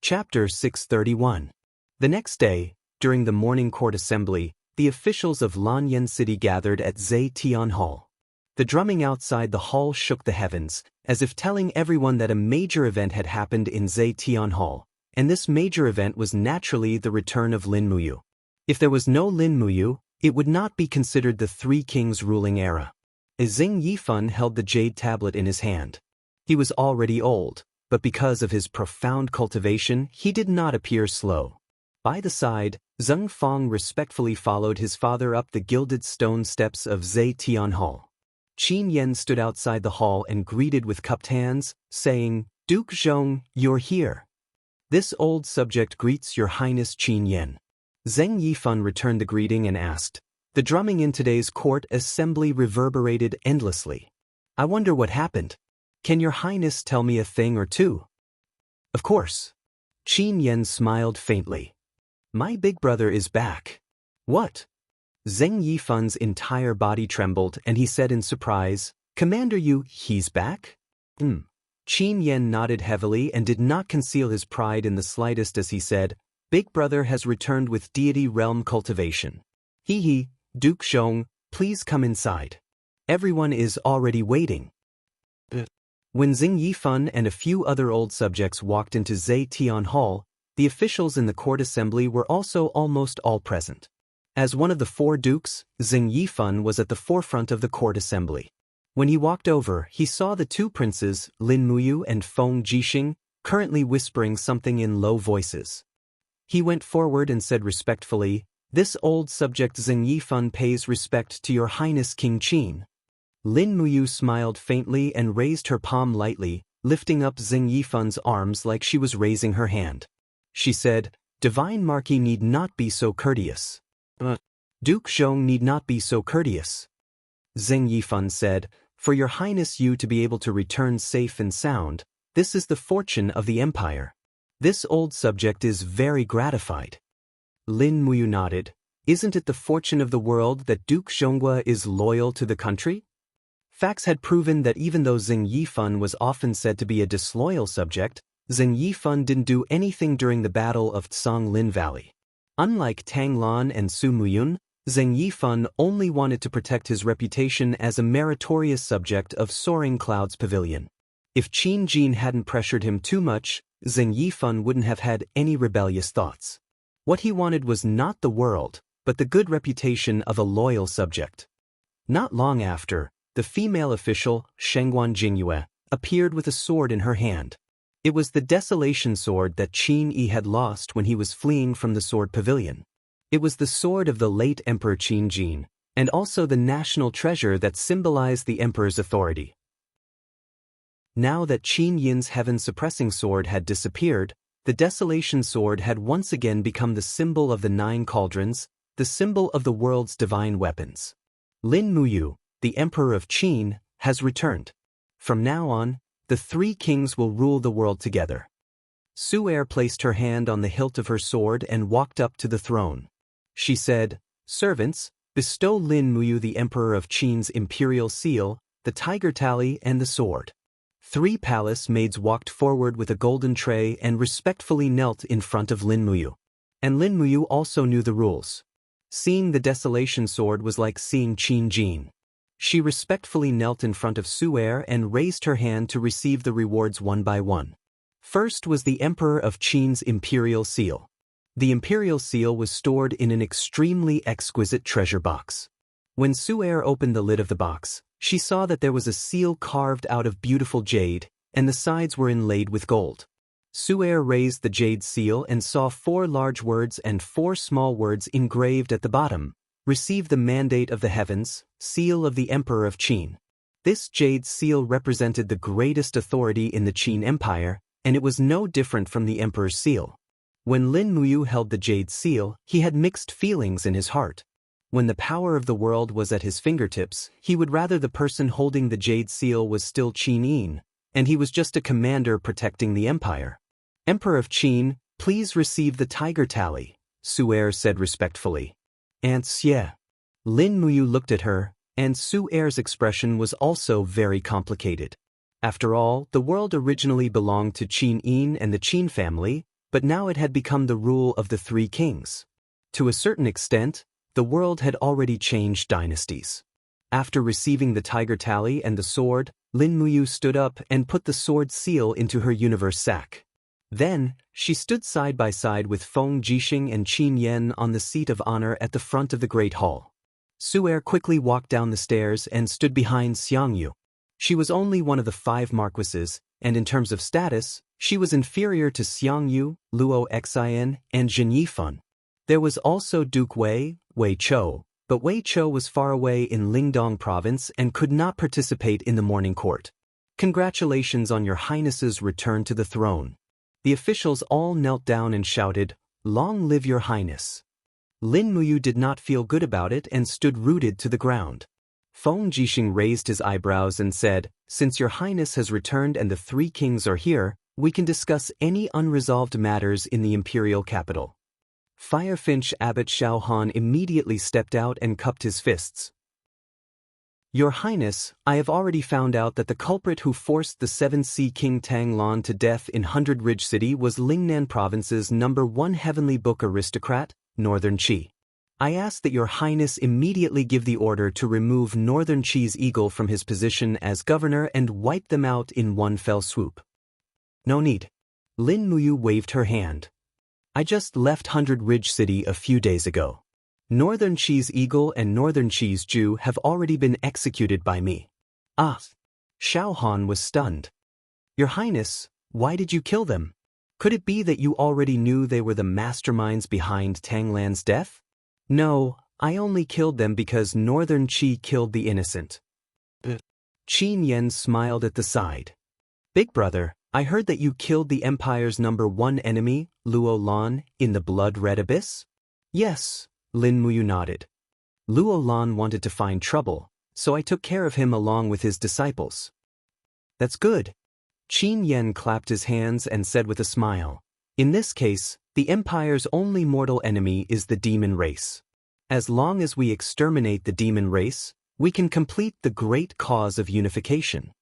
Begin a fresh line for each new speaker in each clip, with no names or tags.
Chapter 631. The next day, during the morning court assembly, the officials of Lanyan City gathered at Zetian Hall. The drumming outside the hall shook the heavens, as if telling everyone that a major event had happened in Zetian Hall, and this major event was naturally the return of Lin Muyu. If there was no Lin Muyu, it would not be considered the Three Kings ruling era. Xing Yifan held the jade tablet in his hand. He was already old, but because of his profound cultivation, he did not appear slow. By the side, Zheng Fang respectfully followed his father up the gilded stone steps of Zetian Hall. Qin Yan stood outside the hall and greeted with cupped hands, saying, "Duke Zhong, you're here. This old subject greets your highness Qin Yan." Zheng Yifan returned the greeting and asked, "The drumming in today's court assembly reverberated endlessly. I wonder what happened. Can your highness tell me a thing or two?" "Of course." Qin Yan smiled faintly. "My big brother is back." "What?" Zheng Yifan's entire body trembled and he said in surprise, "Commander Yu, he's back?" Qin Yan nodded heavily and did not conceal his pride in the slightest as he said, "Big brother has returned with deity realm cultivation." "He, Duke Zhong, please come inside. Everyone is already waiting." When Xing Yifan and a few other old subjects walked into Zetian Hall, the officials in the court assembly were also almost all present. As one of the four dukes, Xing Yifan was at the forefront of the court assembly. When he walked over, he saw the two princes, Lin Muyu and Feng Jixing, currently whispering something in low voices. He went forward and said respectfully, "This old subject Xing Yifan pays respect to your highness King Qin." Lin Muyu smiled faintly and raised her palm lightly, lifting up Xing Yifan's arms like she was raising her hand. She said, "Divine Marquis need not be so courteous." "Duke Zhong need not be so courteous." Xing Yifan said, "For your highness you to be able to return safe and sound, this is the fortune of the empire. This old subject is very gratified." Lin Muyu nodded. "Isn't it the fortune of the world that Duke Zhonghua is loyal to the country?" Facts had proven that even though Xing Yifan was often said to be a disloyal subject, Xing Yifan didn't do anything during the Battle of Tsonglin Valley. Unlike Tang Lan and Su Muyun, Xing Yifan only wanted to protect his reputation as a meritorious subject of Soaring Cloud's pavilion. If Qin Jin hadn't pressured him too much, Xing Yifan wouldn't have had any rebellious thoughts. What he wanted was not the world, but the good reputation of a loyal subject. Not long after, the female official, Shengguan Jingyue, appeared with a sword in her hand. It was the desolation sword that Qin Yi had lost when he was fleeing from the sword pavilion. It was the sword of the late Emperor Qin Jin, and also the national treasure that symbolized the emperor's authority. Now that Qin Yin's heaven-suppressing sword had disappeared, the desolation sword had once again become the symbol of the nine cauldrons, the symbol of the world's divine weapons. Lin Muyu, the emperor of Qin, has returned. From now on, the three kings will rule the world together. Su Er placed her hand on the hilt of her sword and walked up to the throne. She said, "Servants, bestow Lin Muyu the emperor of Qin's imperial seal, the tiger tally and the sword." 3 palace maids walked forward with a golden tray and respectfully knelt in front of Lin Muyu. And Lin Muyu also knew the rules. Seeing the desolation sword was like seeing Qin Jin. She respectfully knelt in front of Su Er and raised her hand to receive the rewards one by one. First was the Emperor of Qin's imperial seal. The imperial seal was stored in an extremely exquisite treasure box. When Su Er opened the lid of the box, she saw that there was a seal carved out of beautiful jade, and the sides were inlaid with gold. Su Er raised the jade seal and saw 4 large words and 4 small words engraved at the bottom. "Receive the mandate of the heavens, seal of the Emperor of Qin." This jade seal represented the greatest authority in the Qin Empire, and it was no different from the Emperor's seal. When Lin Muyu held the jade seal, he had mixed feelings in his heart. When the power of the world was at his fingertips, he would rather the person holding the jade seal was still Qin Yin, and he was just a commander protecting the empire. "Emperor of Qin, please receive the tiger tally," Su Er said respectfully. "Aunt Xie." Lin Muyu looked at her, and Su Er's expression was also very complicated. After all, the world originally belonged to Qin Yin and the Qin family, but now it had become the rule of the three kings. To a certain extent, the world had already changed dynasties. After receiving the tiger tally and the sword, Lin Muyu stood up and put the sword seal into her universe sack. Then, she stood side by side with Feng Jixing and Qin Yan on the seat of honor at the front of the Great Hall. Su-er quickly walked down the stairs and stood behind Xianxia. She was only one of the 5 marquises, and in terms of status, she was inferior to Xianxia, Luo Xin, and Zhen Yifan. There was also Duke Wei Chou, but Wei Chou was far away in Lingdong province and could not participate in the morning court. Congratulations on your highness's return to the throne. The officials all knelt down and shouted, "Long live your highness." Lin Muyu did not feel good about it and stood rooted to the ground. Feng Jixing raised his eyebrows and said, "Since your highness has returned and the 3 kings are here, we can discuss any unresolved matters in the imperial capital." Firefinch Abbot Xiao Han immediately stepped out and cupped his fists. "Your Highness, I have already found out that the culprit who forced the 7-Sea King Tang Lan to death in Hundred Ridge City was Lingnan Province's #1 Heavenly Book aristocrat, Northern Qi. I ask that your Highness immediately give the order to remove Northern Qi's eagle from his position as governor and wipe them out in one fell swoop." "No need." Lin Muyu waved her hand. "I just left Hundred Ridge City a few days ago. Northern Qi's eagle and Northern Qi's Jew have already been executed by me." "Ah!" Xiao Han was stunned. "Your Highness, why did you kill them? Could it be that you already knew they were the masterminds behind Tang Lan's death?" "No, I only killed them because Northern Qi killed the innocent." Qin Yan smiled at the side. "Big brother, I heard that you killed the Empire's #1 enemy, Luo Lan, in the blood-red abyss?" "Yes," Lin Muyu nodded. "Luo Lan wanted to find trouble, so I took care of him along with his disciples." "That's good." Qin Yan clapped his hands and said with a smile, "In this case, the Empire's only mortal enemy is the demon race. As long as we exterminate the demon race, we can complete the great cause of unification."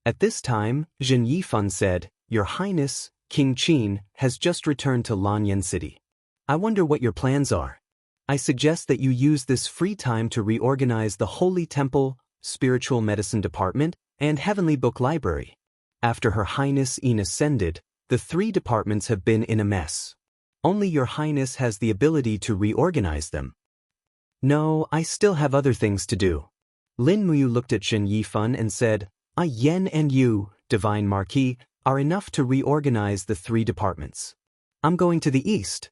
At this time, Zhen Yifan said, "Your Highness, King Qin, has just returned to Lanyan City. I wonder what your plans are. I suggest that you use this free time to reorganize the Holy Temple, Spiritual Medicine Department, and Heavenly Book Library. After Her Highness Yin ascended, the 3 departments have been in a mess. Only your Highness has the ability to reorganize them." "No, I still have other things to do." Lin Muyu looked at Zhen Yifan and said, Yen and you, Divine Marquis, are enough to reorganize the 3 departments. I'm going to the east."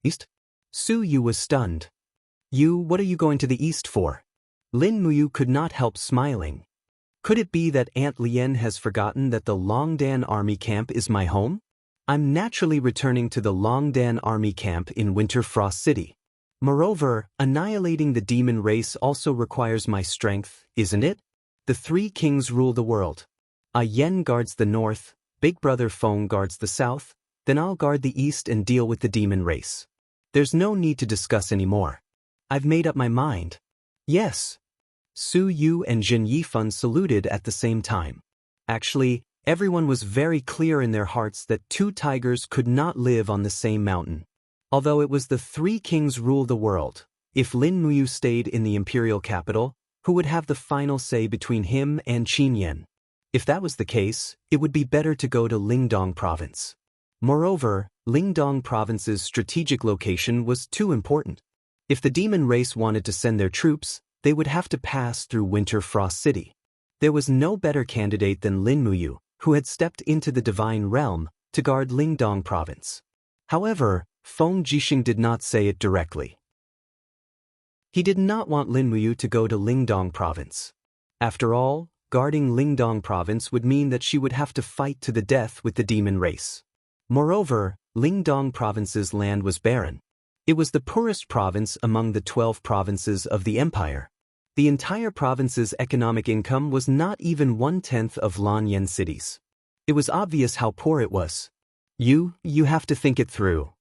"East?" Su Yu was stunned. What are you going to the east for?" Lin Muyu could not help smiling. "Could it be that Aunt Lien has forgotten that the Longdan Army Camp is my home? I'm naturally returning to the Longdan Army Camp in Winter Frost City. Moreover, annihilating the demon race also requires my strength, isn't it? The 3 kings rule the world. Yen guards the north, Big Brother Feng guards the south, then I'll guard the east and deal with the demon race. There's no need to discuss anymore. I've made up my mind." "Yes." Su Yu and Zhen Yifan saluted at the same time. Actually, everyone was very clear in their hearts that 2 tigers could not live on the same mountain. Although it was the 3 kings rule the world, if Lin Muyu stayed in the imperial capital, who would have the final say between him and Qin Yan? If that was the case, it would be better to go to Lingdong province. Moreover, Lingdong province's strategic location was too important. If the demon race wanted to send their troops, they would have to pass through Winter Frost City. There was no better candidate than Lin Muyu, who had stepped into the divine realm to guard Lingdong province. However, Feng Jixing did not say it directly. He did not want Lin Muyu to go to Lingdong province. After all, guarding Lingdong province would mean that she would have to fight to the death with the demon race. Moreover, Lingdong province's land was barren. It was the poorest province among the 12 provinces of the empire. The entire province's economic income was not even 1/10 of Lanyan City's. It was obvious how poor it was. You have to think it through."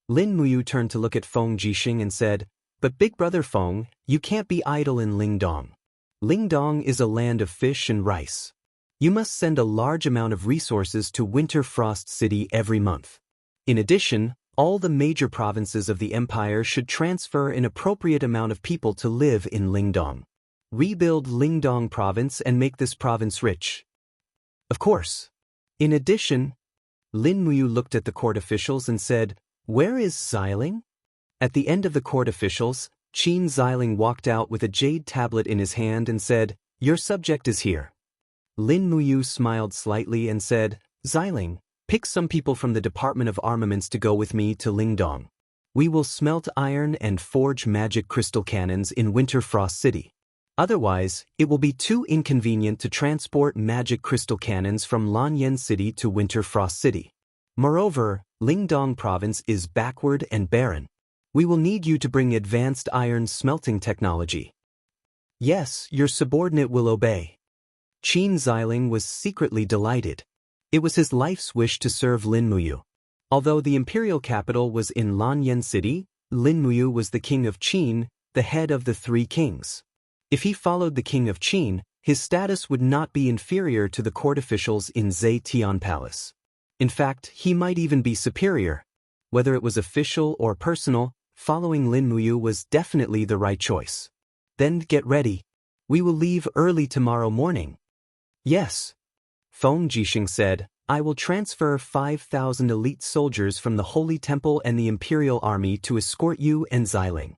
Lin Muyu turned to look at Feng Jixing and said, "But Big Brother Feng, you can't be idle in Lingdong. Lingdong is a land of fish and rice. You must send a large amount of resources to Winter Frost City every month. In addition, all the major provinces of the empire should transfer an appropriate amount of people to live in Lingdong. Rebuild Lingdong province and make this province rich. Of course. In addition, Lin Muyu looked at the court officials and said, "Where is Xiling?" At the end of the court officials, Qin Xiling walked out with a jade tablet in his hand and said, "Your subject is here." Lin Muyu smiled slightly and said, "Xiling, pick some people from the Department of Armaments to go with me to Lingdong. We will smelt iron and forge magic crystal cannons in Winter Frost City. Otherwise, it will be too inconvenient to transport magic crystal cannons from Lanyan City to Winter Frost City. Moreover, Lingdong province is backward and barren. We will need you to bring advanced iron smelting technology." "Yes, your subordinate will obey." Qin Xiling was secretly delighted. It was his life's wish to serve Lin Muyu. Although the imperial capital was in Lanyan City, Lin Muyu was the king of Qin, the head of the three kings. If he followed the king of Qin, his status would not be inferior to the court officials in Zetian Palace. In fact, he might even be superior. Whether it was official or personal, following Lin Muyu was definitely the right choice. "Then get ready. We will leave early tomorrow morning." "Yes." Feng Jixing said, "I will transfer 5,000 elite soldiers from the Holy Temple and the Imperial Army to escort you and Xiling."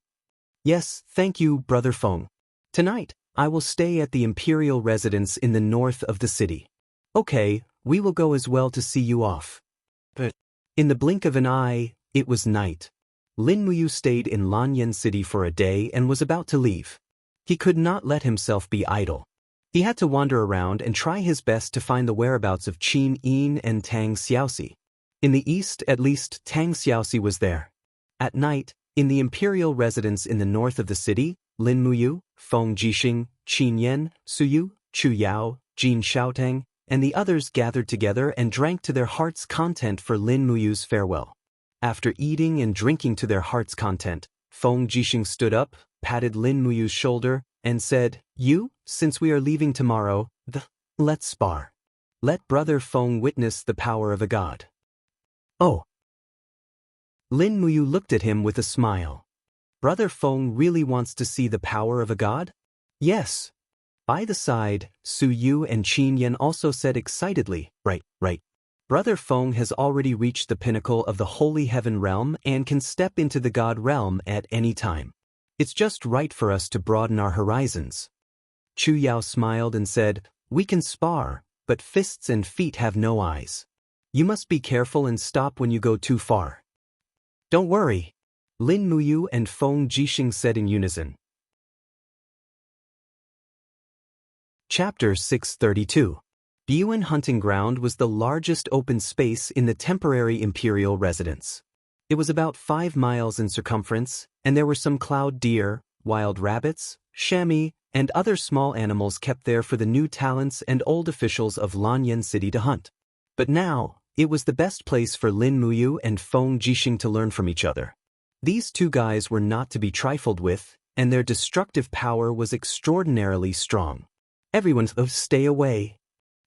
"Yes, thank you, Brother Feng. Tonight, I will stay at the Imperial residence in the north of the city." "Okay, we will go as well to see you off." But in the blink of an eye, it was night. Lin Muyu stayed in Lanyan City for a day and was about to leave. He could not let himself be idle. He had to wander around and try his best to find the whereabouts of Qin Yin and Tang Xiaoxi. In the east, at least, Tang Xiaoxi was there. At night, in the imperial residence in the north of the city, Lin Muyu, Feng Jixing, Qin Yan, Su Yu, Chu Yao, Jin Xiaotang, and the others gathered together and drank to their heart's content for Lin Muyu's farewell. After eating and drinking to their heart's content, Feng Jixing stood up, patted Lin Muyu's shoulder, and said, Since we are leaving tomorrow, let's spar. Let Brother Feng witness the power of a god." "Oh." Lin Muyu looked at him with a smile. "Brother Feng really wants to see the power of a god?" "Yes." By the side, Su Yu and Qin Yan also said excitedly, Right. Brother Feng has already reached the pinnacle of the Holy Heaven realm and can step into the God realm at any time. It's just right for us to broaden our horizons." Chu Yao smiled and said, "We can spar, but fists and feet have no eyes. You must be careful and stop when you go too far." "Don't worry," Lin Muyu and Feng Jixing said in unison. Chapter 632. Biyuan Hunting Ground was the largest open space in the temporary imperial residence. It was about 5 miles in circumference, and there were some cloud deer, wild rabbits, chamois, and other small animals kept there for the new talents and old officials of Lanyan City to hunt. But now, it was the best place for Lin Muyu and Feng Jixing to learn from each other. These two guys were not to be trifled with, and their destructive power was extraordinarily strong. "Everyone, stay away,"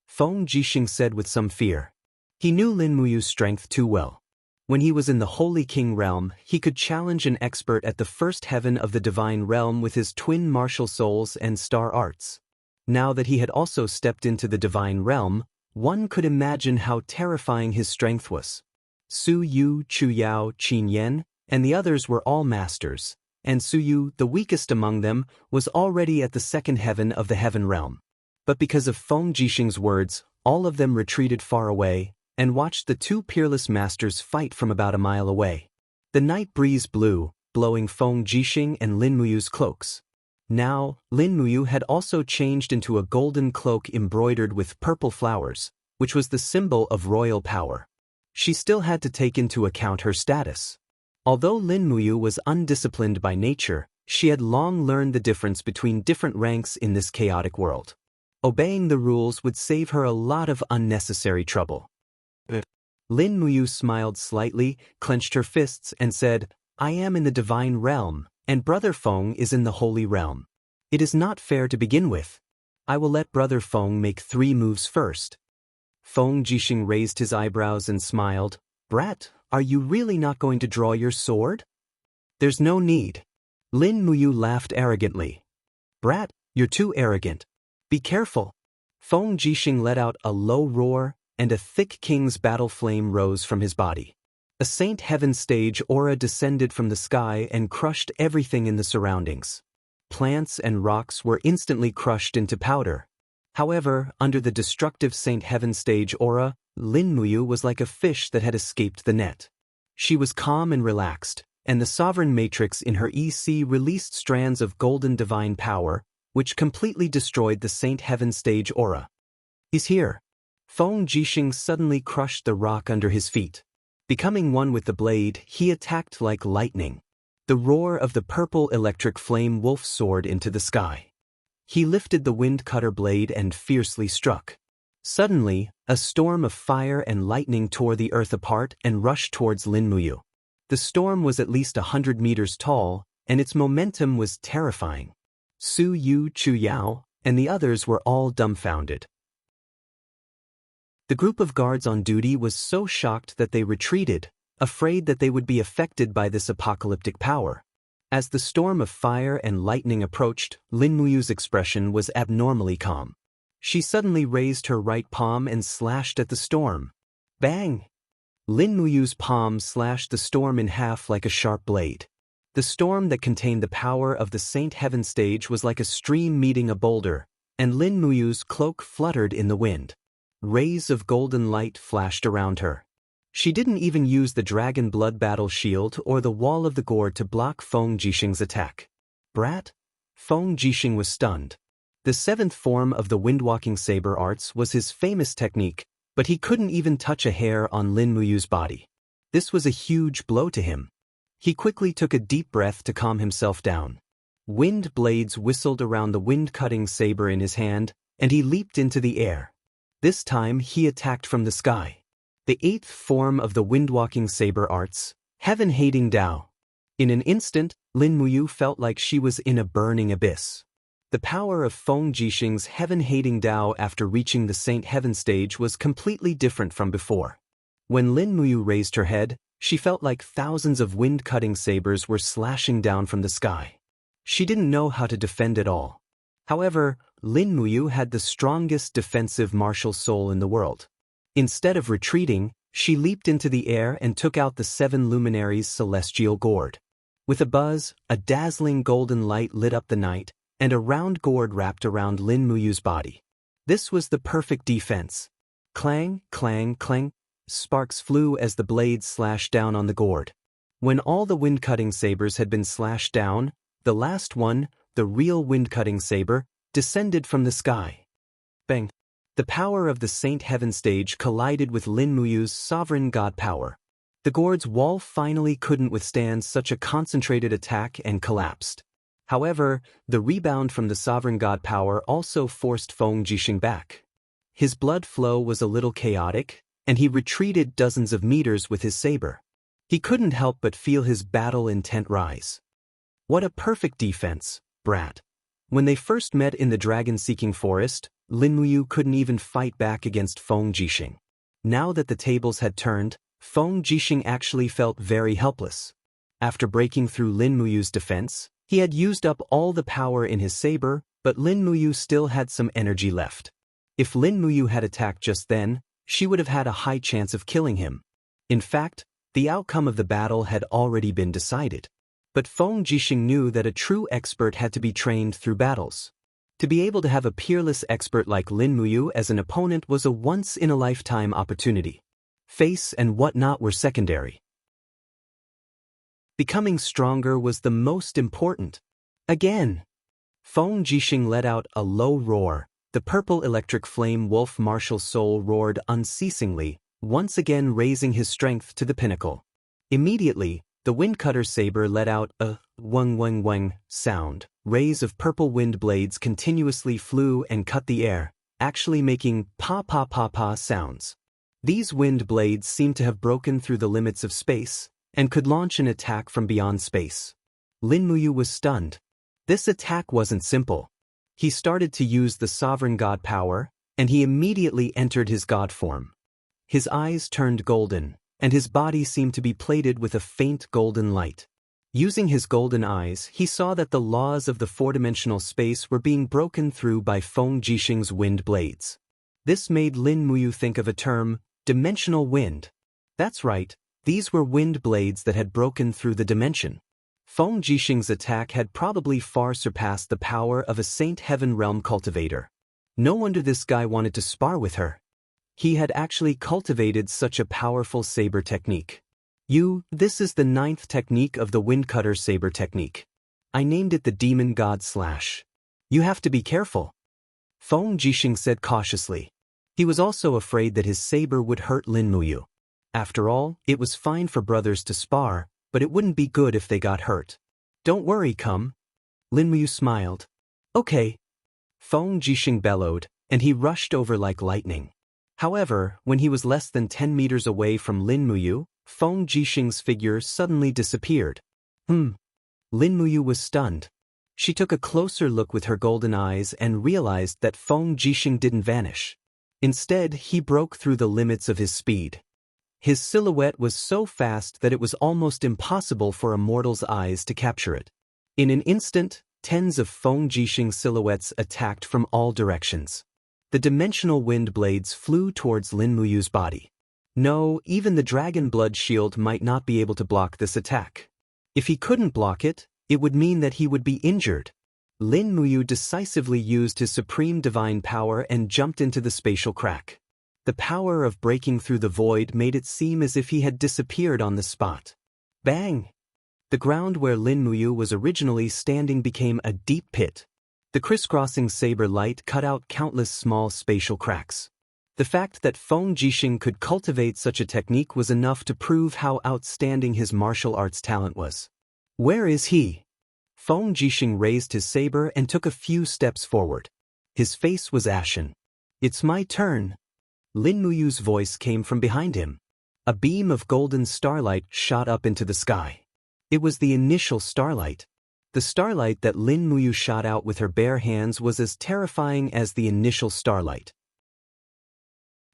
Feng Jixing said with some fear. He knew Lin Muyu's strength too well. When he was in the Holy King realm, he could challenge an expert at the first heaven of the divine realm with his twin martial souls and star arts. Now that he had also stepped into the divine realm, one could imagine how terrifying his strength was. Su Yu, Chu Yao, Qin Yan, and the others were all masters, and Su Yu, the weakest among them, was already at the second heaven of the heaven realm. But because of Feng Jixing's words, all of them retreated far away, and watched the two peerless masters fight from about a mile away. The night breeze blew, blowing Feng Jixing and Lin Muyu's cloaks. Now, Lin Muyu had also changed into a golden cloak embroidered with purple flowers, which was the symbol of royal power. She still had to take into account her status. Although Lin Muyu was undisciplined by nature, she had long learned the difference between different ranks in this chaotic world. Obeying the rules would save her a lot of unnecessary trouble. Lin Muyu smiled slightly, clenched her fists, and said, "I am in the divine realm, and Brother Feng is in the holy realm. It is not fair to begin with." I will let Brother Feng make 3 moves first. Feng Jixing raised his eyebrows and smiled. Brat, are you really not going to draw your sword? There's no need. Lin Muyu laughed arrogantly. Brat, you're too arrogant. Be careful. Feng Jixing let out a low roar, and a thick king's battle flame rose from his body. A Saint Heaven stage aura descended from the sky and crushed everything in the surroundings. Plants and rocks were instantly crushed into powder. However, under the destructive Saint Heaven stage aura, Lin Muyu was like a fish that had escaped the net. She was calm and relaxed, and the sovereign matrix in her EC released strands of golden divine power, which completely destroyed the Saint Heaven stage aura. He's here. Feng Jixing suddenly crushed the rock under his feet. Becoming one with the blade, he attacked like lightning. The roar of the purple electric flame wolf soared into the sky. He lifted the wind cutter blade and fiercely struck. Suddenly, a storm of fire and lightning tore the earth apart and rushed towards Lin Muyu. The storm was at least 100 meters tall, and its momentum was terrifying. Su Yu, Chu Yao, and the others were all dumbfounded. The group of guards on duty was so shocked that they retreated, afraid that they would be affected by this apocalyptic power. As the storm of fire and lightning approached, Lin Muyu's expression was abnormally calm. She suddenly raised her right palm and slashed at the storm. Bang! Lin Muyu's palm slashed the storm in half like a sharp blade. The storm that contained the power of the Saint Heaven stage was like a stream meeting a boulder, and Lin Muyu's cloak fluttered in the wind. Rays of golden light flashed around her. She didn't even use the dragon blood battle shield or the wall of the gourd to block Feng Jixing's attack. Brat? Feng Jixing was stunned. The 7th form of the windwalking saber arts was his famous technique, but he couldn't even touch a hair on Lin Muyu's body. This was a huge blow to him. He quickly took a deep breath to calm himself down. Wind blades whistled around the wind-cutting saber in his hand, and he leaped into the air. This time he attacked from the sky. The 8th form of the windwalking saber arts, Heaven-Hating Dao. In an instant, Lin Muyu felt like she was in a burning abyss. The power of Feng Jixing's Heaven-Hating Dao after reaching the Saint Heaven stage was completely different from before. When Lin Muyu raised her head, she felt like thousands of wind-cutting sabers were slashing down from the sky. She didn't know how to defend at all. However, Lin Muyu had the strongest defensive martial soul in the world. Instead of retreating, she leaped into the air and took out the 7 luminaries' celestial gourd. With a buzz, a dazzling golden light lit up the night, and a round gourd wrapped around Lin Muyu's body. This was the perfect defense. Clang, clang, clang. Sparks flew as the blades slashed down on the gourd. When all the wind-cutting sabers had been slashed down, the last one, the real wind-cutting saber, descended from the sky. Bang! The power of the Saint Heaven stage collided with Lin Muyu's sovereign god power. The gourd's wall finally couldn't withstand such a concentrated attack and collapsed. However, the rebound from the sovereign god power also forced Feng Jixing back. His blood flow was a little chaotic, and he retreated dozens of meters with his saber. He couldn't help but feel his battle intent rise. What a perfect defense, brat. When they first met in the dragon-seeking forest, Lin Muyu couldn't even fight back against Feng Jixing. Now that the tables had turned, Feng Jixing actually felt very helpless. After breaking through Lin Muyu's defense, he had used up all the power in his saber, but Lin Muyu still had some energy left. If Lin Muyu had attacked just then, she would have had a high chance of killing him. In fact, the outcome of the battle had already been decided. But Feng Jixing knew that a true expert had to be trained through battles. To be able to have a peerless expert like Lin Muyu as an opponent was a once-in-a-lifetime opportunity. Face and whatnot were secondary. Becoming stronger was the most important. Again! Feng Jixing let out a low roar. The purple electric flame wolf martial soul roared unceasingly, once again raising his strength to the pinnacle. Immediately, the windcutter saber let out a wung wung wung sound. Rays of purple wind blades continuously flew and cut the air, actually making pa pa pa pa sounds. These wind blades seemed to have broken through the limits of space, and could launch an attack from beyond space. Lin Muyu was stunned. This attack wasn't simple. He started to use the sovereign god power, and he immediately entered his god form. His eyes turned golden, and his body seemed to be plated with a faint golden light. Using his golden eyes, he saw that the laws of the four-dimensional space were being broken through by Feng Jixing's wind blades. This made Lin Muyu think of a term, dimensional wind. That's right, these were wind blades that had broken through the dimension. Feng Jixing's attack had probably far surpassed the power of a Saint Heaven Realm cultivator. No wonder this guy wanted to spar with her. He had actually cultivated such a powerful saber technique. This is the 9th technique of the Windcutter saber technique. I named it the Demon God Slash. You have to be careful. Feng Jixing said cautiously. He was also afraid that his saber would hurt Lin Muyu. After all, it was fine for brothers to spar, but it wouldn't be good if they got hurt. Don't worry, come. Lin Muyu smiled. Okay. Feng Jixing bellowed, and he rushed over like lightning. However, when he was less than 10 meters away from Lin Muyu, Feng Jixing's figure suddenly disappeared. Lin Muyu was stunned. She took a closer look with her golden eyes and realized that Feng Jixing didn't vanish. Instead, he broke through the limits of his speed. His silhouette was so fast that it was almost impossible for a mortal's eyes to capture it. In an instant, tens of Feng Jixing silhouettes attacked from all directions. The dimensional wind blades flew towards Lin Muyu's body. No, even the dragon blood shield might not be able to block this attack. If he couldn't block it, it would mean that he would be injured. Lin Muyu decisively used his supreme divine power and jumped into the spatial crack. The power of breaking through the void made it seem as if he had disappeared on the spot. Bang! The ground where Lin Muyu was originally standing became a deep pit. The crisscrossing saber light cut out countless small spatial cracks. The fact that Feng Jixing could cultivate such a technique was enough to prove how outstanding his martial arts talent was. Where is he? Feng Jixing raised his saber and took a few steps forward. His face was ashen. It's my turn. Lin Muyu's voice came from behind him. A beam of golden starlight shot up into the sky. It was the initial starlight. The starlight that Lin Muyu shot out with her bare hands was as terrifying as the initial starlight.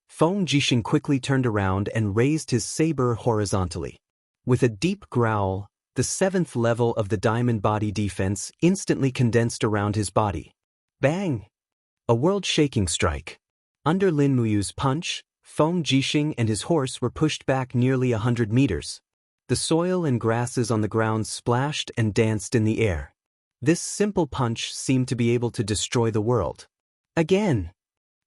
Feng Jixing quickly turned around and raised his saber horizontally. With a deep growl, the 7th level of the diamond body defense instantly condensed around his body. Bang! A world-shaking strike. Under Lin Muyu's punch, Feng Jixing and his horse were pushed back nearly 100 meters. The soil and grasses on the ground splashed and danced in the air. This simple punch seemed to be able to destroy the world. Again!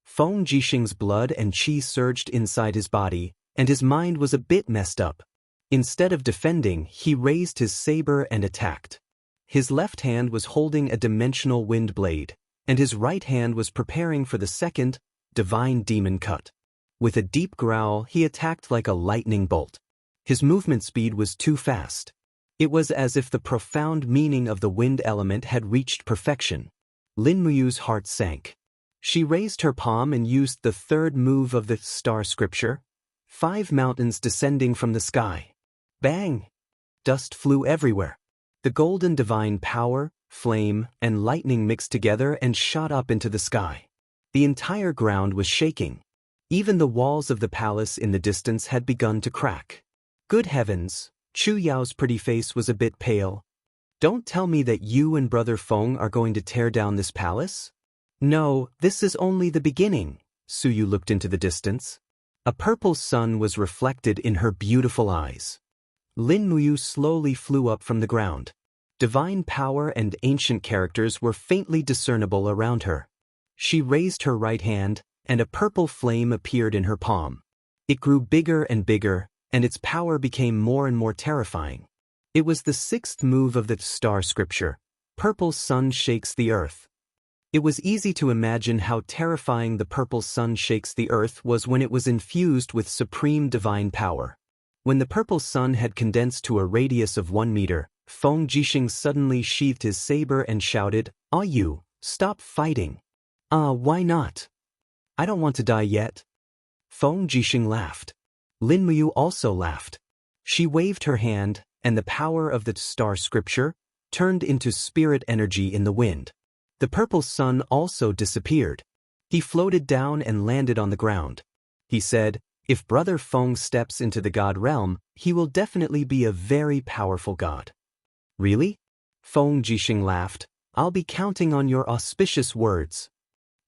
Feng Jixing's blood and qi surged inside his body, and his mind was a bit messed up. Instead of defending, he raised his saber and attacked. His left hand was holding a dimensional wind blade, and his right hand was preparing for the second, divine demon cut. With a deep growl, he attacked like a lightning bolt. His movement speed was too fast. It was as if the profound meaning of the wind element had reached perfection. Lin Muyu's heart sank. She raised her palm and used the 3rd move of the star scripture, 5 mountains descending from the sky. Bang! Dust flew everywhere. The golden divine power, flame, and lightning mixed together and shot up into the sky. The entire ground was shaking. Even the walls of the palace in the distance had begun to crack. Good heavens, Chu Yao's pretty face was a bit pale. Don't tell me that you and Brother Feng are going to tear down this palace? No, this is only the beginning. Suyu looked into the distance. A purple sun was reflected in her beautiful eyes. Lin Muyu slowly flew up from the ground. Divine power and ancient characters were faintly discernible around her. She raised her right hand, and a purple flame appeared in her palm. It grew bigger and bigger, and its power became more and more terrifying. It was the 6th move of the star scripture, Purple Sun Shakes the Earth. It was easy to imagine how terrifying the purple sun shakes the earth was when it was infused with supreme divine power. When the purple sun had condensed to a radius of 1 meter, Feng Jixing suddenly sheathed his saber and shouted, "You, stop fighting." Why not? I don't want to die yet. Feng Jixing laughed. Lin Muyu also laughed. She waved her hand, and the power of the star scripture turned into spirit energy in the wind. The purple sun also disappeared. He floated down and landed on the ground. He said, "If Brother Feng steps into the god realm, he will definitely be a very powerful god." "Really?" Feng Jixing laughed. "I'll be counting on your auspicious words."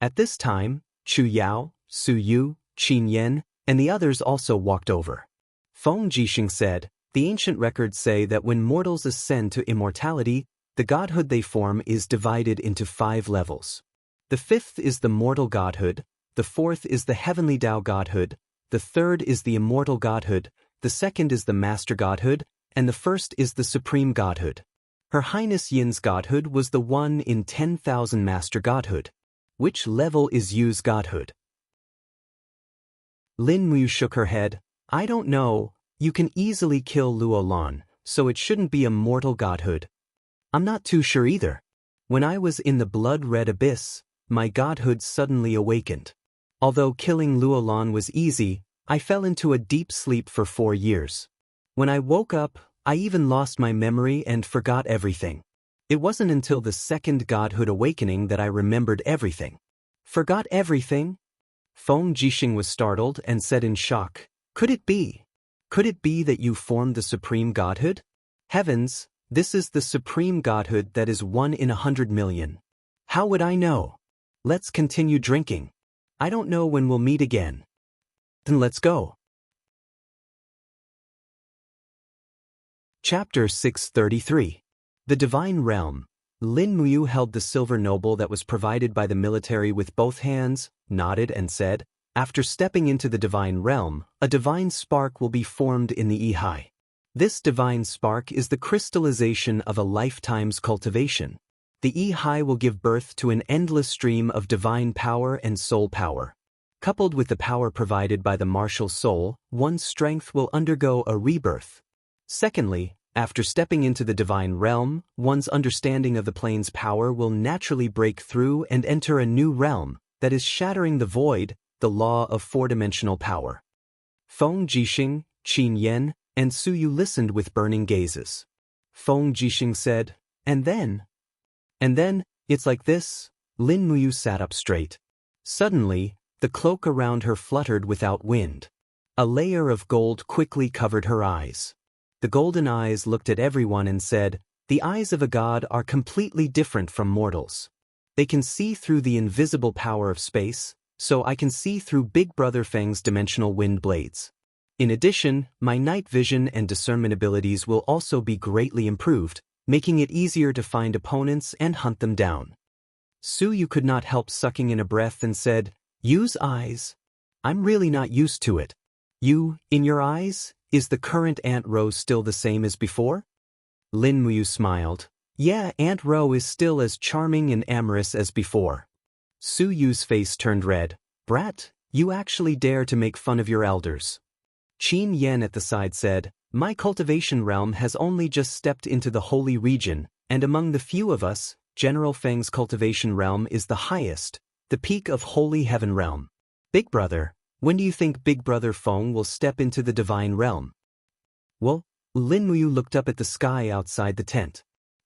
At this time, Chu Yao, Su Yu, Qin Yan, and the others also walked over. Feng Jixing said, "The ancient records say that when mortals ascend to immortality, the godhood they form is divided into 5 levels. The 5th is the mortal godhood, the 4th is the heavenly Tao godhood, the 3rd is the immortal godhood, the 2nd is the master godhood, and the 1st is the supreme godhood. Her Highness Yin's godhood was the 1 in 10,000 master godhood. Which level is Yu's godhood?" Lin Mu shook her head. "I don't know. You can easily kill Luolan, so it shouldn't be a mortal godhood." "I'm not too sure either. When I was in the blood-red abyss, my godhood suddenly awakened. Although killing Luolan was easy, I fell into a deep sleep for 4 years. When I woke up, I even lost my memory and forgot everything. It wasn't until the 2nd godhood awakening that I remembered everything." "Forgot everything?" Feng Jixing was startled and said in shock, Could it be that you formed the supreme godhood? Heavens, this is the supreme godhood that is 1 in 100 million. How would I know? Let's continue drinking. I don't know when we'll meet again. Then let's go. Chapter 633. The Divine Realm. Lin Muyu held the silver noble that was provided by the military with both hands, nodded and said, "After stepping into the divine realm, a divine spark will be formed in the Yihai. This divine spark is the crystallization of a lifetime's cultivation. The Yihai will give birth to an endless stream of divine power and soul power. Coupled with the power provided by the martial soul, one's strength will undergo a rebirth. Secondly, after stepping into the divine realm, one's understanding of the plane's power will naturally break through and enter a new realm, that is shattering the void, the law of 4-dimensional power." Feng Jixing, Qin Yan, and Su Yu listened with burning gazes. Feng Jixing said, And then, it's like this." Lin Muyu sat up straight. Suddenly, the cloak around her fluttered without wind. A layer of gold quickly covered her eyes. The golden eyes looked at everyone and said, "The eyes of a god are completely different from mortals. They can see through the invisible power of space, so I can see through Big Brother Feng's dimensional wind blades. In addition, my night vision and discernment abilities will also be greatly improved, making it easier to find opponents and hunt them down." Su Yu could not help sucking in a breath and said, "Yu's eyes? I'm really not used to it. You, in your eyes, is the current Aunt Rose still the same as before?" Lin Muyu smiled. "Yeah, Aunt Rose is still as charming and amorous as before." Su Yu's face turned red. "Brat, you actually dare to make fun of your elders." Qin Yan at the side said, "My cultivation realm has only just stepped into the holy region, and among the few of us, General Feng's cultivation realm is the highest, the peak of holy heaven realm. Big Brother, when do you think Big Brother Feng will step into the divine realm?" "Well," Lin Muyu looked up at the sky outside the tent.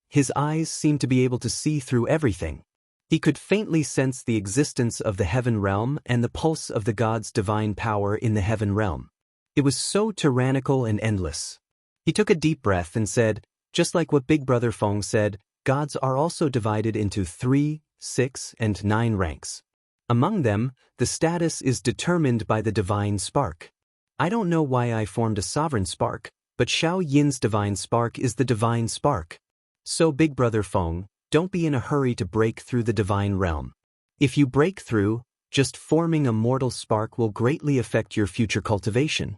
His eyes seemed to be able to see through everything. He could faintly sense the existence of the heaven realm and the pulse of the god's divine power in the heaven realm. It was so tyrannical and endless. He took a deep breath and said, "Just like what Big Brother Feng said, gods are also divided into 3, 6, and 9 ranks. Among them, the status is determined by the divine spark. I don't know why I formed a sovereign spark, but Xiao Yin's divine spark is the divine spark. So Big Brother Feng, don't be in a hurry to break through the divine realm. If you break through, just forming a mortal spark will greatly affect your future cultivation."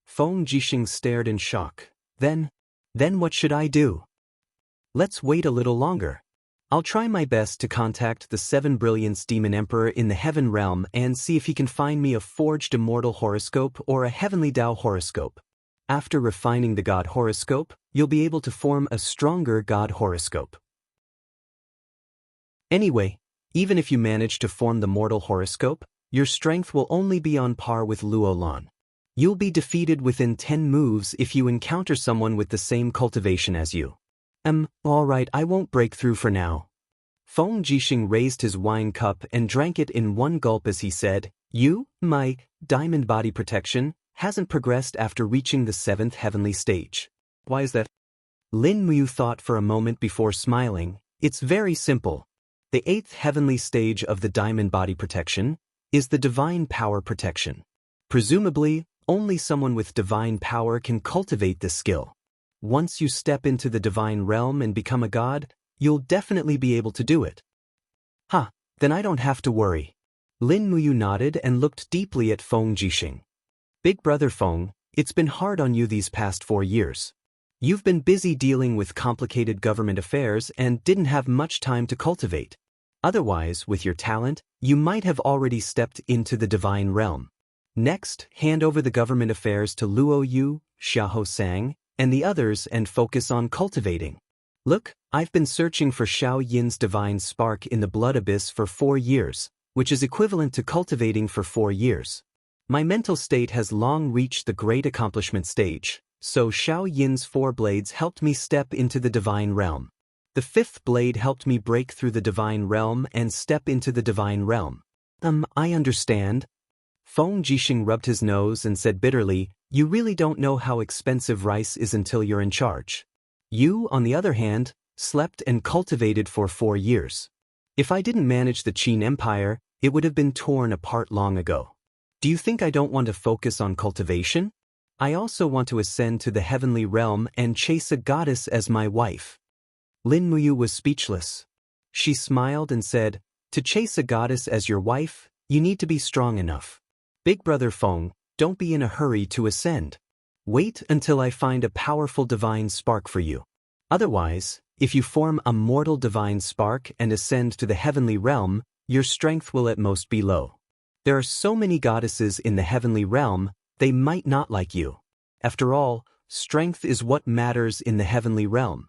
Feng Jixing stared in shock. Then what should I do?" "Let's wait a little longer. I'll try my best to contact the 7 Brilliance Demon Emperor in the Heaven Realm and see if he can find me a forged immortal horoscope or a heavenly Tao horoscope. After refining the god horoscope, you'll be able to form a stronger god horoscope. Anyway, even if you manage to form the mortal horoscope, your strength will only be on par with Luolan. You'll be defeated within 10 moves if you encounter someone with the same cultivation as you." Alright, I won't break through for now." Feng Jixing raised his wine cup and drank it in one gulp as he said, my diamond body protection hasn't progressed after reaching the 7th heavenly stage. Why is that? Lin Muyu thought for a moment before smiling. It's very simple. The 8th heavenly stage of the diamond body protection is the divine power protection. Presumably, only someone with divine power can cultivate this skill. Once you step into the divine realm and become a god, you'll definitely be able to do it. Then I don't have to worry. Lin Muyu nodded and looked deeply at Feng Jixing. Big brother Feng, it's been hard on you these past 4 years. You've been busy dealing with complicated government affairs and didn't have much time to cultivate. Otherwise, with your talent, you might have already stepped into the divine realm. Next, hand over the government affairs to Luo Yu, Xiahou Sang, and the others and focus on cultivating. Look, I've been searching for Xiao Yin's divine spark in the blood abyss for 4 years, which is equivalent to cultivating for 4 years. My mental state has long reached the great accomplishment stage, so Xiao Yin's 4 blades helped me step into the divine realm. The 5th blade helped me break through the divine realm and step into the divine realm. I understand. Feng Jixing rubbed his nose and said bitterly, you really don't know how expensive rice is until you're in charge. You, on the other hand, slept and cultivated for 4 years. If I didn't manage the Qin Empire, it would have been torn apart long ago. Do you think I don't want to focus on cultivation? I also want to ascend to the heavenly realm and chase a goddess as my wife. Lin Muyu was speechless. She smiled and said, to chase a goddess as your wife, you need to be strong enough. Big brother Feng, don't be in a hurry to ascend. Wait until I find a powerful divine spark for you. Otherwise, if you form a mortal divine spark and ascend to the heavenly realm, your strength will at most be low. There are so many goddesses in the heavenly realm, they might not like you. After all, strength is what matters in the heavenly realm.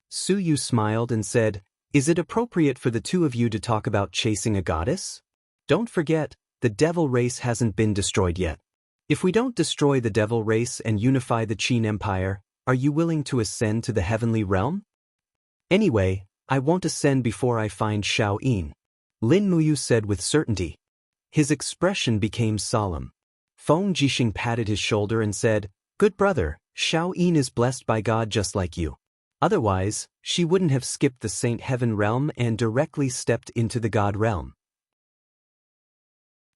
Su Yu smiled and said, is it appropriate for the two of you to talk about chasing a goddess? Don't forget, the devil race hasn't been destroyed yet. If we don't destroy the devil race and unify the Qin Empire, are you willing to ascend to the heavenly realm? Anyway, I won't ascend before I find Xiao Yin. Lin Muyu said with certainty. His expression became solemn. Feng Jixing patted his shoulder and said, good brother, Xiao Yin is blessed by God just like you. Otherwise, she wouldn't have skipped the Saint Heaven realm and directly stepped into the God realm.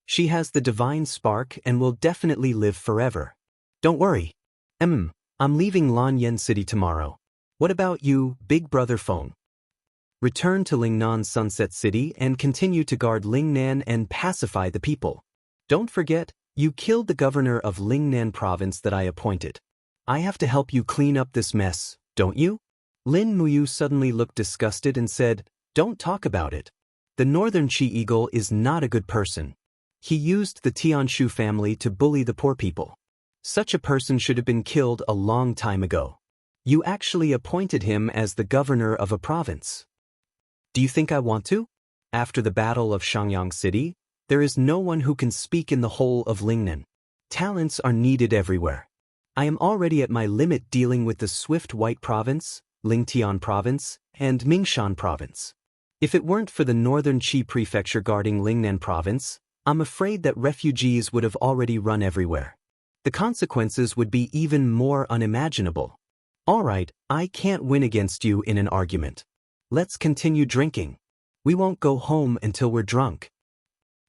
She has the divine spark and will definitely live forever. Don't worry. I'm leaving Lanyan City tomorrow. What about you, big brother Feng? Return to Lingnan Sunset City and continue to guard Lingnan and pacify the people. Don't forget, you killed the governor of Lingnan province that I appointed. I have to help you clean up this mess, don't you? Lin Muyu suddenly looked disgusted and said, don't talk about it. The Northern Qi Eagle is not a good person. He used the Tianshu family to bully the poor people. Such a person should have been killed a long time ago. You actually appointed him as the governor of a province. Do you think I want to? After the Battle of Xianxia City, there is no one who can speak in the whole of Lingnan. Talents are needed everywhere. I am already at my limit dealing with the Swift White Province, Lingtian Province, and Mingshan Province. If it weren't for the Northern Qi Prefecture guarding Lingnan Province, I'm afraid that refugees would have already run everywhere. The consequences would be even more unimaginable. All right, I can't win against you in an argument. Let's continue drinking. We won't go home until we're drunk.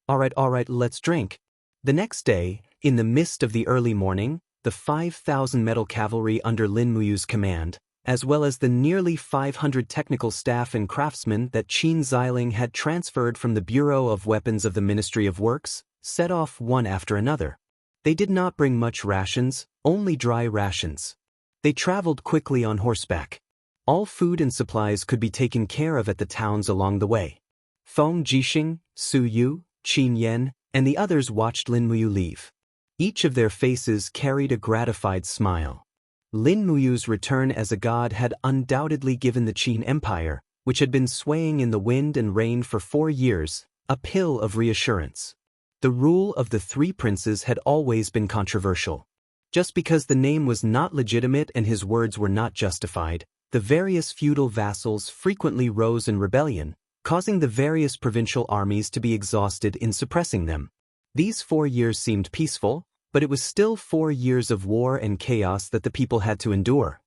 All right, let's drink. The next day, in the mist of the early morning, the 5,000 metal cavalry under Lin Muyu's command, as well as the nearly 500 technical staff and craftsmen that Qin Xiling had transferred from the Bureau of Weapons of the Ministry of Works, set off one after another. They did not bring much rations, only dry rations. They traveled quickly on horseback. All food and supplies could be taken care of at the towns along the way. Feng Jixing, Su Yu, Qin Yan, and the others watched Lin Muyu leave. Each of their faces carried a gratified smile. Lin Muyu's return as a god had undoubtedly given the Qin Empire, which had been swaying in the wind and rain for 4 years, a pill of reassurance. The rule of the 3 princes had always been controversial. Just because the name was not legitimate and his words were not justified, the various feudal vassals frequently rose in rebellion, causing the various provincial armies to be exhausted in suppressing them. These 4 years seemed peaceful, but it was still 4 years of war and chaos that the people had to endure.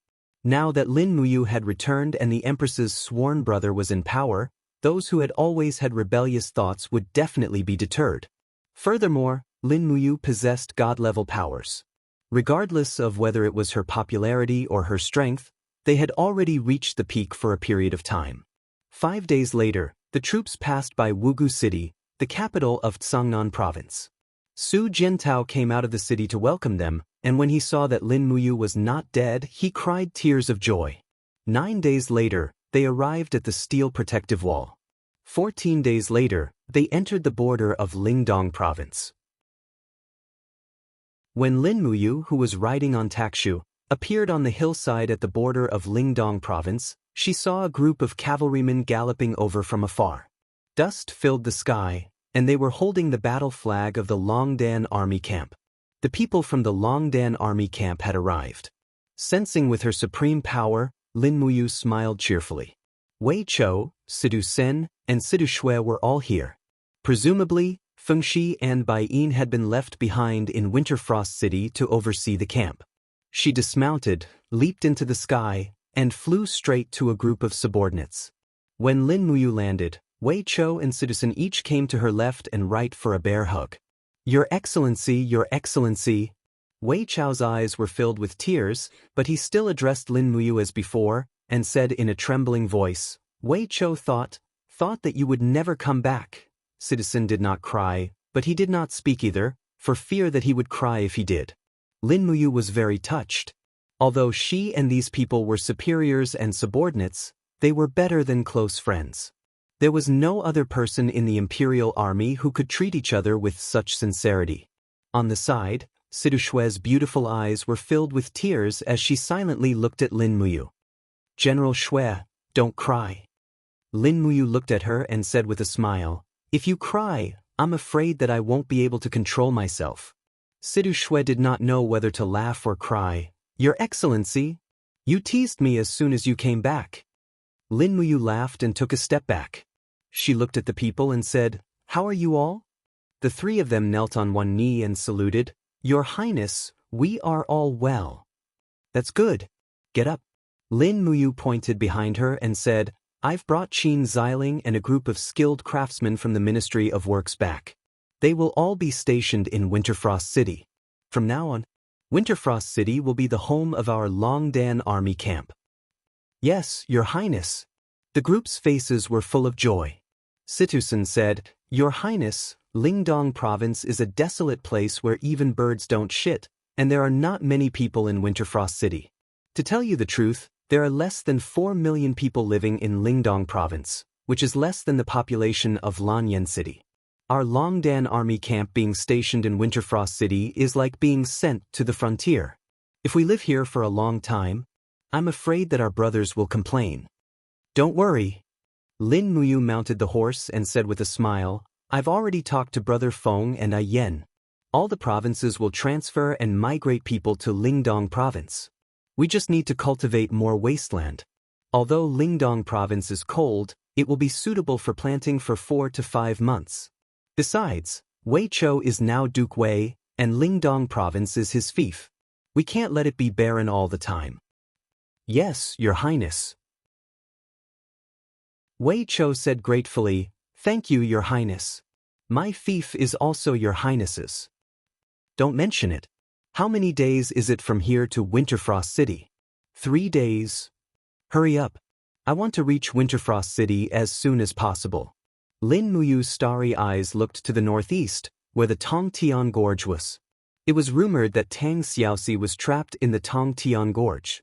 Now that Lin Muyu had returned and the Empress's sworn brother was in power, those who had always had rebellious thoughts would definitely be deterred. Furthermore, Lin Muyu possessed god-level powers. Regardless of whether it was her popularity or her strength, they had already reached the peak for a period of time. 5 days later, the troops passed by Wugu City, the capital of Tsangnan Province. Su Jiantao came out of the city to welcome them, and when he saw that Lin Muyu was not dead, he cried tears of joy. 9 days later, they arrived at the steel protective wall. 14 days later, they entered the border of Lingdong Province. When Lin Muyu, who was riding on Takshu, appeared on the hillside at the border of Lingdong Province, she saw a group of cavalrymen galloping over from afar. Dust filled the sky, and they were holding the battle flag of the Longdan army camp. The people from the Longdan army camp had arrived. Sensing with her supreme power, Lin Muyu smiled cheerfully. Wei Chou, Sidu Sen, and Sidu Shui were all here. Presumably, Feng Shi and Bai Yin had been left behind in Winterfrost City to oversee the camp. She dismounted, leaped into the sky, and flew straight to a group of subordinates. When Lin Muyu landed, Wei Chou and Citizen each came to her left and right for a bear hug. Your Excellency, Your Excellency. Wei Chou's eyes were filled with tears, but he still addressed Lin Muyu as before, and said in a trembling voice, Wei Chou thought that you would never come back. Citizen did not cry, but he did not speak either, for fear that he would cry if he did. Lin Muyu was very touched. Although she and these people were superiors and subordinates, they were better than close friends. There was no other person in the imperial army who could treat each other with such sincerity. On the side, Sidu Shui's beautiful eyes were filled with tears as she silently looked at Lin Muyu. General Shui, don't cry. Lin Muyu looked at her and said with a smile, If you cry, I'm afraid that I won't be able to control myself. Sidu Shui did not know whether to laugh or cry. Your Excellency, you teased me as soon as you came back. Lin Muyu laughed and took a step back. She looked at the people and said, How are you all? The 3 of them knelt on one knee and saluted, Your Highness, we are all well. That's good. Get up. Lin Muyu pointed behind her and said, I've brought Qin Xiling and a group of skilled craftsmen from the Ministry of Works back. They will all be stationed in Winterfrost City. From now on, Winterfrost City will be the home of our Longdan army camp. Yes, Your Highness. The group's faces were full of joy. Situsen said, Your Highness, Lingdong Province is a desolate place where even birds don't shit, and there are not many people in Winterfrost City. To tell you the truth, there are less than 4 million people living in Lingdong Province, which is less than the population of Lanyan City. Our Longdan army camp being stationed in Winterfrost City is like being sent to the frontier. If we live here for a long time, I'm afraid that our brothers will complain. Don't worry. Lin Muyu mounted the horse and said with a smile, I've already talked to Brother Feng and Yen. All the provinces will transfer and migrate people to Lingdong Province. We just need to cultivate more wasteland. Although Lingdong Province is cold, it will be suitable for planting for 4 to 5 months. Besides, Wei Chou is now Duke Wei, and Lingdong Province is his fief. We can't let it be barren all the time. Yes, Your Highness. Wei Chou said gratefully, Thank you, Your Highness. My fief is also Your Highness's. Don't mention it. How many days is it from here to Winterfrost City? 3 days. Hurry up. I want to reach Winterfrost City as soon as possible. Lin Muyu's starry eyes looked to the northeast, where the Tongtian Gorge was. It was rumored that Tang Xiaoxi was trapped in the Tongtian Gorge.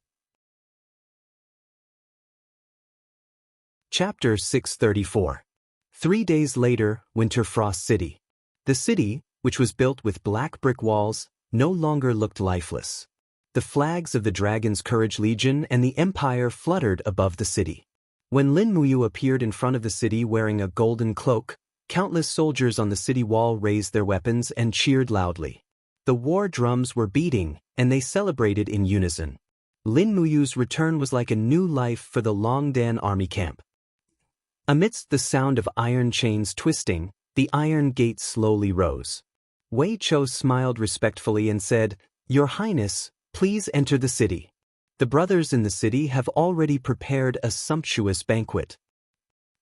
Chapter 634. 3 days later, Winterfrost City. The city, which was built with black brick walls, no longer looked lifeless. The flags of the Dragon's Courage Legion and the Empire fluttered above the city. When Lin Muyu appeared in front of the city wearing a golden cloak, countless soldiers on the city wall raised their weapons and cheered loudly. The war drums were beating, and they celebrated in unison. Lin Muyu's return was like a new life for the Longdan army camp. Amidst the sound of iron chains twisting, the iron gate slowly rose. Wei Chou smiled respectfully and said, "Your Highness, please enter the city. The brothers in the city have already prepared a sumptuous banquet."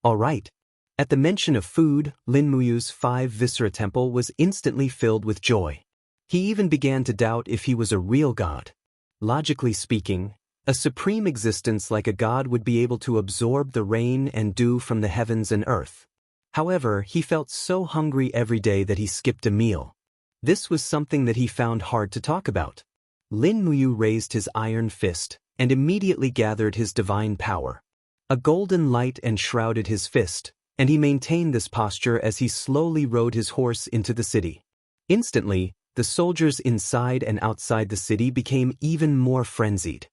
All right. At the mention of food, Lin Muyu's 5 Viscera temple was instantly filled with joy. He even began to doubt if he was a real god. Logically speaking, a supreme existence like a god would be able to absorb the rain and dew from the heavens and earth. However, he felt so hungry every day that he skipped a meal. This was something that he found hard to talk about. Lin Muyu raised his iron fist and immediately gathered his divine power. A golden light enshrouded his fist, and he maintained this posture as he slowly rode his horse into the city. Instantly, the soldiers inside and outside the city became even more frenzied.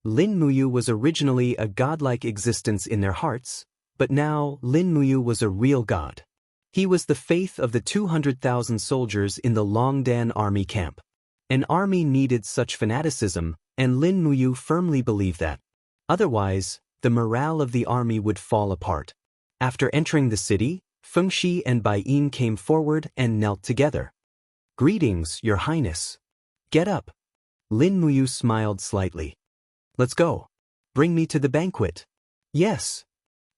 Lin Muyu was originally a godlike existence in their hearts, but now Lin Muyu was a real god. He was the faith of the 200,000 soldiers in the Longdan army camp. An army needed such fanaticism, and Lin Muyu firmly believed that. Otherwise, the morale of the army would fall apart. After entering the city, Fengxi and Baiyin came forward and knelt together. "Greetings, Your Highness." "Get up." Lin Muyu smiled slightly. "Let's go. Bring me to the banquet." "Yes."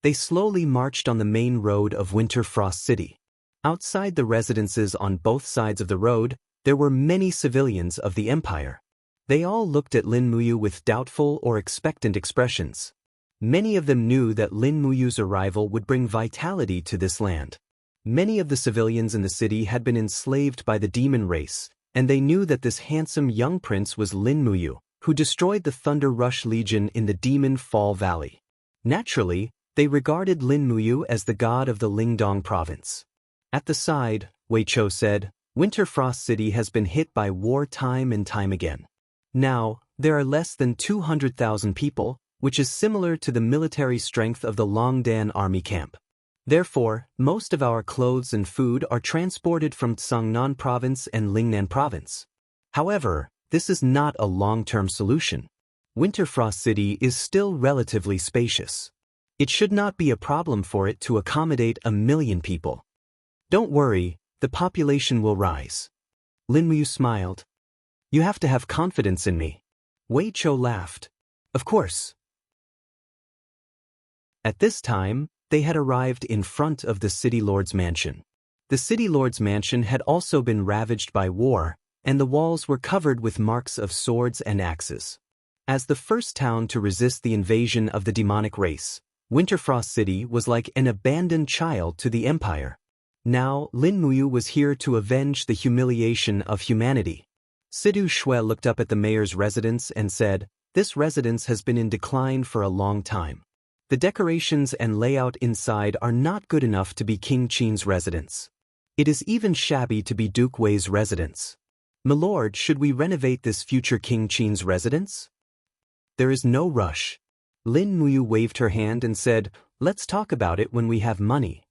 They slowly marched on the main road of Winter Frost City. Outside the residences on both sides of the road, there were many civilians of the empire. They all looked at Lin Muyu with doubtful or expectant expressions. Many of them knew that Lin Muyu's arrival would bring vitality to this land. Many of the civilians in the city had been enslaved by the demon race, and they knew that this handsome young prince was Lin Muyu, who destroyed the Thunder Rush Legion in the Demon Fall Valley. Naturally, they regarded Lin Muyu as the god of the Lingdong province. At the side, Wei Chou said, "Winter Frost City has been hit by war time and time again. Now, there are less than 200,000 people, which is similar to the military strength of the Longdan army camp. Therefore, most of our clothes and food are transported from Tsangnan province and Lingnan province. However, this is not a long-term solution. Winter Frost City is still relatively spacious. It should not be a problem for it to accommodate 1 million people. Don't worry, the population will rise." Lin Muyu smiled. "You have to have confidence in me." Wei Chou laughed. "Of course." At this time, they had arrived in front of the city lord's mansion. The city lord's mansion had also been ravaged by war, and the walls were covered with marks of swords and axes. As the first town to resist the invasion of the demonic race, Winterfrost City was like an abandoned child to the empire. Now, Lin Muyu was here to avenge the humiliation of humanity. Sidu Shui looked up at the mayor's residence and said, "This residence has been in decline for a long time. The decorations and layout inside are not good enough to be King Qin's residence. It is even shabby to be Duke Wei's residence. Milord, should we renovate this future King Qin's residence?" "There is no rush." Lin Muyu waved her hand and said, "Let's talk about it when we have money."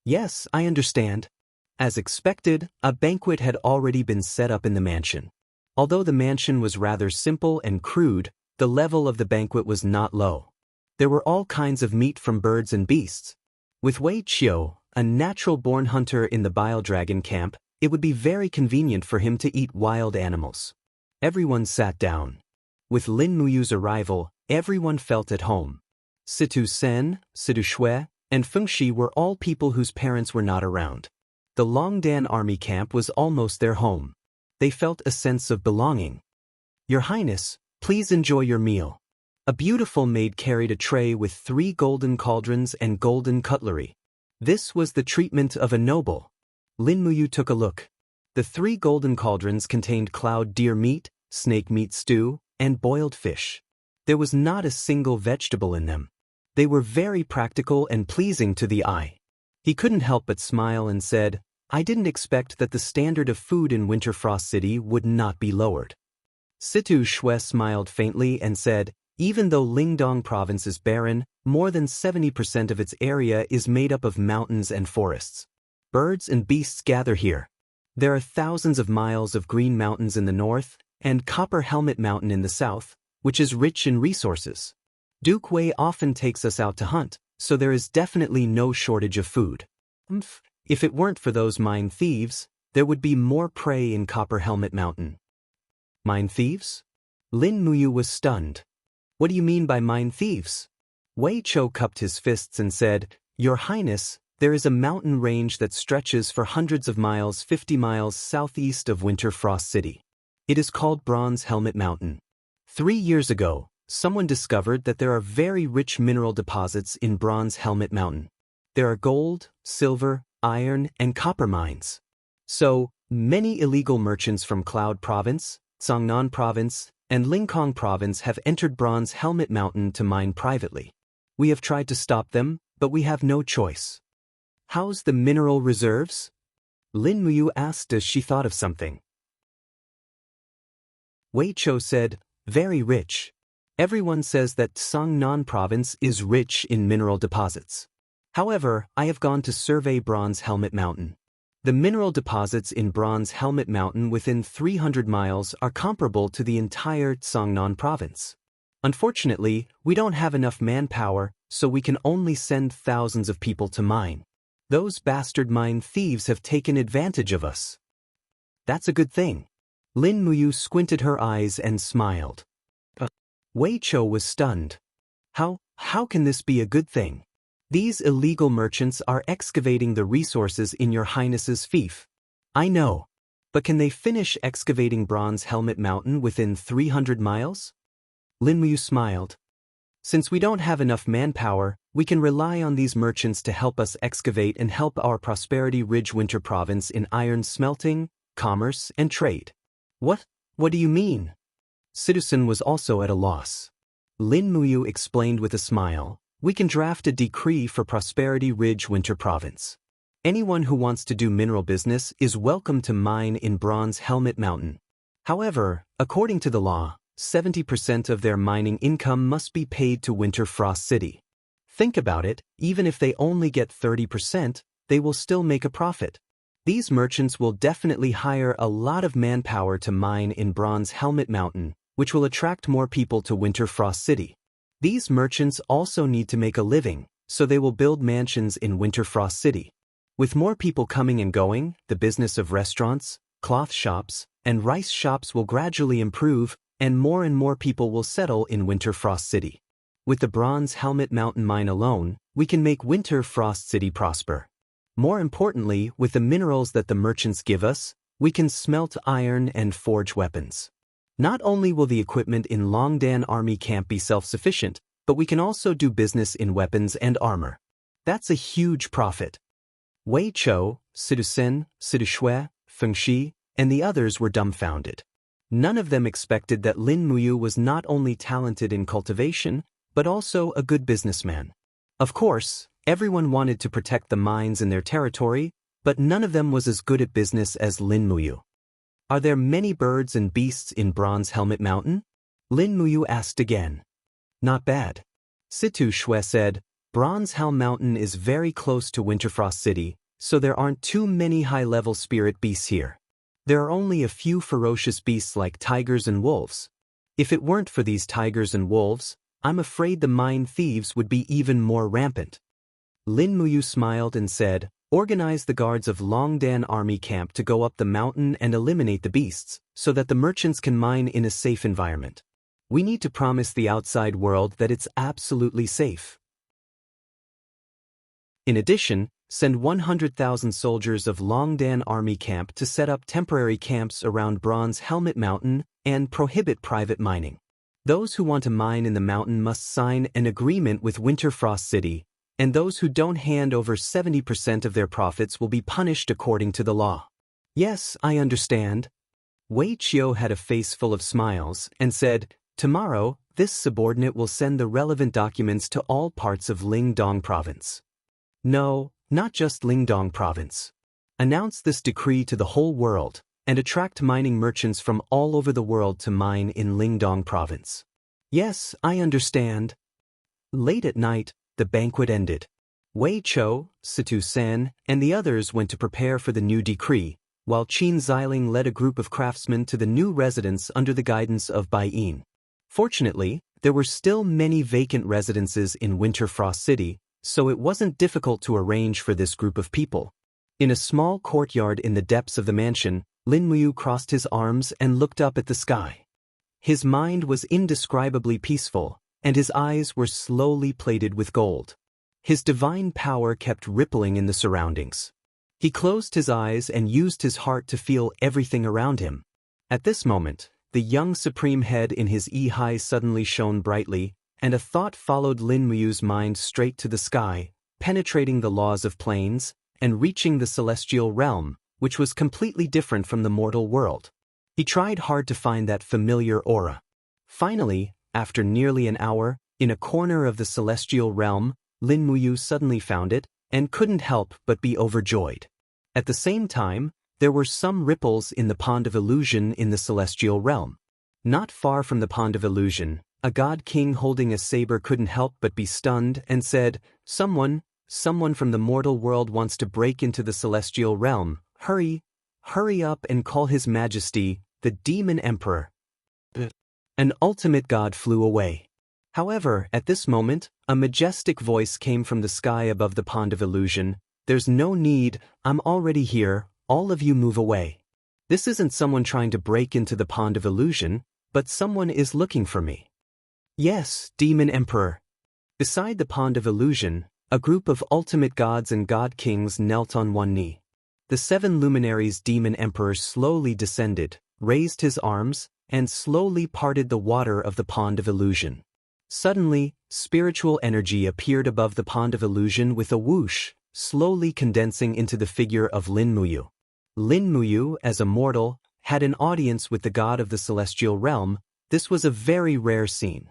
"Yes, I understand." As expected, a banquet had already been set up in the mansion. Although the mansion was rather simple and crude, the level of the banquet was not low. There were all kinds of meat from birds and beasts. With Wei Qiu, a natural-born hunter in the Bile Dragon camp, it would be very convenient for him to eat wild animals. Everyone sat down. With Lin Muyu's arrival, everyone felt at home. Situ Sen, Situ Shui, and Fengxi were all people whose parents were not around. The Longdan army camp was almost their home. They felt a sense of belonging. "Your Highness, please enjoy your meal." A beautiful maid carried a tray with 3 golden cauldrons and golden cutlery. This was the treatment of a noble. Lin Muyu took a look. The 3 golden cauldrons contained cloud deer meat, snake meat stew, and boiled fish. There was not a single vegetable in them. They were very practical and pleasing to the eye. He couldn't help but smile and said, "I didn't expect that the standard of food in Winterfrost City would not be lowered." Situ Shui smiled faintly and said, "Even though Lingdong province is barren, more than 70% of its area is made up of mountains and forests. Birds and beasts gather here. There are thousands of miles of green mountains in the north, and Copper Helmet Mountain in the south, which is rich in resources. Duke Wei often takes us out to hunt, so there is definitely no shortage of food. If it weren't for those mine thieves, there would be more prey in Copper Helmet Mountain. Mine thieves? Lin Muyu was stunned. What do you mean by mine thieves? Wei Chou cupped his fists and said, Your Highness, there is a mountain range that stretches for hundreds of miles, 50 miles southeast of Winter Frost City. It is called Bronze Helmet Mountain. 3 years ago, someone discovered that there are very rich mineral deposits in Bronze Helmet Mountain. There are gold, silver, iron, and copper mines. So, many illegal merchants from Cloud Province, Zhangnan Province, and Lingkong Province have entered Bronze Helmet Mountain to mine privately. We have tried to stop them, but we have no choice. How's the mineral reserves? Lin Muyu asked as she thought of something. Wei Chou said, Very rich. Everyone says that Zhangnan Province is rich in mineral deposits. However, I have gone to survey Bronze Helmet Mountain. The mineral deposits in Bronze Helmet Mountain within 300 miles are comparable to the entire Zhangnan Province. Unfortunately, we don't have enough manpower, so we can only send thousands of people to mine. Those bastard mine thieves have taken advantage of us. That's a good thing. Lin Muyu squinted her eyes and smiled. Wei Chou was stunned. How can this be a good thing? These illegal merchants are excavating the resources in your highness's fief. I know. But can they finish excavating Bronze Helmet Mountain within 300 miles? Lin Muyu smiled. Since we don't have enough manpower, we can rely on these merchants to help us excavate and help our Prosperity Ridge Winter Province in iron smelting, commerce, and trade. What do you mean? Citizen was also at a loss. Lin Muyu explained with a smile, We can draft a decree for Prosperity Ridge Winter Province. Anyone who wants to do mineral business is welcome to mine in Bronze Helmet Mountain. However, according to the law, 70% of their mining income must be paid to Winter Frost City. Think about it, even if they only get 30%, they will still make a profit. These merchants will definitely hire a lot of manpower to mine in Bronze Helmet Mountain, which will attract more people to Winter Frost City. These merchants also need to make a living, so they will build mansions in Winter Frost City. With more people coming and going, the business of restaurants, cloth shops, and rice shops will gradually improve, and more people will settle in Winter Frost City. With the Bronze Helmet Mountain mine alone, we can make Winter Frost City prosper. More importantly, with the minerals that the merchants give us, we can smelt iron and forge weapons. Not only will the equipment in Longdan Army Camp be self-sufficient, but we can also do business in weapons and armor. That's a huge profit. Wei Chou, Sidu Sen, Sidu Shui, Feng Shi, and the others were dumbfounded. None of them expected that Lin Muyu was not only talented in cultivation, but also a good businessman. Of course, everyone wanted to protect the mines in their territory, but none of them was as good at business as Lin Muyu. Are there many birds and beasts in Bronze Helmet Mountain? Lin Muyu asked again. Not bad. Situ Shui said, Bronze Helm Mountain is very close to Winterfrost City, so there aren't too many high-level spirit beasts here. There are only a few ferocious beasts like tigers and wolves. If it weren't for these tigers and wolves, I'm afraid the mine thieves would be even more rampant. Lin Muyu smiled and said, Organize the guards of Longdan Army Camp to go up the mountain and eliminate the beasts, so that the merchants can mine in a safe environment. We need to promise the outside world that it's absolutely safe. In addition, send 100,000 soldiers of Longdan Army Camp to set up temporary camps around Bronze Helmet Mountain and prohibit private mining. Those who want to mine in the mountain must sign an agreement with Winterfrost City, and those who don't hand over 70% of their profits will be punished according to the law. Yes, I understand. Wei Chou had a face full of smiles and said, Tomorrow, this subordinate will send the relevant documents to all parts of Lingdong Province. No, not just Lingdong Province. Announce this decree to the whole world, and attract mining merchants from all over the world to mine in Lingdong Province. Yes, I understand. Late at night, the banquet ended. Wei Chou, Situ San, and the others went to prepare for the new decree, while Qin Xiling led a group of craftsmen to the new residence under the guidance of Bai Yin. Fortunately, there were still many vacant residences in Winterfrost City, so it wasn't difficult to arrange for this group of people. In a small courtyard in the depths of the mansion, Lin Muyu crossed his arms and looked up at the sky. His mind was indescribably peaceful, and his eyes were slowly plated with gold. His divine power kept rippling in the surroundings. He closed his eyes and used his heart to feel everything around him. At this moment, the young supreme head in his Yi suddenly shone brightly, and a thought followed Lin Muyu's mind straight to the sky, penetrating the laws of planes, and reaching the celestial realm, which was completely different from the mortal world. He tried hard to find that familiar aura. Finally, after nearly an hour, in a corner of the celestial realm, Lin Muyu suddenly found it, and couldn't help but be overjoyed. At the same time, there were some ripples in the Pond of Illusion in the celestial realm. Not far from the Pond of Illusion, a god king holding a saber couldn't help but be stunned and said, Someone from the mortal world wants to break into the celestial realm. Hurry up and call His Majesty, the Demon Emperor. An ultimate god flew away. However, at this moment, a majestic voice came from the sky above the Pond of Illusion. There's no need, I'm already here, all of you move away. This isn't someone trying to break into the Pond of Illusion, but someone is looking for me. Yes, Demon Emperor. Beside the Pond of Illusion, a group of ultimate gods and god kings knelt on one knee. The 7 luminaries Demon Emperor slowly descended, raised his arms, and slowly parted the water of the Pond of Illusion. Suddenly, spiritual energy appeared above the Pond of Illusion with a whoosh, slowly condensing into the figure of Lin Muyu. Lin Muyu, as a mortal, had an audience with the god of the celestial realm. This was a very rare scene.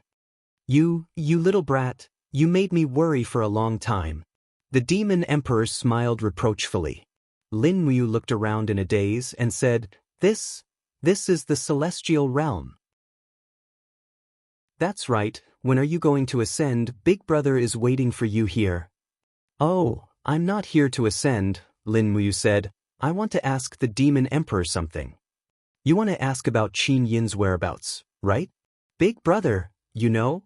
You little brat, you made me worry for a long time. The Demon Emperor smiled reproachfully. Lin Muyu looked around in a daze and said, This is the celestial realm. That's right, when are you going to ascend? Big Brother is waiting for you here. Oh, I'm not here to ascend, Lin Muyu said. I want to ask the Demon Emperor something. You want to ask about Qin Yin's whereabouts, right? Big Brother, you know?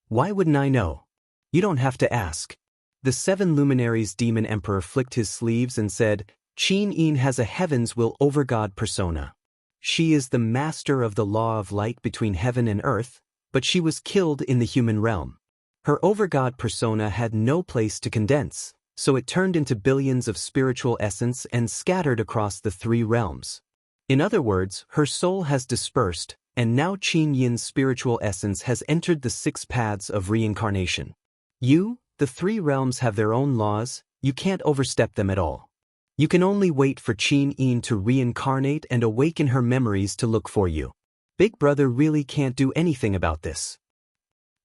Why wouldn't I know? You don't have to ask. The 7 luminaries Demon Emperor flicked his sleeves and said, Qin Yin has a heaven's will over God persona. She is the master of the law of light between heaven and earth, but she was killed in the human realm. Her overgod persona had no place to condense, so it turned into billions of spiritual essence and scattered across the 3 realms. In other words, her soul has dispersed, and now Qin Yin's spiritual essence has entered the 6 paths of reincarnation. The 3 realms have their own laws, you can't overstep them at all. You can only wait for Qin Yin to reincarnate and awaken her memories to look for you. Big Brother really can't do anything about this.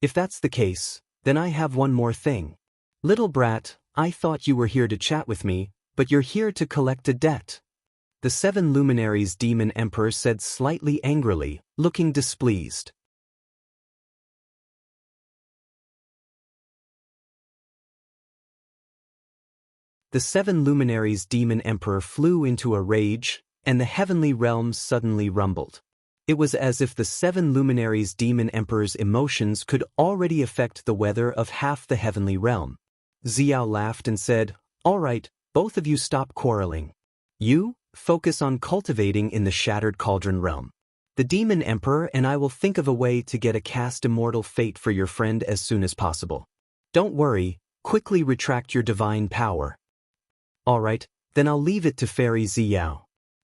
If that's the case, then I have one more thing. Little brat, I thought you were here to chat with me, but you're here to collect a debt. The 7 luminaries Demon Emperor said slightly angrily, looking displeased. The 7 luminaries Demon Emperor flew into a rage, and the heavenly realms suddenly rumbled. It was as if the 7 luminaries Demon Emperor's emotions could already affect the weather of half the heavenly realm. Xiao laughed and said, All right, both of you stop quarreling. You, focus on cultivating in the Shattered Cauldron realm. The Demon Emperor and I will think of a way to get a cast immortal fate for your friend as soon as possible. Don't worry, quickly retract your divine power. All right, then I'll leave it to Fairy Xiao.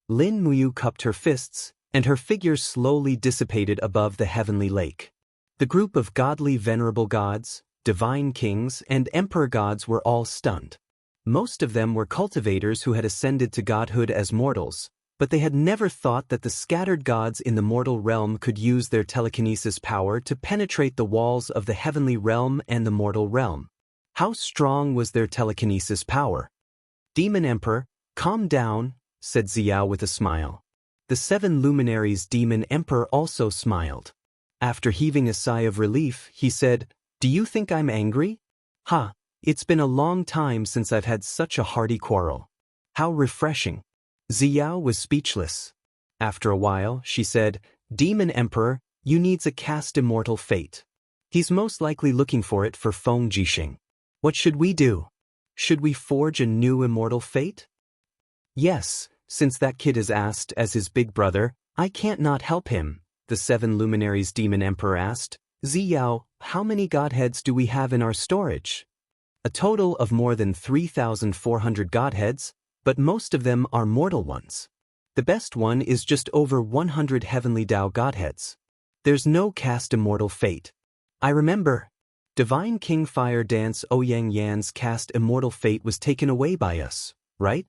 Lin Muyu cupped her fists, and her figure slowly dissipated above the heavenly lake. The group of godly venerable gods, divine kings, and emperor gods were all stunned. Most of them were cultivators who had ascended to godhood as mortals, but they had never thought that the scattered gods in the mortal realm could use their telekinesis power to penetrate the walls of the heavenly realm and the mortal realm. How strong was their telekinesis power? Demon Emperor, calm down, said Xiao with a smile. The 7 luminaries Demon Emperor also smiled. After heaving a sigh of relief, he said, Do you think I'm angry? It's been a long time since I've had such a hearty quarrel. How refreshing. Xiao was speechless. After a while, she said, Demon Emperor, you needs a cast immortal fate. He's most likely looking for it for Feng Jixing. What should we do? Should we forge a new immortal fate? Yes, since that kid is asked as his big brother, I can't not help him, the 7 luminaries demon emperor asked. Ziyao, how many godheads do we have in our storage? A total of more than 3,400 godheads, but most of them are mortal ones. The best one is just over 100 heavenly Tao godheads. There's no caste immortal fate. I remember. Divine King Fire Dance Ouyang Yan's caste immortal fate was taken away by us, right?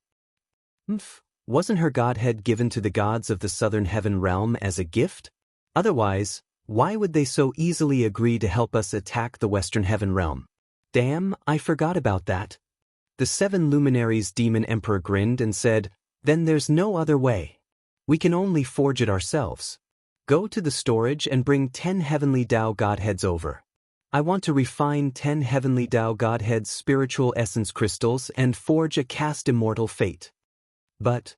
Wasn't her godhead given to the gods of the southern heaven realm as a gift? Otherwise, why would they so easily agree to help us attack the western heaven realm? Damn, I forgot about that. The 7 luminaries demon emperor grinned and said, then there's no other way. We can only forge it ourselves. Go to the storage and bring 10 heavenly Tao godheads over. I want to refine 10 heavenly Tao godheads' spiritual essence crystals and forge a caste immortal fate. But,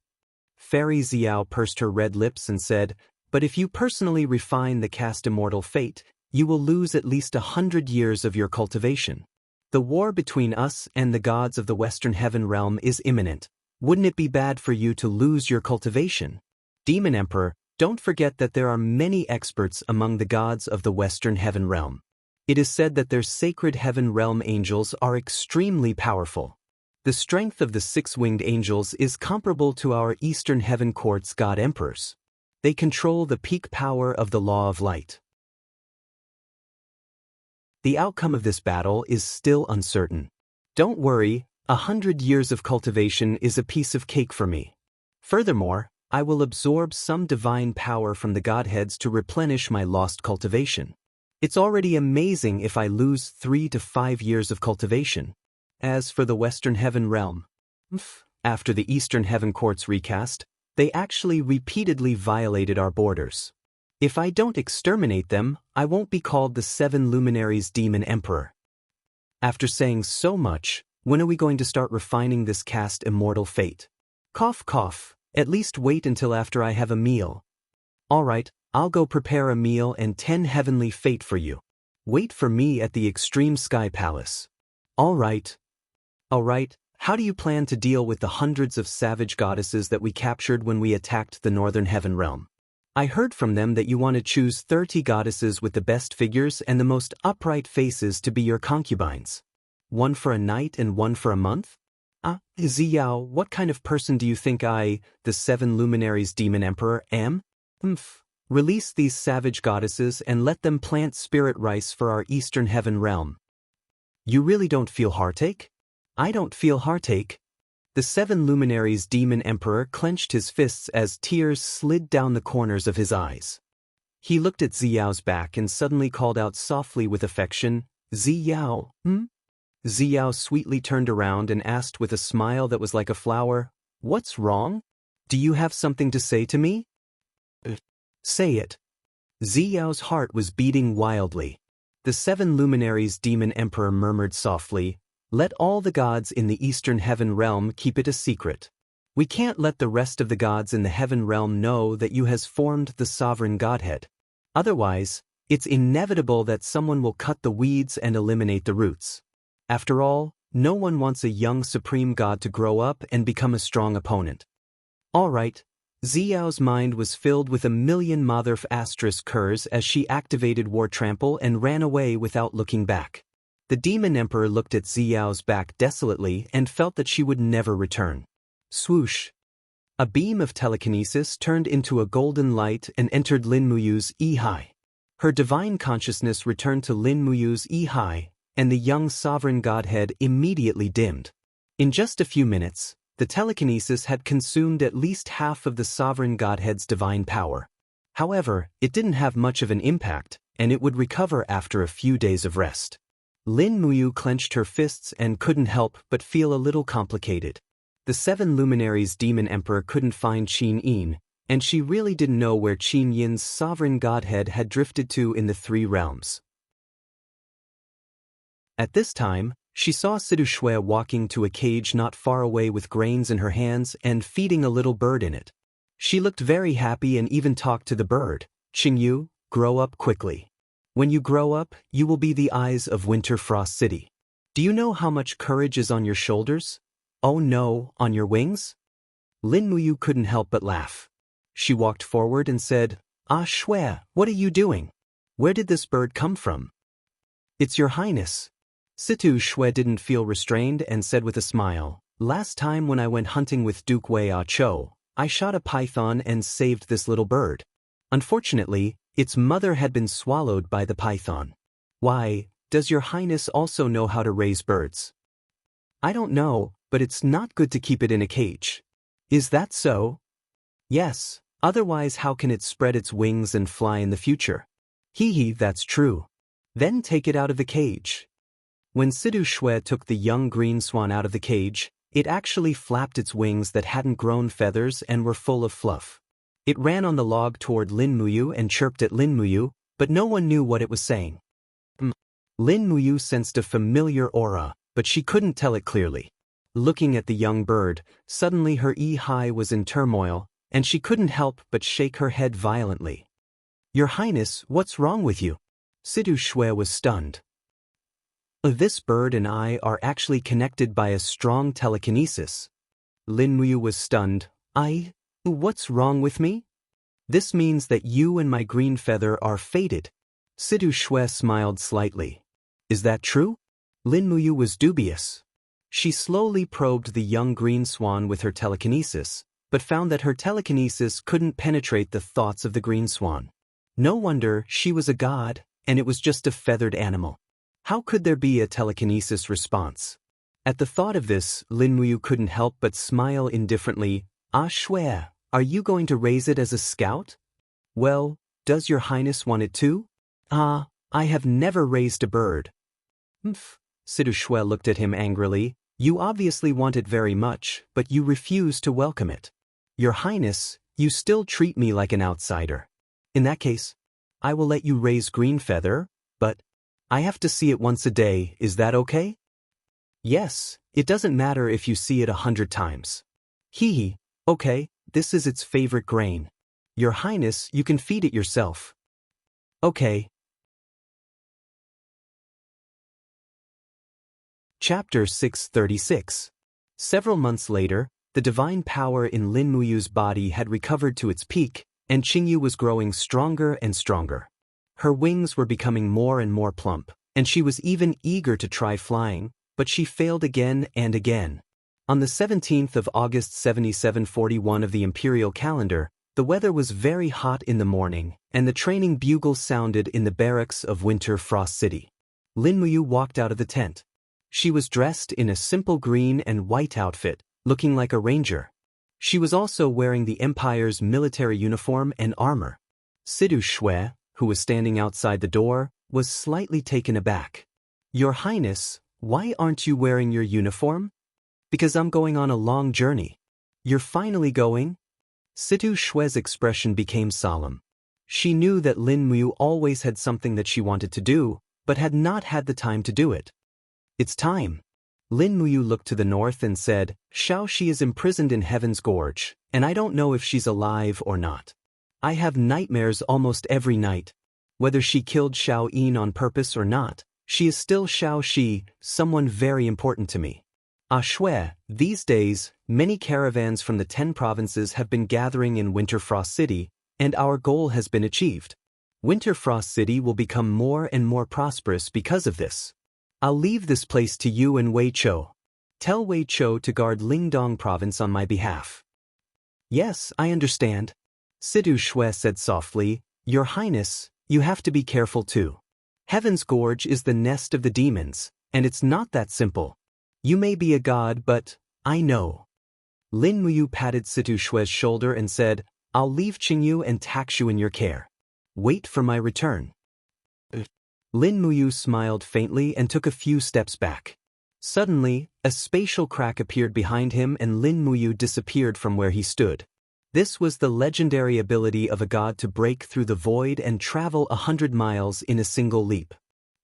Fairy Xiao pursed her red lips and said, but if you personally refine the caste immortal fate, you will lose at least 100 years of your cultivation. The war between us and the gods of the western heaven realm is imminent. Wouldn't it be bad for you to lose your cultivation? Demon Emperor, don't forget that there are many experts among the gods of the western heaven realm. It is said that their sacred heaven realm angels are extremely powerful. The strength of the 6-winged angels is comparable to our eastern heaven court's god emperors. They control the peak power of the law of light. The outcome of this battle is still uncertain. Don't worry, 100 years of cultivation is a piece of cake for me. Furthermore, I will absorb some divine power from the godheads to replenish my lost cultivation. It's already amazing if I lose 3 to 5 years of cultivation. As for the western heaven realm, after the eastern heaven court's recast, they actually repeatedly violated our borders. If I don't exterminate them, I won't be called the 7 luminaries demon emperor. After saying so much, when are we going to start refining this caste immortal fate? Cough cough, at least wait until after I have a meal. Alright, I'll go prepare a meal and 10 heavenly fate for you. Wait for me at the Extreme Sky Palace. Alright, how do you plan to deal with the hundreds of savage goddesses that we captured when we attacked the northern heaven realm? I heard from them that you want to choose 30 goddesses with the best figures and the most upright faces to be your concubines. 1 for a night and 1 for a month? Ziyao, what kind of person do you think I, the 7 luminaries demon emperor, am? Release these savage goddesses and let them plant spirit rice for our eastern heaven realm. You really don't feel heartache? I don't feel heartache. The 7 luminaries demon emperor clenched his fists as tears slid down the corners of his eyes. He looked at Ziyao's back and suddenly called out softly with affection, Ziyao, Ziyao sweetly turned around and asked with a smile that was like a flower, what's wrong? Do you have something to say to me? Say it. Ziyao's heart was beating wildly. The 7 luminaries demon emperor murmured softly, let all the gods in the eastern heaven realm keep it a secret. We can't let the rest of the gods in the heaven realm know that you has formed the sovereign godhead. Otherwise, it's inevitable that someone will cut the weeds and eliminate the roots. After all, no one wants a young supreme god to grow up and become a strong opponent. Alright. Ziyao's mind was filled with a million Motherf asterisk curs as she activated War Trample and ran away without looking back. The demon emperor looked at Ziyao's back desolately and felt that she would never return. Swoosh! A beam of telekinesis turned into a golden light and entered Lin Muyu's Yi-Hai. Her divine consciousness returned to Lin Muyu's Yi-Hai, and the young sovereign godhead immediately dimmed. In just a few minutes, the telekinesis had consumed at least half of the sovereign godhead's divine power. However, it didn't have much of an impact, and it would recover after a few days of rest. Lin Muyu clenched her fists and couldn't help but feel a little complicated. The 7 luminaries demon emperor couldn't find Qin Yin, and she really didn't know where Qin Yin's sovereign godhead had drifted to in the 3 realms. At this time, she saw Sidu Shui walking to a cage not far away with grains in her hands and feeding a little bird in it. She looked very happy and even talked to the bird. Qingyu, grow up quickly. When you grow up, you will be the eyes of Winter Frost City. Do you know how much courage is on your shoulders? Oh no, on your wings? Lin Muyu couldn't help but laugh. She walked forward and said, Ah Shui, what are you doing? Where did this bird come from? It's your highness. Situ Shui didn't feel restrained and said with a smile, Last time when I went hunting with Duke Wei Ah Cho, I shot a python and saved this little bird. Unfortunately, its mother had been swallowed by the python. Why, does your highness also know how to raise birds? I don't know, but it's not good to keep it in a cage. Is that so? Yes, otherwise how can it spread its wings and fly in the future? Hee, that's true. Then take it out of the cage. When Situ Shui took the young green swan out of the cage, it actually flapped its wings that hadn't grown feathers and were full of fluff. It ran on the log toward Lin Muyu and chirped at Lin Muyu, but no one knew what it was saying. Lin Muyu sensed a familiar aura, but she couldn't tell it clearly. Looking at the young bird, suddenly her eye was in turmoil, and she couldn't help but shake her head violently. Your Highness, what's wrong with you? Situ Shui was stunned. This bird and I are actually connected by a strong telekinesis. Lin Muyu was stunned. What's wrong with me? This means that you and my green feather are fated. Situ Shui smiled slightly. Is that true? Lin Muyu was dubious. She slowly probed the young green swan with her telekinesis, but found that her telekinesis couldn't penetrate the thoughts of the green swan. No wonder she was a god, and it was just a feathered animal. How could there be a telekinesis response? At the thought of this, Lin Muyu couldn't help but smile indifferently. Ah Shui, are you going to raise it as a scout? Well, does your highness want it too? I have never raised a bird. Situ Shui looked at him angrily. You obviously want it very much, but you refuse to welcome it. Your highness, you still treat me like an outsider. In that case, I will let you raise green feather, but I have to see it once a day, is that okay? Yes, it doesn't matter if you see it 100 times. Okay, this is its favorite grain. Your highness, you can feed it yourself. Okay. Chapter 636. Several months later, the divine power in Lin Muyu's body had recovered to its peak, and Qingyu was growing stronger and stronger. Her wings were becoming more and more plump, and she was even eager to try flying, but she failed again and again. On the 17th of August 7741 of the imperial calendar, the weather was very hot in the morning, and the training bugle sounded in the barracks of Winter Frost City. Lin Muyu walked out of the tent. She was dressed in a simple green and white outfit, looking like a ranger. She was also wearing the Empire's military uniform and armor. Situ Shui, who was standing outside the door, was slightly taken aback. Your Highness, why aren't you wearing your uniform? Because I'm going on a long journey. You're finally going? Situ Shui's expression became solemn. She knew that Lin Muyu always had something that she wanted to do, but had not had the time to do it. It's time. Lin Muyu looked to the north and said, Xianxia is imprisoned in Heaven's Gorge, and I don't know if she's alive or not. I have nightmares almost every night. Whether she killed Xiao Yin on purpose or not, she is still Xiao Shi, someone very important to me. Ah Shui, these days, many caravans from the 10 provinces have been gathering in Winter Frost City, and our goal has been achieved. Winter Frost City will become more and more prosperous because of this. I'll leave this place to you and Wei Chou. Tell Wei Chou to guard Lingdong province on my behalf. Yes, I understand. Situ Shui said softly, Your Highness, you have to be careful too. Heaven's Gorge is the nest of the demons, and it's not that simple. You may be a god, but I know. Lin Muyu patted Situ Shui's shoulder and said, I'll leave Qingyu and Takshu in your care. Wait for my return. Lin Muyu smiled faintly and took a few steps back. Suddenly, a spatial crack appeared behind him and Lin Muyu disappeared from where he stood. This was the legendary ability of a god to break through the void and travel 100 miles in a single leap.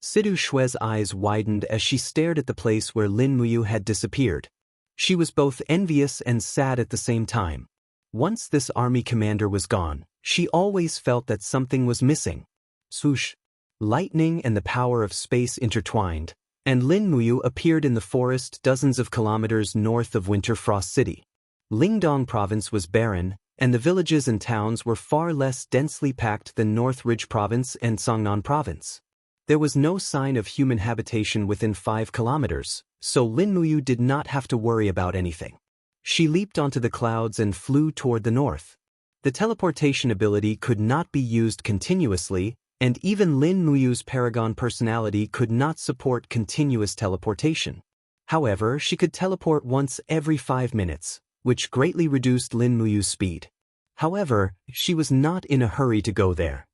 Situ Shui's eyes widened as she stared at the place where Lin Muyu had disappeared. She was both envious and sad at the same time. Once this army commander was gone, she always felt that something was missing. Swoosh! Lightning and the power of space intertwined, and Lin Muyu appeared in the forest dozens of kilometers north of Winter Frost City. Lingdong Province was barren, and the villages and towns were far less densely packed than North Ridge Province and Songnan Province. There was no sign of human habitation within 5 kilometers, so Lin Muyu did not have to worry about anything. She leaped onto the clouds and flew toward the north. The teleportation ability could not be used continuously, and even Lin Muyu's Paragon personality could not support continuous teleportation. However, she could teleport once every 5 minutes, which greatly reduced Lin Muyu's speed. However, she was not in a hurry to go there.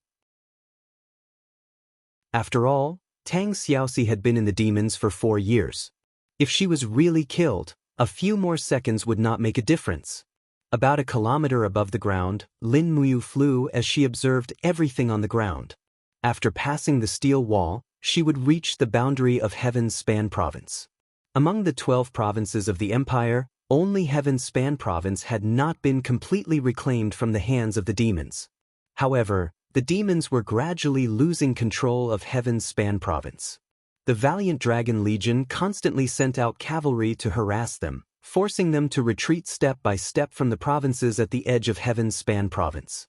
After all, Tang Xiaoxi had been in the demons for 4 years. If she was really killed, a few more seconds would not make a difference. About a kilometer above the ground, Lin Muyu flew as she observed everything on the ground. After passing the steel wall, she would reach the boundary of Heaven's Span Province. Among the 12 provinces of the empire, only Heaven's Span Province had not been completely reclaimed from the hands of the demons. However, the demons were gradually losing control of Heaven's Span Province. The valiant Dragon Legion constantly sent out cavalry to harass them, forcing them to retreat step by step from the provinces at the edge of Heaven's Span Province.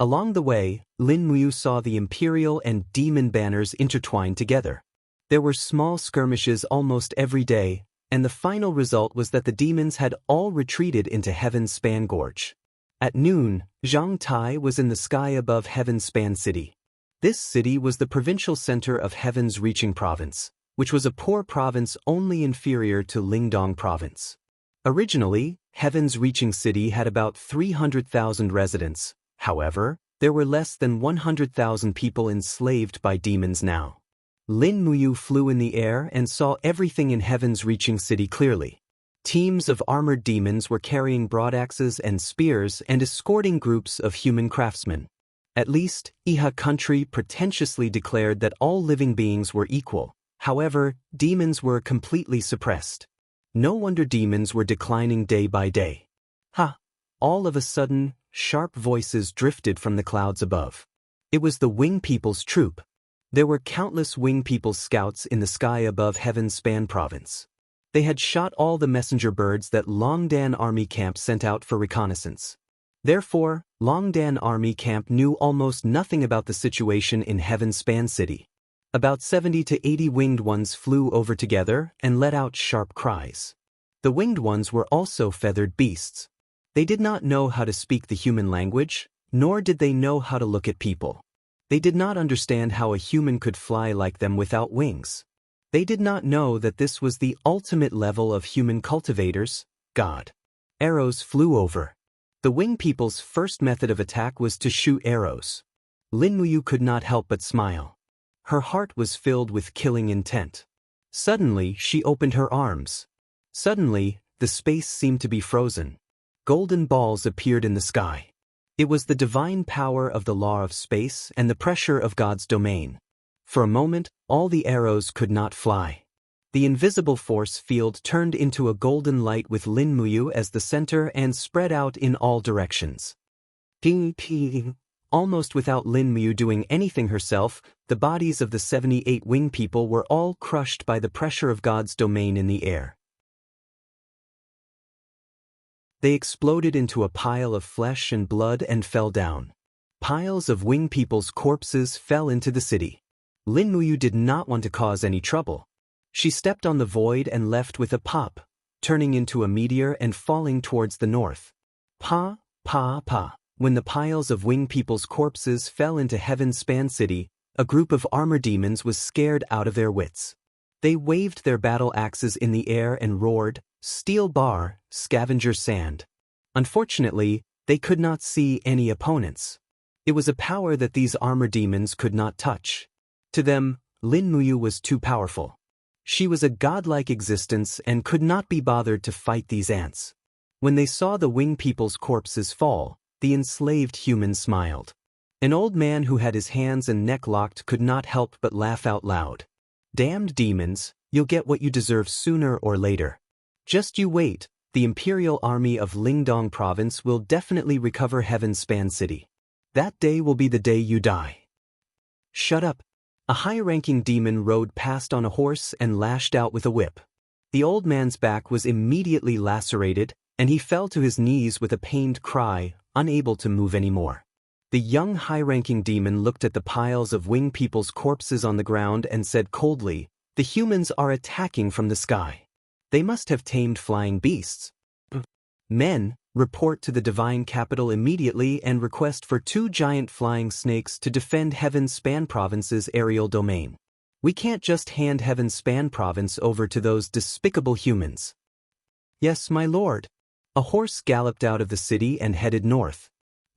Along the way, Lin Muyu saw the Imperial and Demon banners intertwined together. There were small skirmishes almost every day, and the final result was that the demons had all retreated into Heaven's Span Gorge. At noon, Zhang Tai was in the sky above Heaven's Span City. This city was the provincial center of Heaven's Reaching Province, which was a poor province only inferior to Lingdong Province. Originally, Heaven's Reaching City had about 300,000 residents. However, there were less than 100,000 people enslaved by demons now. Lin Muyu flew in the air and saw everything in Heaven's Reaching City clearly. Teams of armored demons were carrying broadaxes and spears and escorting groups of human craftsmen. At least, Iha country pretentiously declared that all living beings were equal. However, demons were completely suppressed. No wonder demons were declining day by day. All of a sudden, sharp voices drifted from the clouds above. It was the Wing People's troop. There were countless Wing People scouts in the sky above Heaven's Span Province. They had shot all the messenger birds that Longdan Army Camp sent out for reconnaissance. Therefore, Longdan Army Camp knew almost nothing about the situation in Heaven's Span City. About 70 to 80 winged ones flew over together and let out sharp cries. The winged ones were also feathered beasts. They did not know how to speak the human language, nor did they know how to look at people. They did not understand how a human could fly like them without wings. They did not know that this was the ultimate level of human cultivators, God. Arrows flew over. The Wing People's first method of attack was to shoot arrows. Lin Muyu could not help but smile. Her heart was filled with killing intent. Suddenly, she opened her arms. Suddenly, the space seemed to be frozen. Golden balls appeared in the sky. It was the divine power of the law of space and the pressure of God's domain. For a moment, all the arrows could not fly. The invisible force field turned into a golden light with Lin Muyu as the center and spread out in all directions. Ping ping. Almost without Lin Muyu doing anything herself, the bodies of the 78 Wing People were all crushed by the pressure of God's domain in the air. They exploded into a pile of flesh and blood and fell down. Piles of Wing People's corpses fell into the city. Lin Muyu did not want to cause any trouble. She stepped on the void and left with a pop, turning into a meteor and falling towards the north. Pa, pa, pa. When the piles of Wing People's corpses fell into Heaven's Span City, a group of armor demons was scared out of their wits. They waved their battle axes in the air and roared, "Steel bar, scavenger sand." Unfortunately, they could not see any opponents. It was a power that these armor demons could not touch. To them, Lin Muyu was too powerful. She was a godlike existence and could not be bothered to fight these ants. When they saw the Wing People's corpses fall, the enslaved humans smiled. An old man who had his hands and neck locked could not help but laugh out loud. "Damned demons, you'll get what you deserve sooner or later. Just you wait, the Imperial Army of Lingdong Province will definitely recover Heaven's Span City. That day will be the day you die." "Shut up. A high-ranking demon rode past on a horse and lashed out with a whip. The old man's back was immediately lacerated, and he fell to his knees with a pained cry, unable to move anymore. The young high-ranking demon looked at the piles of winged people's corpses on the ground and said coldly, "The humans are attacking from the sky. They must have tamed flying beasts. Men, report to the divine capital immediately and request for 2 giant flying snakes to defend Heaven's Span Province's aerial domain. We can't just hand Heaven's Span Province over to those despicable humans." "Yes, my lord." A horse galloped out of the city and headed north.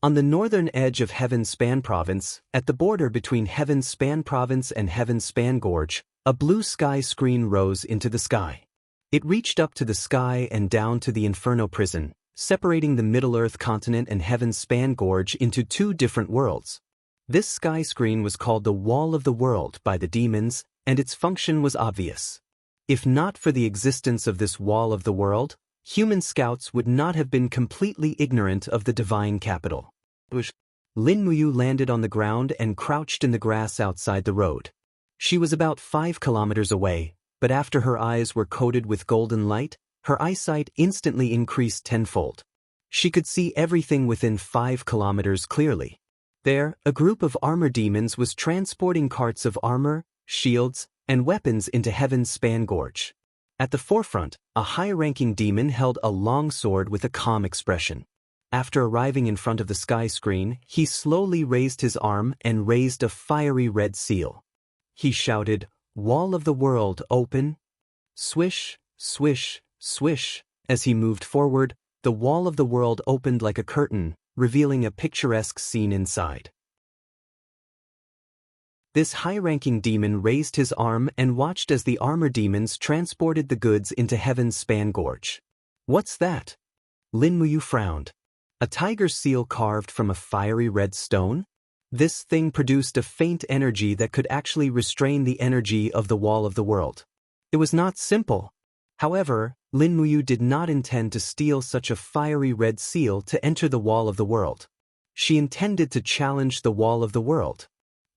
On the northern edge of Heaven's Span Province, at the border between Heaven's Span Province and Heaven's Span Gorge, a blue sky screen rose into the sky. It reached up to the sky and down to the Inferno prison, separating the Middle-earth continent and Heaven's Span Gorge into 2 different worlds. This sky screen was called the Wall of the World by the demons, and its function was obvious. If not for the existence of this Wall of the World, human scouts would not have been completely ignorant of the divine capital. Lin Muyu landed on the ground and crouched in the grass outside the road. She was about 5 kilometers away, but after her eyes were coated with golden light, her eyesight instantly increased tenfold. She could see everything within 5 kilometers clearly. There, a group of armor demons was transporting carts of armor, shields, and weapons into Heaven's Span Gorge. At the forefront, a high-ranking demon held a long sword with a calm expression. After arriving in front of the sky screen, he slowly raised his arm and raised a fiery red seal. He shouted, "Wall of the World, open!" Swish, swish, swish. As he moved forward, the Wall of the World opened like a curtain, revealing a picturesque scene inside. This high-ranking demon raised his arm and watched as the armor demons transported the goods into Heaven's Span Gorge. "What's that?" Lin Muyu frowned. "A tiger seal carved from a fiery red stone?" This thing produced a faint energy that could actually restrain the energy of the Wall of the World. It was not simple. However, Lin Muyu did not intend to steal such a fiery red seal to enter the Wall of the World. She intended to challenge the Wall of the World.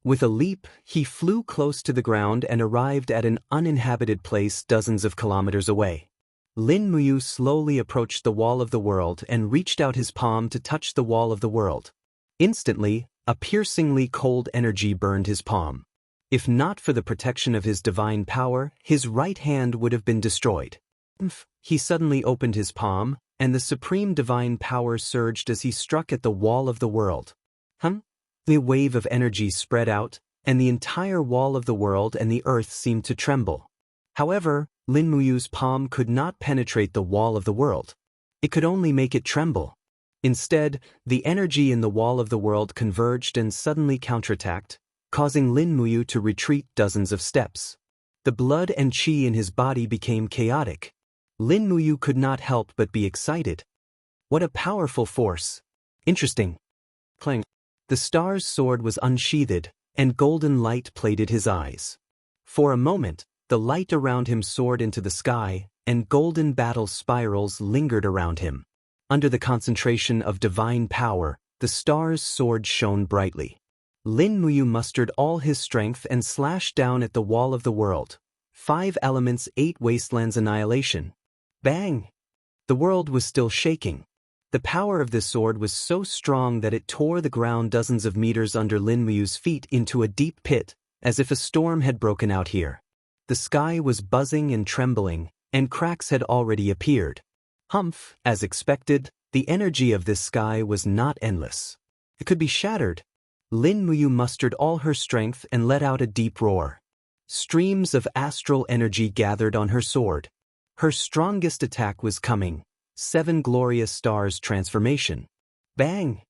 With a leap, he flew close to the ground and arrived at an uninhabited place dozens of kilometers away. Lin Muyu slowly approached the Wall of the World and reached out his palm to touch the Wall of the World. Instantly, a piercingly cold energy burned his palm. If not for the protection of his divine power, his right hand would have been destroyed. He suddenly opened his palm, and the supreme divine power surged as he struck at the Wall of the World. The wave of energy spread out, and the entire Wall of the World and the earth seemed to tremble. However, Lin Muyu's palm could not penetrate the Wall of the World. It could only make it tremble. Instead, the energy in the Wall of the World converged and suddenly counterattacked, causing Lin Muyu to retreat dozens of steps. The blood and qi in his body became chaotic. Lin Muyu could not help but be excited. What a powerful force! Interesting. Clang. The star's sword was unsheathed, and golden light plated his eyes. For a moment, the light around him soared into the sky, and golden battle spirals lingered around him. Under the concentration of divine power, the star's sword shone brightly. Lin Muyu mustered all his strength and slashed down at the Wall of the World. 5 elements, 8 wastelands annihilation. Bang! The world was still shaking. The power of this sword was so strong that it tore the ground dozens of meters under Lin Muyu's feet into a deep pit, as if a storm had broken out here. The sky was buzzing and trembling, and cracks had already appeared. As expected, the energy of this sky was not endless. It could be shattered. Lin Muyu mustered all her strength and let out a deep roar. Streams of astral energy gathered on her sword. Her strongest attack was coming. 7 glorious stars transformation. Bang!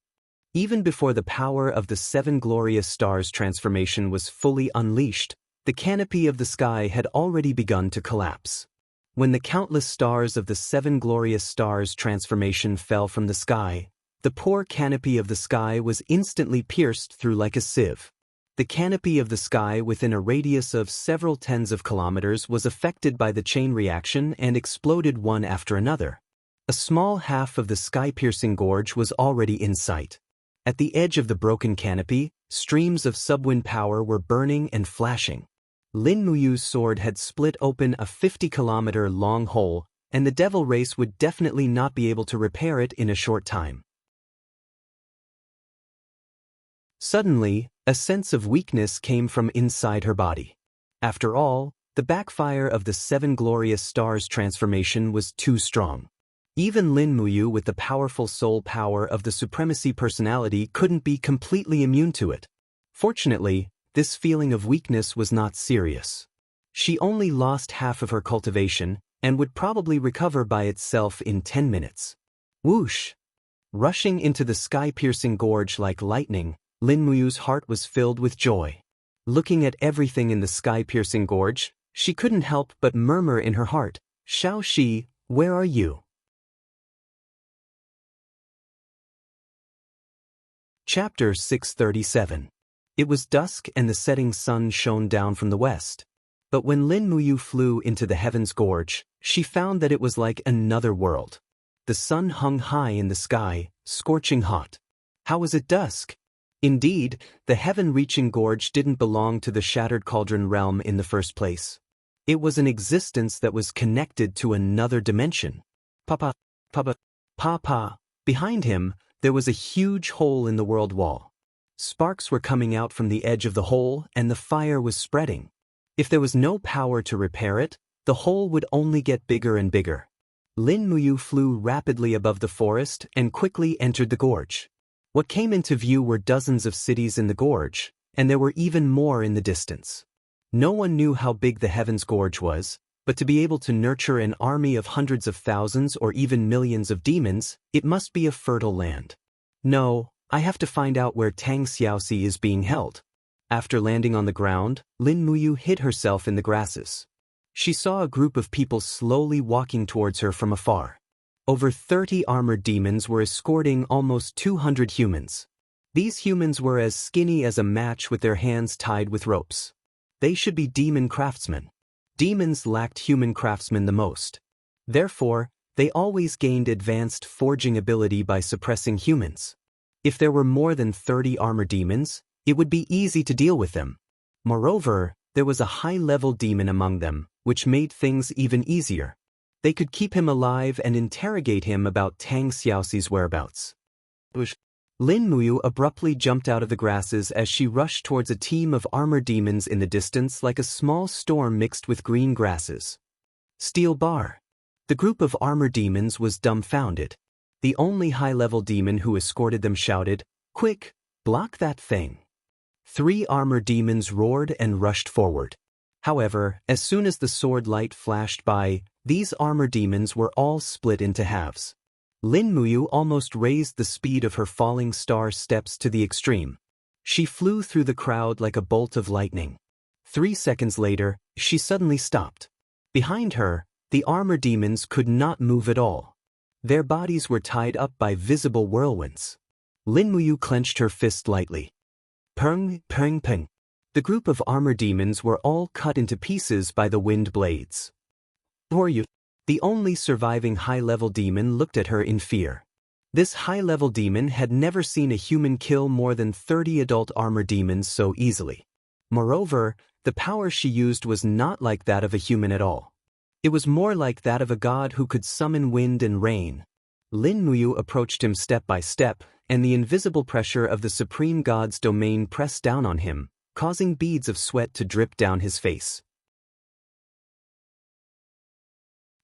Even before the power of the 7 glorious stars transformation was fully unleashed, the canopy of the sky had already begun to collapse. When the countless stars of the 7 glorious stars transformation fell from the sky, the poor canopy of the sky was instantly pierced through like a sieve. The canopy of the sky within a radius of several tens of kilometers was affected by the chain reaction and exploded one after another. A small half of the sky-piercing gorge was already in sight. At the edge of the broken canopy, streams of subwind power were burning and flashing. Lin Muyu's sword had split open a 50-kilometer-long hole, and the devil race would definitely not be able to repair it in a short time. Suddenly, a sense of weakness came from inside her body. After all, the backfire of the 7 glorious stars transformation was too strong. Even Lin Muyu with the powerful soul power of the supremacy personality couldn't be completely immune to it. Fortunately, this feeling of weakness was not serious. She only lost half of her cultivation, and would probably recover by itself in 10 minutes. Whoosh! Rushing into the sky-piercing gorge like lightning, Lin Muyu's heart was filled with joy. Looking at everything in the sky-piercing gorge, she couldn't help but murmur in her heart, "Xiao Shi, where are you?" Chapter 637. It was dusk and the setting sun shone down from the west. But when Lin Muyu flew into the heavens gorge, she found that it was like another world. The sun hung high in the sky, scorching hot. How was it dusk? Indeed, the heaven-reaching gorge didn't belong to the Shattered Cauldron realm in the first place. It was an existence that was connected to another dimension. Papa. Behind him, there was a huge hole in the world wall. Sparks were coming out from the edge of the hole and the fire was spreading. If there was no power to repair it, the hole would only get bigger and bigger. Lin Muyu flew rapidly above the forest and quickly entered the gorge. What came into view were dozens of cities in the gorge, and there were even more in the distance. No one knew how big the heavens gorge was, but to be able to nurture an army of hundreds of thousands or even millions of demons, it must be a fertile land. No, I have to find out where Tang Xiaoxi is being held. After landing on the ground, Lin Muyu hid herself in the grasses. She saw a group of people slowly walking towards her from afar. Over 30 armored demons were escorting almost 200 humans. These humans were as skinny as a match with their hands tied with ropes. They should be demon craftsmen. Demons lacked human craftsmen the most. Therefore, they always gained advanced forging ability by suppressing humans. If there were more than 30 armor demons, it would be easy to deal with them. Moreover, there was a high-level demon among them, which made things even easier. They could keep him alive and interrogate him about Tang Xiaoxi's whereabouts. Lin Muyu abruptly jumped out of the grasses as she rushed towards a team of armored demons in the distance like a small storm mixed with green grasses. Steel bar. The group of armored demons was dumbfounded. The only high-level demon who escorted them shouted, "Quick, block that thing." 3 armored demons roared and rushed forward. However, as soon as the sword light flashed by, these armored demons were all split into halves. Lin Muyu almost raised the speed of her falling star steps to the extreme. She flew through the crowd like a bolt of lightning. 3 seconds later, she suddenly stopped. Behind her, the armor demons could not move at all. Their bodies were tied up by visible whirlwinds. Lin Muyu clenched her fist lightly. Peng, peng, peng. The group of armor demons were all cut into pieces by the wind blades. "Who are you?" The only surviving high-level demon looked at her in fear. This high-level demon had never seen a human kill more than 30 adult armor demons so easily. Moreover, the power she used was not like that of a human at all. It was more like that of a god who could summon wind and rain. Lin Muyu approached him step by step, and the invisible pressure of the supreme god's domain pressed down on him, causing beads of sweat to drip down his face.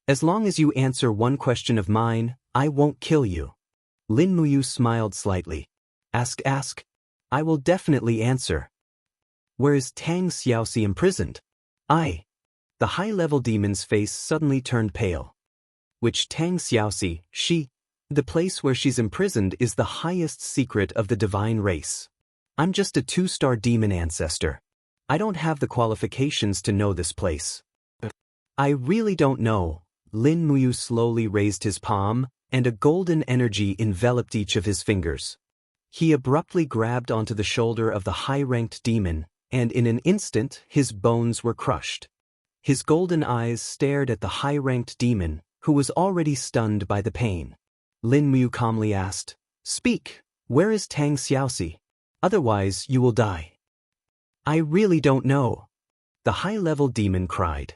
"As long as you answer one question of mine, I won't kill you." Lin Muyu smiled slightly. Ask. I will definitely answer." "Where is Tang Xiaoxi imprisoned?" The high-level demon's face suddenly turned pale. "Which Tang Xiaoxi? The place where she's imprisoned is the highest secret of the divine race. I'm just a 2-star demon ancestor. I don't have the qualifications to know this place." "I really don't know." Lin Muyu slowly raised his palm, and a golden energy enveloped each of his fingers. He abruptly grabbed onto the shoulder of the high-ranked demon, and in an instant his bones were crushed. His golden eyes stared at the high-ranked demon, who was already stunned by the pain. Lin Muyu calmly asked, "Speak, Where is Tang Xiaoxi? Otherwise you will die. I really don't know. The high-level demon cried.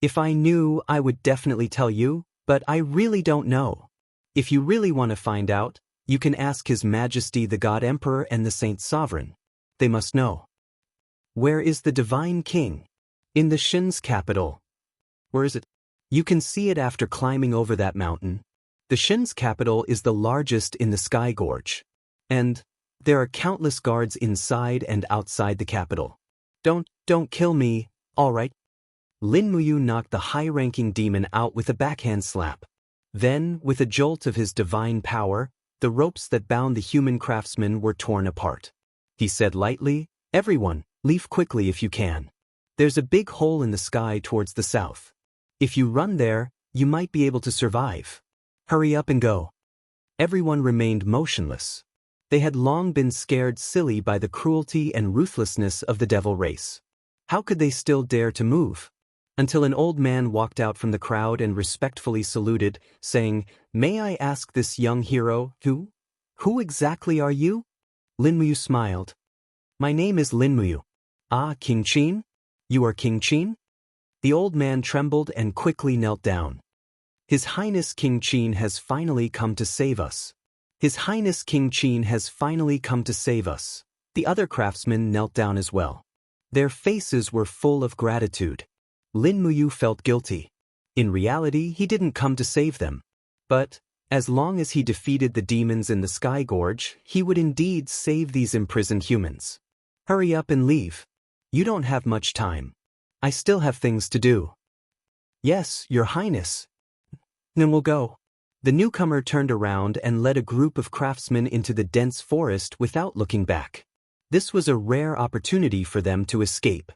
If I knew, I would definitely tell you, but I really don't know. If you really want to find out, you can ask His Majesty the God Emperor and the Saint Sovereign. They must know. Where is the Divine King? In the Shin's capital. Where is it? You can see it after climbing over that mountain. The Shin's capital is the largest in the Sky Gorge. And there are countless guards inside and outside the capital. Don't kill me, all right? Lin Muyu knocked the high-ranking demon out with a backhand slap. Then, with a jolt of his divine power, the ropes that bound the human craftsmen were torn apart. He said lightly, "Everyone, leave quickly if you can. There's a big hole in the sky towards the south. If you run there, you might be able to survive. Hurry up and go." Everyone remained motionless. They had long been scared silly by the cruelty and ruthlessness of the devil race. How could they still dare to move? Until an old man walked out from the crowd and respectfully saluted, saying, "May I ask this young hero, who exactly are you?" Lin Muyu smiled. "My name is Lin Muyu." "Ah, King Qin? You are King Qin?" The old man trembled and quickly knelt down. "His Highness King Qin has finally come to save us. His Highness King Qin has finally come to save us." The other craftsmen knelt down as well. Their faces were full of gratitude. Lin Muyu felt guilty. In reality, he didn't come to save them. But, as long as he defeated the demons in the Sky Gorge, he would indeed save these imprisoned humans. "Hurry up and leave. You don't have much time. I still have things to do." "Yes, Your Highness." "Then we'll go." The newcomer turned around and led a group of craftsmen into the dense forest without looking back. This was a rare opportunity for them to escape.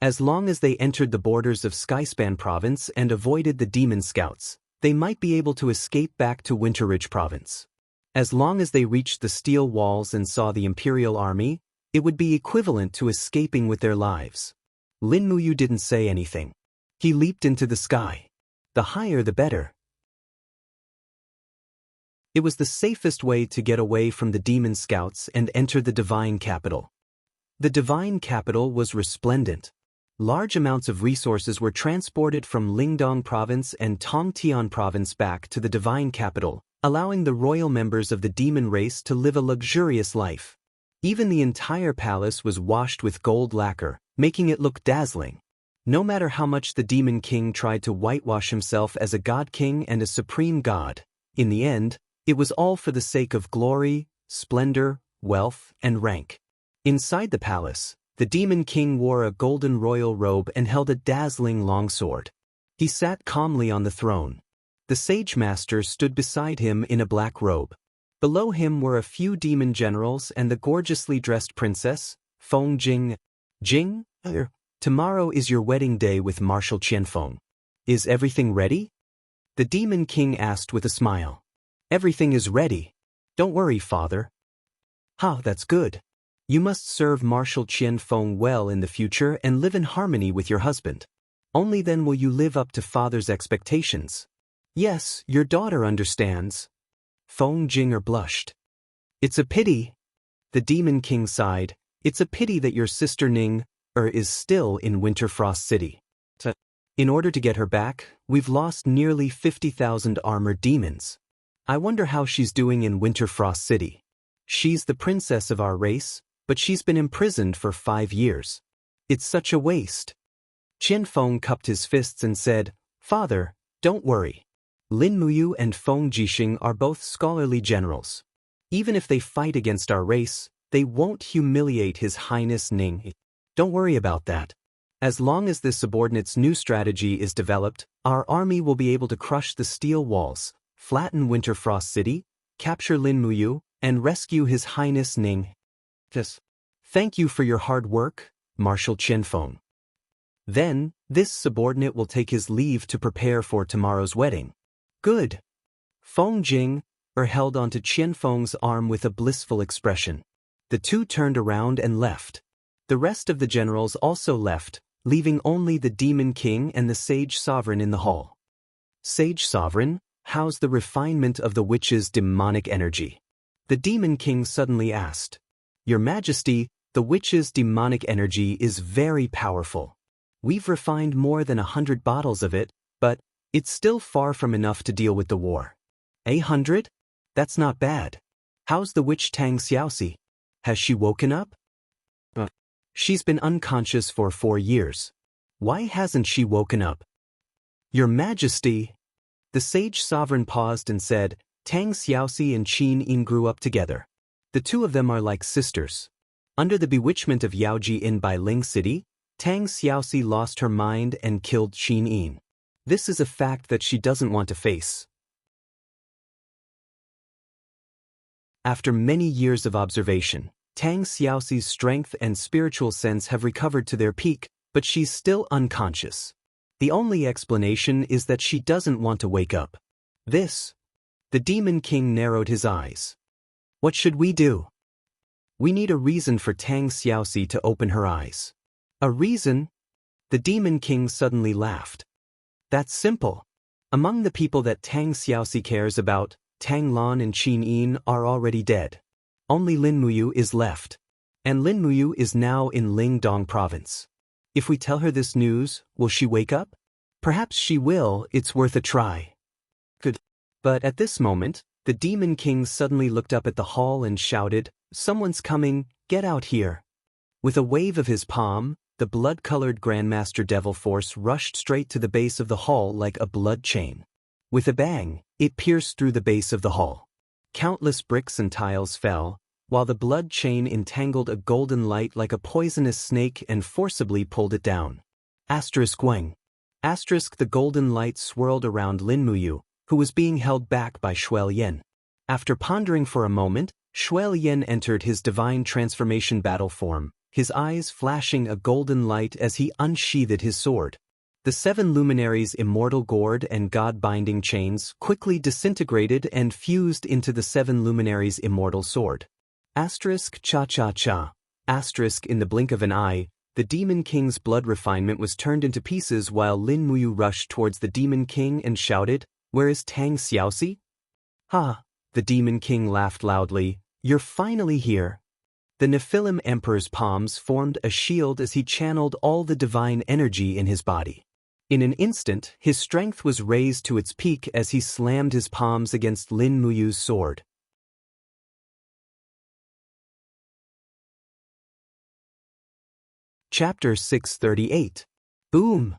As long as they entered the borders of Skyspan Province and avoided the demon scouts, they might be able to escape back to Winterridge Province. As long as they reached the steel walls and saw the Imperial Army, it would be equivalent to escaping with their lives. Lin Muyu didn't say anything. He leaped into the sky. The higher the better. It was the safest way to get away from the demon scouts and enter the divine capital. The divine capital was resplendent. Large amounts of resources were transported from Lingdong Province and Tongtian Province back to the divine capital, allowing the royal members of the demon race to live a luxurious life. Even the entire palace was washed with gold lacquer, making it look dazzling. No matter how much the demon king tried to whitewash himself as a god king and a supreme god, in the end, it was all for the sake of glory, splendor, wealth, and rank. Inside the palace, the demon king wore a golden royal robe and held a dazzling longsword. He sat calmly on the throne. The sage master stood beside him in a black robe. Below him were a few demon generals and the gorgeously dressed princess, Feng Jing. "Jing, tomorrow is your wedding day with Marshal Qianfeng. Is everything ready?" The demon king asked with a smile. "Everything is ready. Don't worry, father." "Ha, that's good. You must serve Marshal Qianfeng well in the future and live in harmony with your husband. Only then will you live up to father's expectations." "Yes, your daughter understands." Feng Jinger blushed. "It's a pity." The demon king sighed. "It's a pity that your sister Ning is still in Winterfrost City. In order to get her back, we've lost nearly 50,000 armored demons. I wonder how she's doing in Winterfrost City. She's the princess of our race, but she's been imprisoned for 5 years. It's such a waste." Qianfeng cupped his fists and said, "Father, don't worry. Lin Muyu and Feng Jixing are both scholarly generals. Even if they fight against our race, they won't humiliate His Highness Ning. Don't worry about that. As long as this subordinate's new strategy is developed, our army will be able to crush the steel walls, flatten Winterfrost City, capture Lin Muyu, and rescue His Highness Ning. Yes. Thank you for your hard work, Marshal Qianfeng." Then, this subordinate will take his leave to prepare for tomorrow's wedding. "Good." Feng Jing held onto Qianfeng's arm with a blissful expression. The two turned around and left. The rest of the generals also left, leaving only the Demon King and the Sage Sovereign in the hall. Sage Sovereign, how's the refinement of the witch's demonic energy? The Demon King suddenly asked. Your Majesty, the witch's demonic energy is very powerful. We've refined more than 100 bottles of it, but it's still far from enough to deal with the war. 100? That's not bad. How's the witch Tang Xiaoxi? Has she woken up? She's been unconscious for 4 years. Why hasn't she woken up? Your Majesty. The sage sovereign paused and said, Tang Xiaoxi and Qin Yin grew up together. The two of them are like sisters. Under the bewitchment of Yaoji Inn by Ling City, Tang Xiaoxi lost her mind and killed Qin Yin. This is a fact that she doesn't want to face. After many years of observation, Tang Xiaoxi's strength and spiritual sense have recovered to their peak, but she's still unconscious. The only explanation is that she doesn't want to wake up. The Demon King narrowed his eyes. What should we do? We need a reason for Tang Xiaoxi to open her eyes. A reason? The Demon King suddenly laughed. That's simple. Among the people that Tang Xiaoxi cares about, Tang Lan and Qin Yin are already dead. Only Lin Muyu is left. And Lin Muyu is now in Lingdong province. If we tell her this news, will she wake up? Perhaps she will, it's worth a try. Good. But at this moment, the Demon King suddenly looked up at the hall and shouted, Someone's coming, get out here. With a wave of his palm, the blood-colored Grandmaster Devil Force rushed straight to the base of the hall like a blood chain. With a bang, it pierced through the base of the hall. Countless bricks and tiles fell, while the blood chain entangled a golden light like a poisonous snake and forcibly pulled it down. Weng. The golden light swirled around Lin Muyu, who was being held back by Shuel Yen. After pondering for a moment, Shuel Yen entered his divine transformation battle form, his eyes flashing a golden light as he unsheathed his sword. The 7 luminaries' immortal gourd and god-binding chains quickly disintegrated and fused into the 7 luminaries' immortal sword. Cha-cha-cha. In the blink of an eye, the Demon King's blood refinement was turned into pieces while Lin Muyu rushed towards the Demon King and shouted, Where is Tang Xiaoxi? Ha! The Demon King laughed loudly. You're finally here. The Nephilim Emperor's palms formed a shield as he channeled all the divine energy in his body. In an instant, his strength was raised to its peak as he slammed his palms against Lin Muyu's sword. Chapter 638. Boom!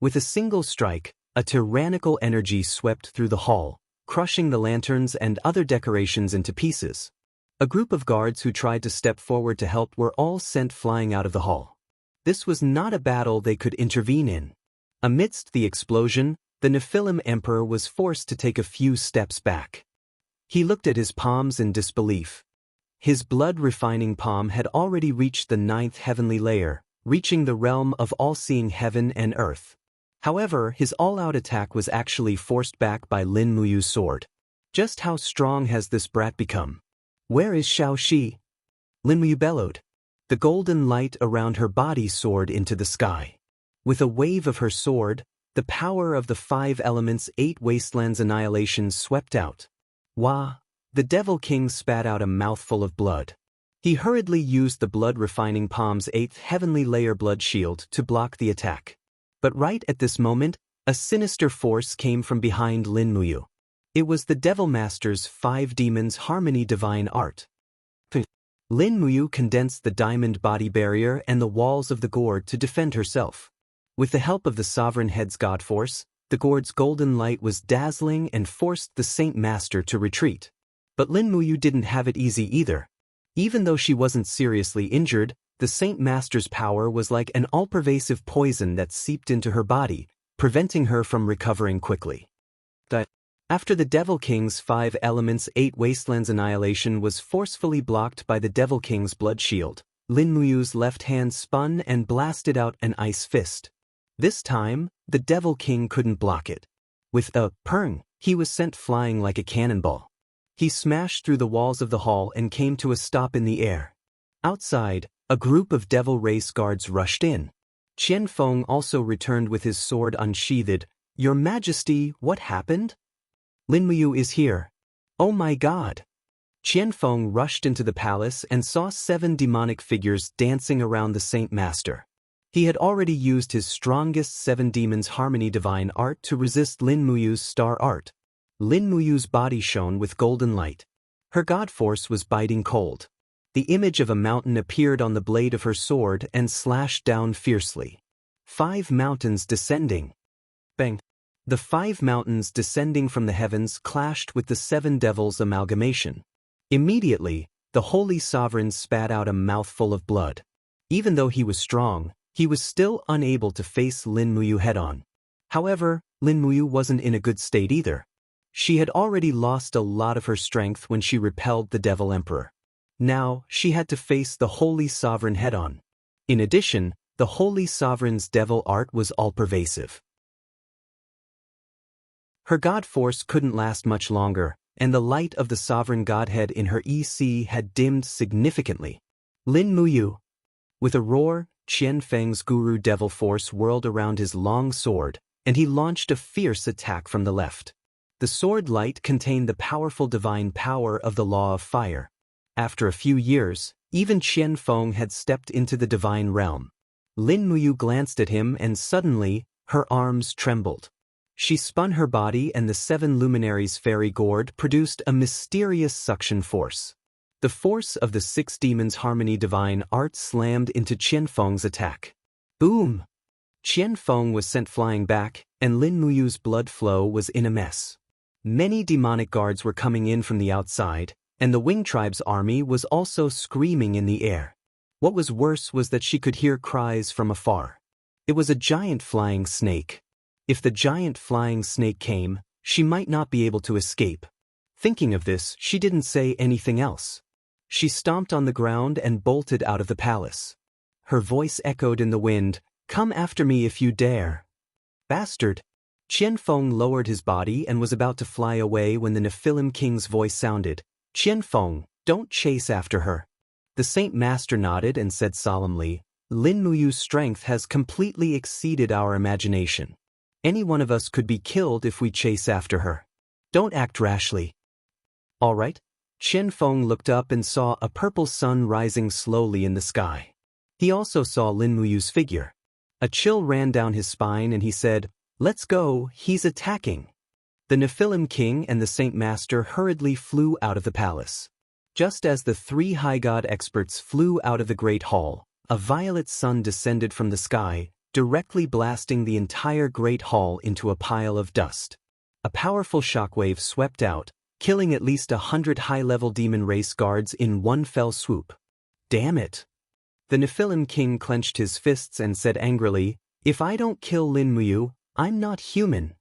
With a single strike, a tyrannical energy swept through the hall, crushing the lanterns and other decorations into pieces. A group of guards who tried to step forward to help were all sent flying out of the hall. This was not a battle they could intervene in. Amidst the explosion, the Nephilim Emperor was forced to take a few steps back. He looked at his palms in disbelief. His blood-refining palm had already reached the 9th heavenly layer, reaching the realm of all-seeing heaven and earth. However, his all-out attack was actually forced back by Lin Muyu's sword. Just how strong has this brat become? Where is Xiaoxi? Lin Muyu bellowed. The golden light around her body soared into the sky. With a wave of her sword, the power of the 5 elements' 8 wastelands annihilation swept out. Wah! The Devil King spat out a mouthful of blood. He hurriedly used the blood-refining palm's 8th heavenly layer blood shield to block the attack. But right at this moment, a sinister force came from behind Lin Muyu. It was the Devil Master's 5 demons' harmony divine art. Lin Muyu condensed the diamond body barrier and the walls of the gourd to defend herself. With the help of the Sovereign Head's God Force, the gourd's golden light was dazzling and forced the Saint Master to retreat. But Lin Muyu didn't have it easy either. Even though she wasn't seriously injured, the Saint Master's power was like an all-pervasive poison that seeped into her body, preventing her from recovering quickly. After the Devil King's 5 elements 8 wastelands annihilation was forcefully blocked by the Devil King's blood shield, Lin Muyu's left hand spun and blasted out an ice fist. This time, the Devil King couldn't block it. With a purng, he was sent flying like a cannonball. He smashed through the walls of the hall and came to a stop in the air. Outside, a group of Devil Race guards rushed in. Qian Feng also returned with his sword unsheathed. Your Majesty, what happened? Lin Muyu is here. Oh my God! Qianfeng rushed into the palace and saw 7 demonic figures dancing around the Saint Master. He had already used his strongest 7 demons harmony divine art to resist Lin Muyu's star art. Lin Muyu's body shone with golden light. Her god force was biting cold. The image of a mountain appeared on the blade of her sword and slashed down fiercely. 5 mountains descending. Bang! The 5 mountains descending from the heavens clashed with the 7 devils' amalgamation. Immediately, the holy sovereign spat out a mouthful of blood. Even though he was strong, he was still unable to face Lin Muyu head-on. However, Lin Muyu wasn't in a good state either. She had already lost a lot of her strength when she repelled the Devil Emperor. Now, she had to face the Holy Sovereign head-on. In addition, the Holy Sovereign's devil art was all-pervasive. Her god force couldn't last much longer, and the light of the sovereign godhead in her EC had dimmed significantly. Lin Muyu. With a roar, Qian Feng's guru devil force whirled around his long sword, and he launched a fierce attack from the left. The sword light contained the powerful divine power of the law of fire. After a few years, even Qian Feng had stepped into the divine realm. Lin Muyu glanced at him and suddenly, her arms trembled. She spun her body and the 7 luminaries' fairy gourd produced a mysterious suction force. The force of the 6 demons' harmony divine art slammed into Qianfeng's attack. Boom! Qianfeng was sent flying back, and Lin Muyu's blood flow was in a mess. Many demonic guards were coming in from the outside, and the Wing Tribe's army was also screaming in the air. What was worse was that she could hear cries from afar. It was a giant flying snake. If the giant flying snake came, she might not be able to escape. Thinking of this, she didn't say anything else. She stomped on the ground and bolted out of the palace. Her voice echoed in the wind, "Come after me if you dare." Bastard! Qianfeng lowered his body and was about to fly away when the Nephilim King's voice sounded. "Qianfeng, don't chase after her." The Saint Master nodded and said solemnly, "Lin Muyu's strength has completely exceeded our imagination. Any one of us could be killed if we chase after her. Don't act rashly." "All right." Qianfeng looked up and saw a purple sun rising slowly in the sky. He also saw Lin Muyu's figure. A chill ran down his spine and he said, "Let's go, he's attacking." The Nephilim King and the Saint Master hurriedly flew out of the palace. Just as the 3 high god experts flew out of the great hall, a violet sun descended from the sky, directly blasting the entire great hall into a pile of dust. A powerful shockwave swept out, killing at least 100 high-level demon race guards in one fell swoop. Damn it! The Nephilim King clenched his fists and said angrily, "If I don't kill Lin Muyu, I'm not human."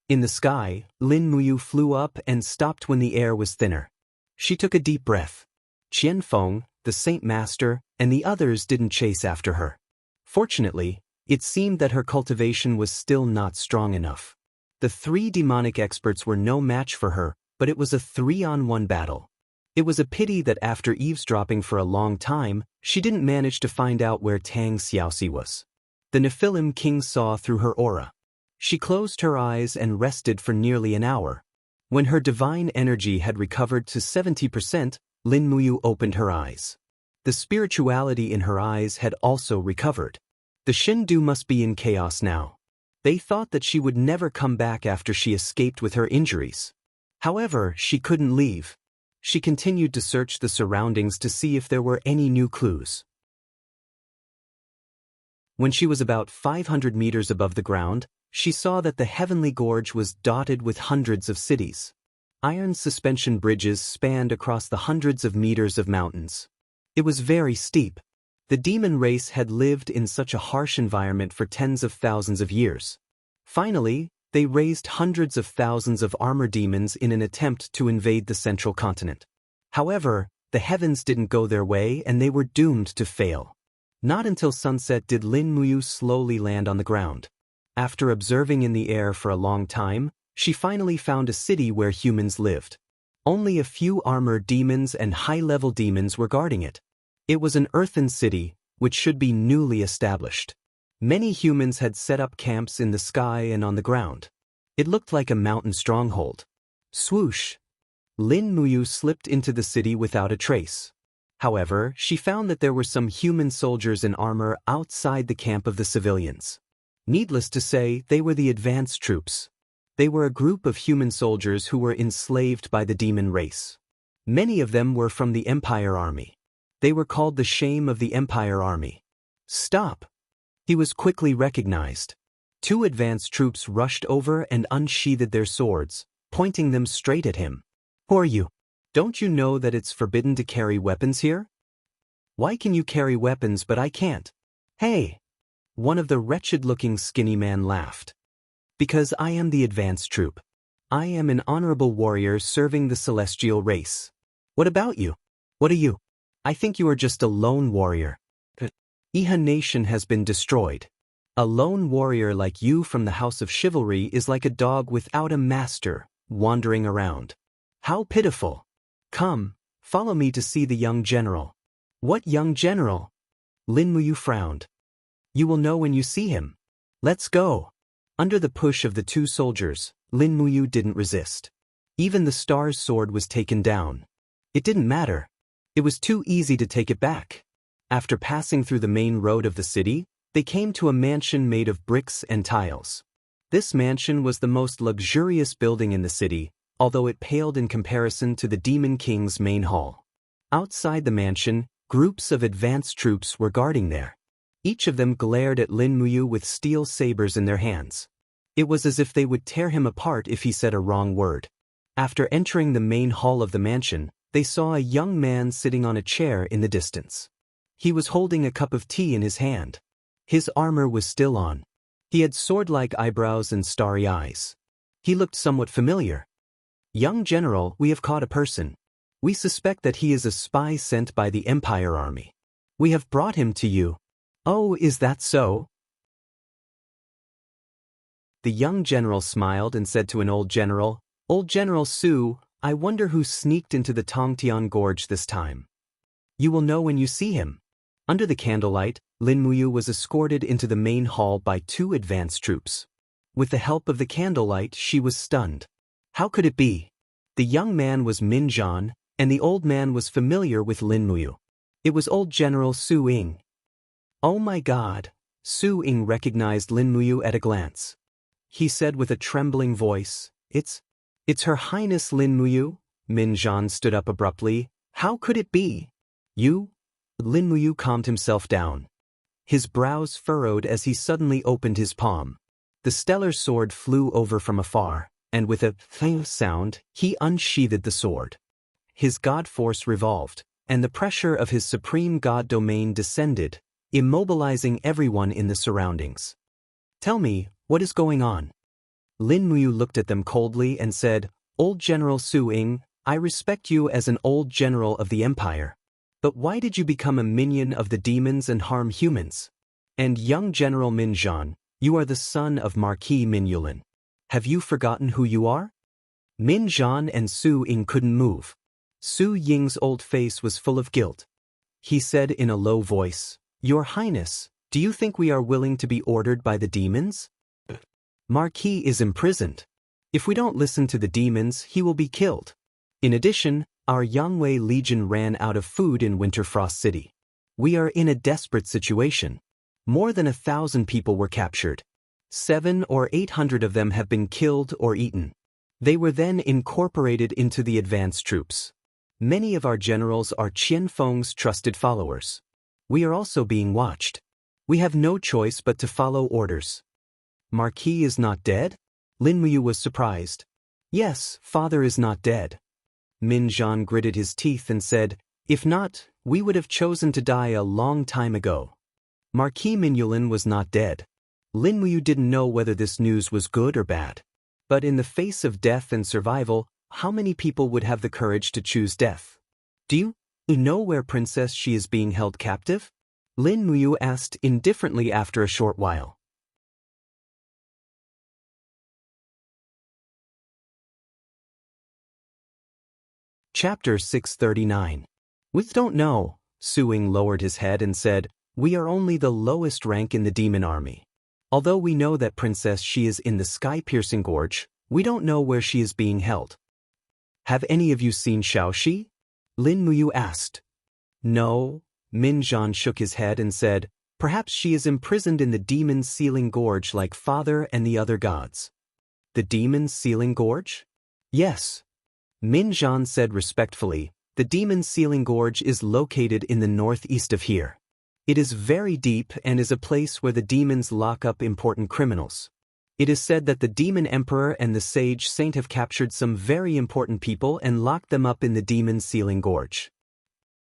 In the sky, Lin Muyu flew up and stopped when the air was thinner. She took a deep breath. Qianfeng, the Saint Master, and the others didn't chase after her. Fortunately, it seemed that her cultivation was still not strong enough. The 3 demonic experts were no match for her, but it was a 3-on-1 battle. It was a pity that after eavesdropping for a long time, she didn't manage to find out where Tang Xiaoxi was. The Nephilim King saw through her aura. She closed her eyes and rested for nearly an hour. When her divine energy had recovered to 70%, Lin Muyu opened her eyes. The spirituality in her eyes had also recovered. The Shindu must be in chaos now. They thought that she would never come back after she escaped with her injuries. However, she couldn't leave. She continued to search the surroundings to see if there were any new clues. When she was about 500 meters above the ground, she saw that the heavenly gorge was dotted with hundreds of cities. Iron suspension bridges spanned across the hundreds of meters of mountains. It was very steep. The demon race had lived in such a harsh environment for tens of thousands of years. Finally, they raised hundreds of thousands of armor demons in an attempt to invade the central continent. However, the heavens didn't go their way and they were doomed to fail. Not until sunset did Lin Muyu slowly land on the ground. After observing in the air for a long time, she finally found a city where humans lived. Only a few armored demons and high-level demons were guarding it. It was an earthen city, which should be newly established. Many humans had set up camps in the sky and on the ground. It looked like a mountain stronghold. Swoosh! Lin Muyu slipped into the city without a trace. However, she found that there were some human soldiers in armor outside the camp of the civilians. Needless to say, they were the advance troops. They were a group of human soldiers who were enslaved by the demon race. Many of them were from the Empire Army. They were called the shame of the Empire Army. Stop! He was quickly recognized. 2 advance troops rushed over and unsheathed their swords, pointing them straight at him. Who are you? Don't you know that it's forbidden to carry weapons here? Why can you carry weapons but I can't? Hey! One of the wretched-looking skinny man laughed. Because I am the advance troop. I am an honorable warrior serving the celestial race. What about you? What are you? I think you are just a lone warrior. Iha nation has been destroyed. A lone warrior like you from the House of Chivalry is like a dog without a master, wandering around. How pitiful! Come, follow me to see the young general. What young general? Lin Muyu frowned. You will know when you see him. Let's go. Under the push of the 2 soldiers, Lin Muyu didn't resist. Even the star's sword was taken down. It didn't matter. It was too easy to take it back. After passing through the main road of the city, they came to a mansion made of bricks and tiles. This mansion was the most luxurious building in the city, although it paled in comparison to the Demon King's main hall. Outside the mansion, groups of advance troops were guarding there. Each of them glared at Lin Muyu with steel sabers in their hands. It was as if they would tear him apart if he said a wrong word. After entering the main hall of the mansion, they saw a young man sitting on a chair in the distance. He was holding a cup of tea in his hand. His armor was still on. He had sword-like eyebrows and starry eyes. He looked somewhat familiar. Young general, we have caught a person. We suspect that he is a spy sent by the Empire Army. We have brought him to you. Oh, is that so? The young general smiled and said to an old general, Old General Su, I wonder who sneaked into the Tongtian Gorge this time. You will know when you see him. Under the candlelight, Lin Muyu was escorted into the main hall by 2 advance troops. With the help of the candlelight, she was stunned. How could it be? The young man was Min Zhan, and the old man was familiar with Lin Muyu. It was old General Su Ying. Oh my God! Su Ying recognized Lin Muyu at a glance. He said with a trembling voice, It's Her Highness Lin Muyu. Min Zhan stood up abruptly. How could it be? You? Lin Muyu calmed himself down. His brows furrowed as he suddenly opened his palm. The stellar sword flew over from afar, and with a "thing" sound, he unsheathed the sword. His god force revolved, and the pressure of his supreme god domain descended, immobilizing everyone in the surroundings. Tell me, what is going on? Lin Muyu looked at them coldly and said, Old General Su Ying, I respect you as an old general of the Empire. But why did you become a minion of the demons and harm humans? And young General Min Zhan, you are the son of Marquis Min Yulin. Have you forgotten who you are? Min Zhan and Su Ying couldn't move. Su Ying's old face was full of guilt. He said in a low voice, Your Highness, do you think we are willing to be ordered by the demons? Marquis is imprisoned. If we don't listen to the demons, he will be killed. In addition, our Yangwei Legion ran out of food in Winterfrost City. We are in a desperate situation. More than 1,000 people were captured. 700 or 800 of them have been killed or eaten. They were then incorporated into the advance troops. Many of our generals are Qian Feng's trusted followers. We are also being watched. We have no choice but to follow orders. Marquis is not dead? Lin Muyu was surprised. Yes, father is not dead. Min Zhan gritted his teeth and said, If not, we would have chosen to die a long time ago. Marquis Min Yulin was not dead. Lin Muyu didn't know whether this news was good or bad. But in the face of death and survival, how many people would have the courage to choose death? Do you know where Princess Xi is being held captive? Lin Muyu asked indifferently after a short while. Chapter 639. We don't know. Su Ying lowered his head and said, We are only the lowest rank in the demon army. Although we know that Princess Xi is in the sky-piercing gorge, we don't know where she is being held. Have any of you seen Xiaoxi? Lin Muyu asked. No, Min Zhan shook his head and said, perhaps she is imprisoned in the Demon's Sealing Gorge like Father and the other gods. The Demon's Sealing Gorge? Yes. Min Zhan said respectfully, the Demon's Sealing Gorge is located in the northeast of here. It is very deep and is a place where the demons lock up important criminals. It is said that the Demon Emperor and the Sage Saint have captured some very important people and locked them up in the Demon's Sealing Gorge.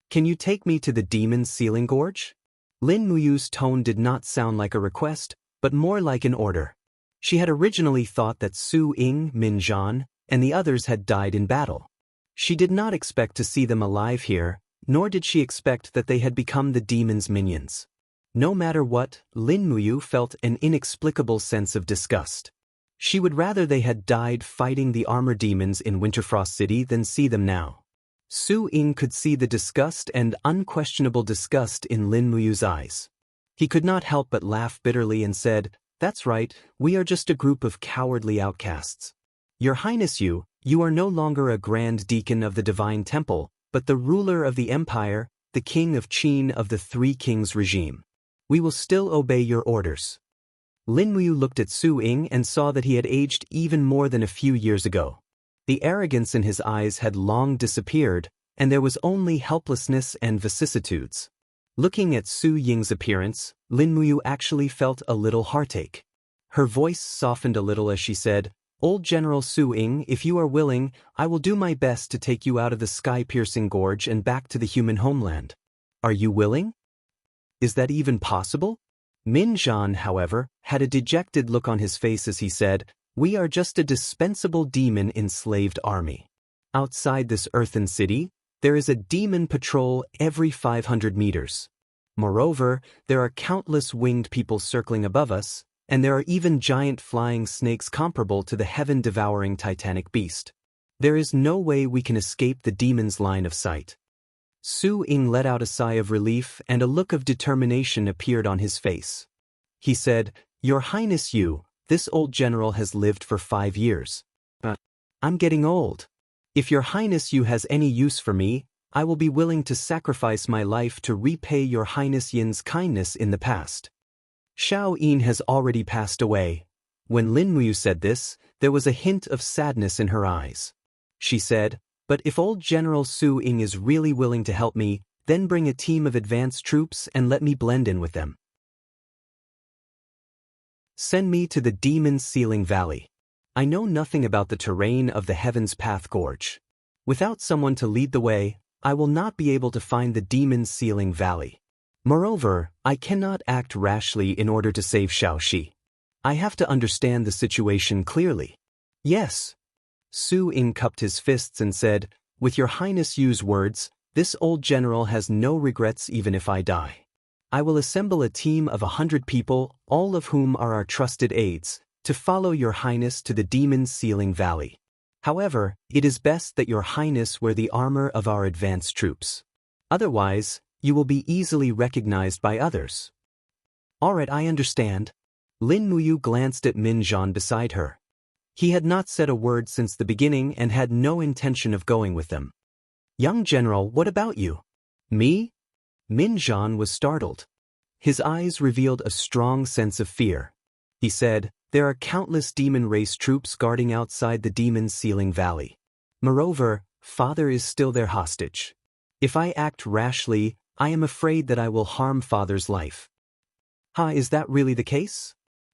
Can you take me to the Demon's Sealing Gorge? Lin Muyu's tone did not sound like a request, but more like an order. She had originally thought that Su Ying, Min Zhan, and the others had died in battle. She did not expect to see them alive here, nor did she expect that they had become the demon's minions. No matter what, Lin Muyu felt an inexplicable sense of disgust. She would rather they had died fighting the armor demons in Winterfrost City than see them now. Su Ying could see the disgust and unquestionable disgust in Lin Muyu's eyes. He could not help but laugh bitterly and said, "That's right, we are just a group of cowardly outcasts. Your Highness, you are no longer a Grand Deacon of the Divine Temple, but the ruler of the Empire, the King of Qin of the Three Kings regime. We will still obey your orders." Lin Muyu looked at Su Ying and saw that he had aged even more than a few years ago. The arrogance in his eyes had long disappeared, and there was only helplessness and vicissitudes. Looking at Su Ying's appearance, Lin Muyu actually felt a little heartache. Her voice softened a little as she said, "Old General Su Ying, if you are willing, I will do my best to take you out of the sky-piercing gorge and back to the human homeland. Are you willing? Is that even possible?" Min Zhan, however, had a dejected look on his face as he said, "We are just a dispensable demon-enslaved army. Outside this earthen city, there is a demon patrol every 500 meters. Moreover, there are countless winged people circling above us, and there are even giant flying snakes comparable to the heaven-devouring titanic beast. There is no way we can escape the demon's line of sight." Su Ying let out a sigh of relief and a look of determination appeared on his face. He said, "Your Highness, this old general has lived for 5 years. But I'm getting old. If your Highness has any use for me, I will be willing to sacrifice my life to repay your Highness Yin's kindness in the past." Xiao Yin has already passed away. When Lin Muyu said this, there was a hint of sadness in her eyes. She said, "But if old General Su Ying is really willing to help me, then bring a team of advanced troops and let me blend in with them. Send me to the Demon's Sealing Valley. I know nothing about the terrain of the Heaven's Path Gorge. Without someone to lead the way, I will not be able to find the Demon's Sealing Valley. Moreover, I cannot act rashly in order to save Xiaoxi. I have to understand the situation clearly." "Yes." Su Ying cupped his fists and said, "With your Highness Yu's words, this old general has no regrets even if I die. I will assemble a team of 100 people, all of whom are our trusted aides, to follow your Highness to the Demon's Sealing Valley. However, it is best that your Highness wear the armor of our advanced troops. Otherwise, you will be easily recognized by others." "All right, I understand." Lin Muyu glanced at Min Zhan beside her. He had not said a word since the beginning and had no intention of going with them. "Young General, what about you?" "Me?" Min Zhan was startled. His eyes revealed a strong sense of fear. He said, "There are countless demon race troops guarding outside the Demon's Sealing Valley. Moreover, Father is still their hostage. If I act rashly, I am afraid that I will harm Father's life." Is that really the case?"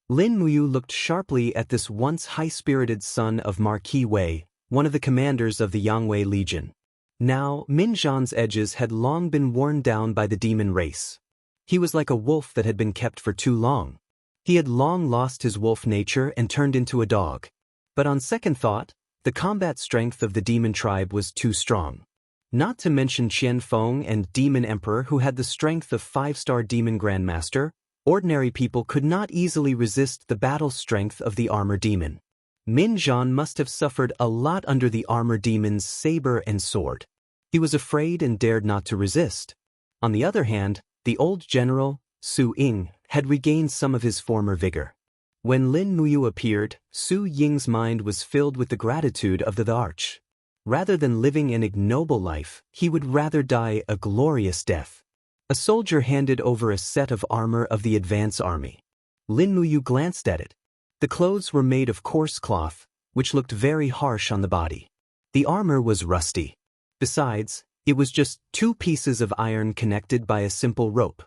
Lin Muyu looked sharply at this once high-spirited son of Marquis Wei, one of the commanders of the Yangwei Legion. Now, Min Zhan's edges had long been worn down by the demon race. He was like a wolf that had been kept for too long. He had long lost his wolf nature and turned into a dog. But on second thought, the combat strength of the demon tribe was too strong. Not to mention Qian Feng and Demon Emperor who had the strength of 5-star Demon Grandmaster, ordinary people could not easily resist the battle strength of the armor demon. Min Zhan must have suffered a lot under the armor demon's saber and sword. He was afraid and dared not to resist. On the other hand, the old general, Su Ying, had regained some of his former vigor. When Lin Muyu appeared, Su Ying's mind was filled with the gratitude of the arch. Rather than living an ignoble life, he would rather die a glorious death. A soldier handed over a set of armor of the advance army. Lin Muyu glanced at it. The clothes were made of coarse cloth, which looked very harsh on the body. The armor was rusty. Besides, it was just 2 pieces of iron connected by a simple rope.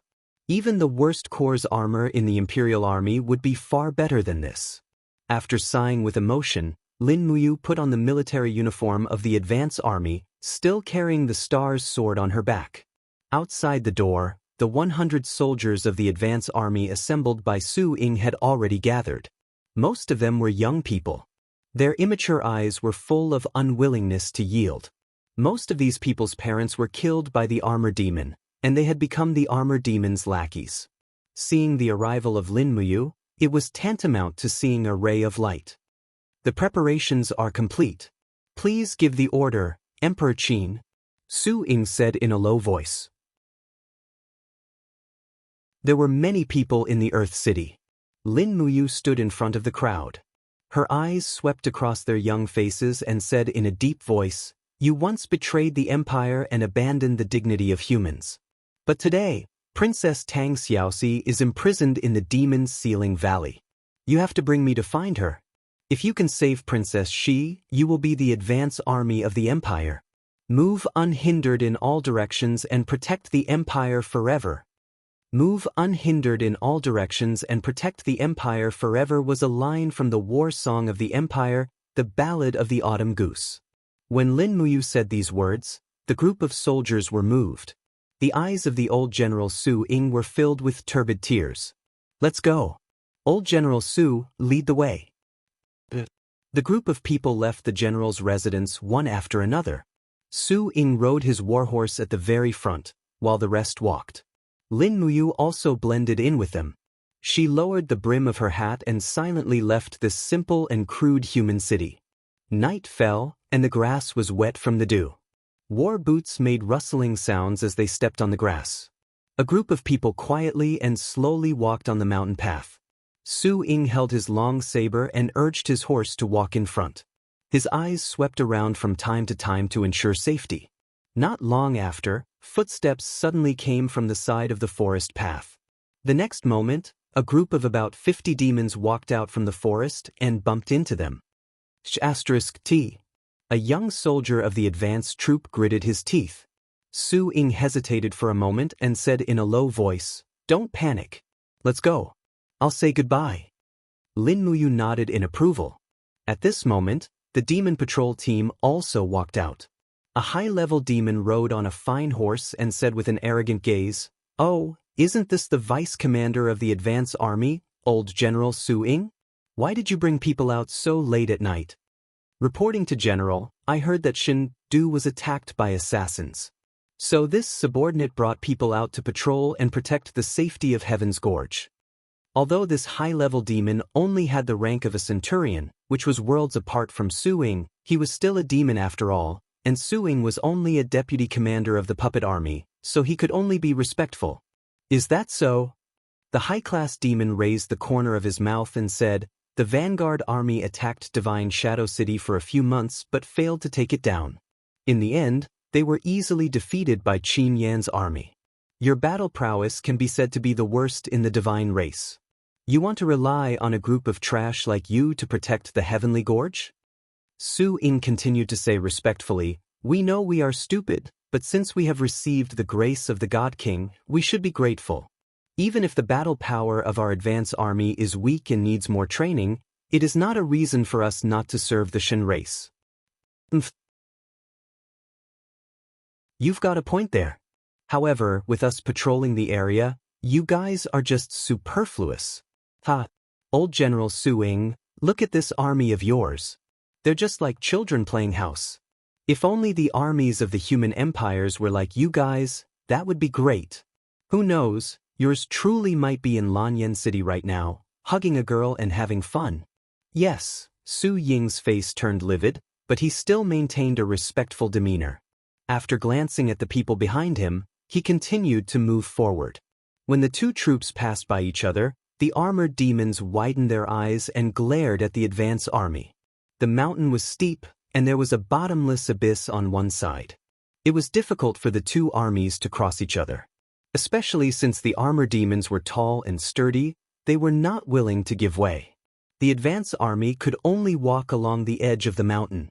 Even the worst corps armor in the Imperial Army would be far better than this. After sighing with emotion, Lin Muyu put on the military uniform of the advance army, still carrying the star's sword on her back. Outside the door, the 100 soldiers of the advance army assembled by Su Ying had already gathered. Most of them were young people. Their immature eyes were full of unwillingness to yield. Most of these people's parents were killed by the armor demon, and they had become the armor demon's lackeys. Seeing the arrival of Lin Muyu, it was tantamount to seeing a ray of light. The preparations are complete. Please give the order, Emperor Qin, Su Ying said in a low voice. There were many people in the Earth City. Lin Muyu stood in front of the crowd. Her eyes swept across their young faces and said in a deep voice, "You once betrayed the empire and abandoned the dignity of humans. But today, Princess Tang Xiaoxi is imprisoned in the Demon's Sealing Valley. You have to bring me to find her. If you can save Princess Xi, you will be the advance army of the empire. Move unhindered in all directions and protect the empire forever." Move unhindered in all directions and protect the empire forever was a line from the war song of the empire, the Ballad of the Autumn Goose. When Lin Muyu said these words, the group of soldiers were moved. The eyes of the old General Su Ying were filled with turbid tears. "Let's go. Old General Su, lead the way." The group of people left the general's residence one after another. Su Ying rode his warhorse at the very front, while the rest walked. Lin Muyu also blended in with them. She lowered the brim of her hat and silently left this simple and crude human city. Night fell, and the grass was wet from the dew. War boots made rustling sounds as they stepped on the grass. A group of people quietly and slowly walked on the mountain path. Su Ying held his long saber and urged his horse to walk in front. His eyes swept around from time to time to ensure safety. Not long after, footsteps suddenly came from the side of the forest path. The next moment, a group of about 50 demons walked out from the forest and bumped into them. T. A young soldier of the advance troop gritted his teeth. Su Ying hesitated for a moment and said in a low voice, "Don't panic. Let's go. I'll say goodbye." Lin Muyu nodded in approval. At this moment, the demon patrol team also walked out. A high-level demon rode on a fine horse and said with an arrogant gaze, "Oh, isn't this the vice-commander of the advance army, old General Su Ying? Why did you bring people out so late at night?" Reporting to General, I heard that Du was attacked by assassins. So this subordinate brought people out to patrol and protect the safety of Heaven's Gorge. Although this high-level demon only had the rank of a centurion, which was worlds apart from Su Ying, he was still a demon after all, and Su Ying was only a deputy commander of the puppet army, so he could only be respectful. "Is that so?" The high-class demon raised the corner of his mouth and said, "The Vanguard army attacked Divine Shadow City for a few months but failed to take it down. In the end, they were easily defeated by Qin Yan's army. Your battle prowess can be said to be the worst in the divine race. You want to rely on a group of trash like you to protect the Heavenly Gorge?" Su Ying continued to say respectfully, "We know we are stupid, but since we have received the grace of the God King, we should be grateful. Even if the battle power of our advance army is weak and needs more training, it is not a reason for us not to serve the Shen race." You've got a point there. However, with us patrolling the area, you guys are just superfluous. Ha! Old General Su Ying, look at this army of yours. They're just like children playing house. If only the armies of the human empires were like you guys, that would be great. Who knows, yours truly might be in Lanyan City right now, hugging a girl and having fun. Yes, Su Ying's face turned livid, but he still maintained a respectful demeanor. After glancing at the people behind him, he continued to move forward. When the two troops passed by each other, the armored demons widened their eyes and glared at the advance army. The mountain was steep, and there was a bottomless abyss on one side. It was difficult for the two armies to cross each other. Especially since the armor demons were tall and sturdy, they were not willing to give way. The advance army could only walk along the edge of the mountain.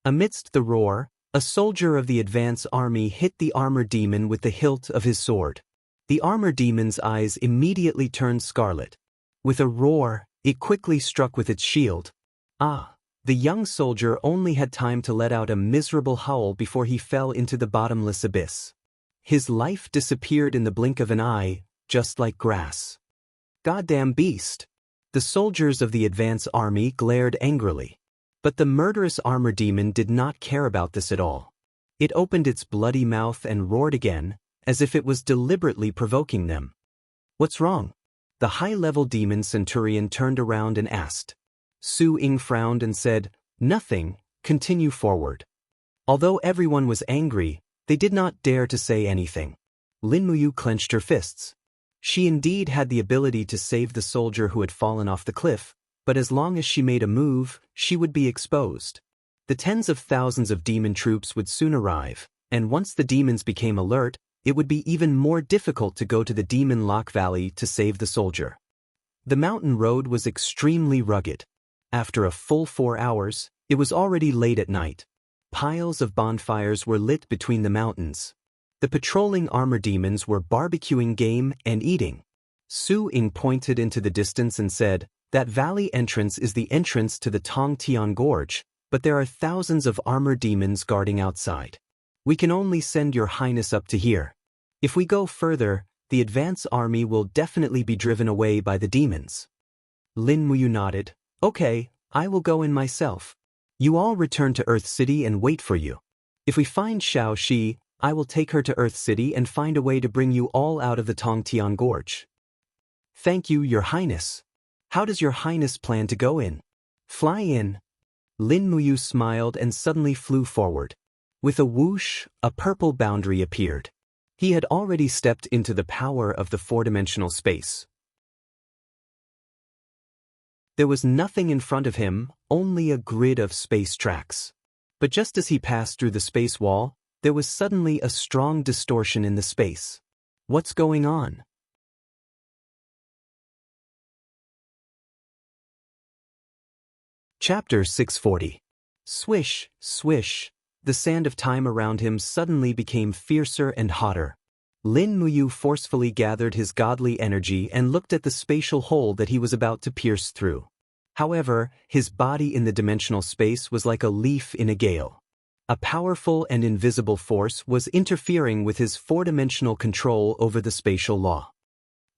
Amidst the roar, a soldier of the advance army hit the armor demon with the hilt of his sword. The armor demon's eyes immediately turned scarlet. With a roar, it quickly struck with its shield. The young soldier only had time to let out a miserable howl before he fell into the bottomless abyss. His life disappeared in the blink of an eye, just like grass. Goddamn beast! The soldiers of the advance army glared angrily. But the murderous armor demon did not care about this at all. It opened its bloody mouth and roared again, as if it was deliberately provoking them. What's wrong? The high-level demon centurion turned around and asked. Su Ying frowned and said, Nothing, continue forward. Although everyone was angry, they did not dare to say anything. Lin Muyu clenched her fists. She indeed had the ability to save the soldier who had fallen off the cliff, but as long as she made a move, she would be exposed. The tens of thousands of demon troops would soon arrive, and once the demons became alert, it would be even more difficult to go to the Demon Lock Valley to save the soldier. The mountain road was extremely rugged. After a full 4 hours, it was already late at night. Piles of bonfires were lit between the mountains. The patrolling armor demons were barbecuing game and eating. Su Ying pointed into the distance and said, That valley entrance is the entrance to the Tongtian Gorge, but there are thousands of armor demons guarding outside. We can only send your highness up to here. If we go further, the advance army will definitely be driven away by the demons. Lin Muyu nodded. Okay, I will go in myself. You all return to Earth City and wait for you. If we find Xiao Shi, I will take her to Earth City and find a way to bring you all out of the Tongtian Gorge. Thank you, Your Highness. How does Your Highness plan to go in? Fly in. Lin Muyu smiled and suddenly flew forward. With a whoosh, a purple boundary appeared. He had already stepped into the power of the four-dimensional space. There was nothing in front of him, only a grid of space tracks. But just as he passed through the space wall, there was suddenly a strong distortion in the space. What's going on? Chapter 640. Swish, swish. The sand of time around him suddenly became fiercer and hotter. Lin Muyu forcefully gathered his godly energy and looked at the spatial hole that he was about to pierce through. However, his body in the dimensional space was like a leaf in a gale. A powerful and invisible force was interfering with his four-dimensional control over the spatial law.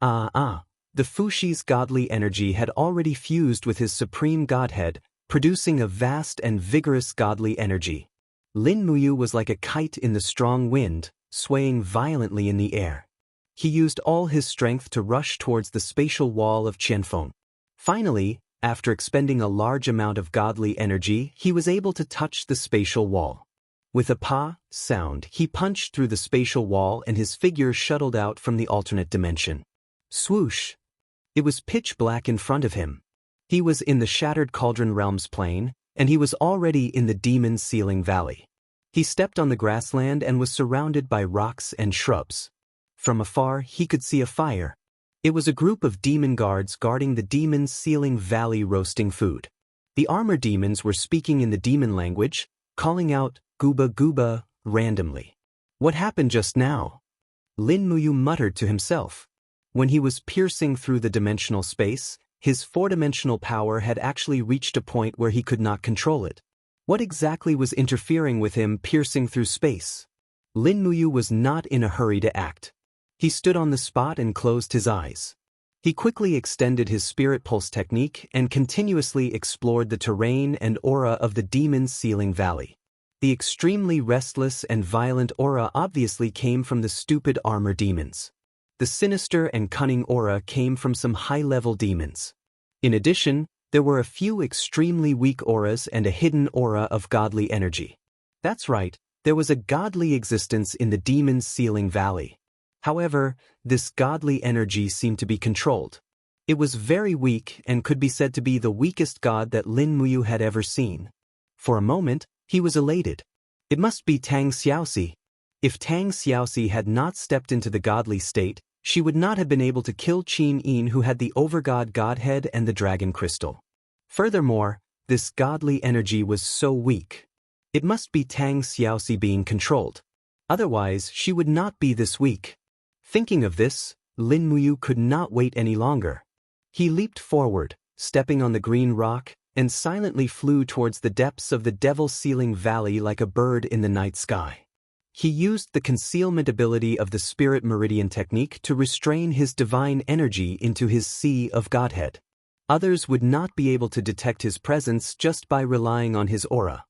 The Fushi's godly energy had already fused with his supreme godhead, producing a vast and vigorous godly energy. Lin Muyu was like a kite in the strong wind, swaying violently in the air. He used all his strength to rush towards the spatial wall of Qianfeng. Finally, after expending a large amount of godly energy, he was able to touch the spatial wall. With a pa sound, he punched through the spatial wall and his figure shuttled out from the alternate dimension. Swoosh! It was pitch black in front of him. He was in the Shattered Cauldron Realms plane, and he was already in the Demon Ceiling Valley. He stepped on the grassland and was surrounded by rocks and shrubs. From afar, he could see a fire. It was a group of demon guards guarding the Demon Ceiling Valley roasting food. The armor demons were speaking in the demon language, calling out, Gooba Gooba, randomly. What happened just now? Lin Muyu muttered to himself. When he was piercing through the dimensional space, his four-dimensional power had actually reached a point where he could not control it. What exactly was interfering with him piercing through space? Lin Muyu was not in a hurry to act. He stood on the spot and closed his eyes. He quickly extended his spirit pulse technique and continuously explored the terrain and aura of the Demon Ceiling Valley. The extremely restless and violent aura obviously came from the stupid armor demons. The sinister and cunning aura came from some high-level demons. In addition, there were a few extremely weak auras and a hidden aura of godly energy. That's right, there was a godly existence in the Demon Ceiling Valley. However, this godly energy seemed to be controlled. It was very weak and could be said to be the weakest god that Lin Muyu had ever seen. For a moment, he was elated. It must be Tang Xiaoxi. If Tang Xiaoxi had not stepped into the godly state, she would not have been able to kill Qin Yin, who had the overgod godhead and the dragon crystal. Furthermore, this godly energy was so weak. It must be Tang Xiaoxi being controlled. Otherwise, she would not be this weak. Thinking of this, Lin Muyu could not wait any longer. He leaped forward, stepping on the green rock, and silently flew towards the depths of the Devil-Sealing Valley like a bird in the night sky. He used the concealment ability of the Spirit Meridian technique to restrain his divine energy into his sea of Godhead. Others would not be able to detect his presence just by relying on his aura.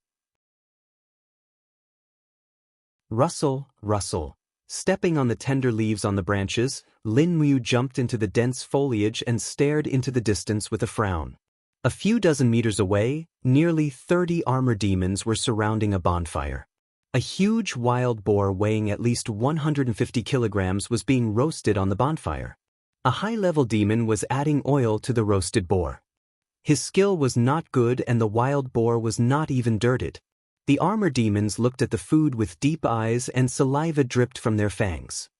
Rustle, rustle. Stepping on the tender leaves on the branches, Lin Muyu jumped into the dense foliage and stared into the distance with a frown. A few dozen meters away, nearly 30 armor demons were surrounding a bonfire. A huge wild boar weighing at least 150 kilograms was being roasted on the bonfire. A high-level demon was adding oil to the roasted boar. His skill was not good and the wild boar was not even dirted. The armor demons looked at the food with deep eyes and saliva dripped from their fangs.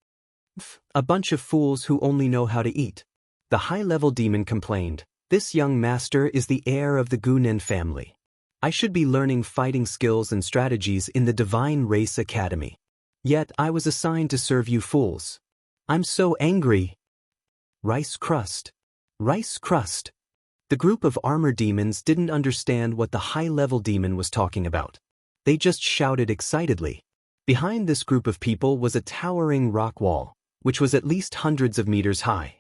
A bunch of fools who only know how to eat. The high-level demon complained, "This young master is the heir of the Gunen family. I should be learning fighting skills and strategies in the Divine Race Academy. Yet I was assigned to serve you fools. I'm so angry." Rice crust. Rice crust. The group of armor demons didn't understand what the high-level demon was talking about. They just shouted excitedly. Behind this group of people was a towering rock wall, which was at least hundreds of meters high.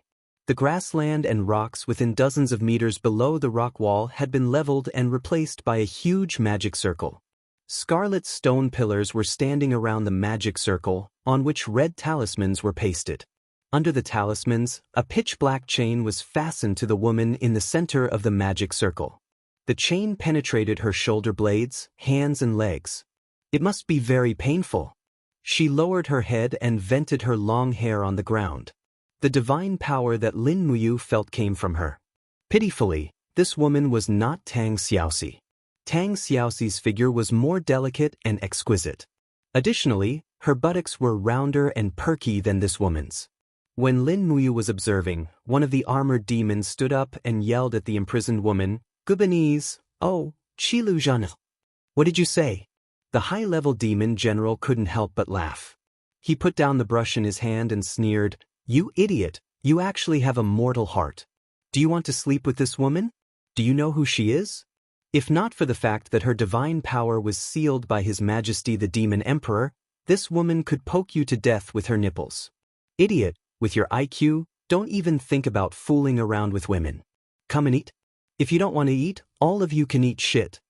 The grassland and rocks within dozens of meters below the rock wall had been leveled and replaced by a huge magic circle. Scarlet stone pillars were standing around the magic circle, on which red talismans were pasted. Under the talismans, a pitch-black chain was fastened to the woman in the center of the magic circle. The chain penetrated her shoulder blades, hands and legs. It must be very painful. She lowered her head and vented her long hair on the ground. The divine power that Lin Muyu felt came from her. Pitifully, this woman was not Tang Xiaoxi. Tang Xiaoxi's figure was more delicate and exquisite. Additionally, her buttocks were rounder and perky than this woman's. When Lin Muyu was observing, one of the armored demons stood up and yelled at the imprisoned woman, "Gubanese, oh, Chilu Zhan." "What did you say?" The high-level demon general couldn't help but laugh. He put down the brush in his hand and sneered, "You idiot, you actually have a mortal heart. Do you want to sleep with this woman? Do you know who she is? If not for the fact that her divine power was sealed by His Majesty the Demon Emperor, this woman could poke you to death with her nipples. Idiot, with your IQ, don't even think about fooling around with women. Come and eat. If you don't want to eat, all of you can eat shit."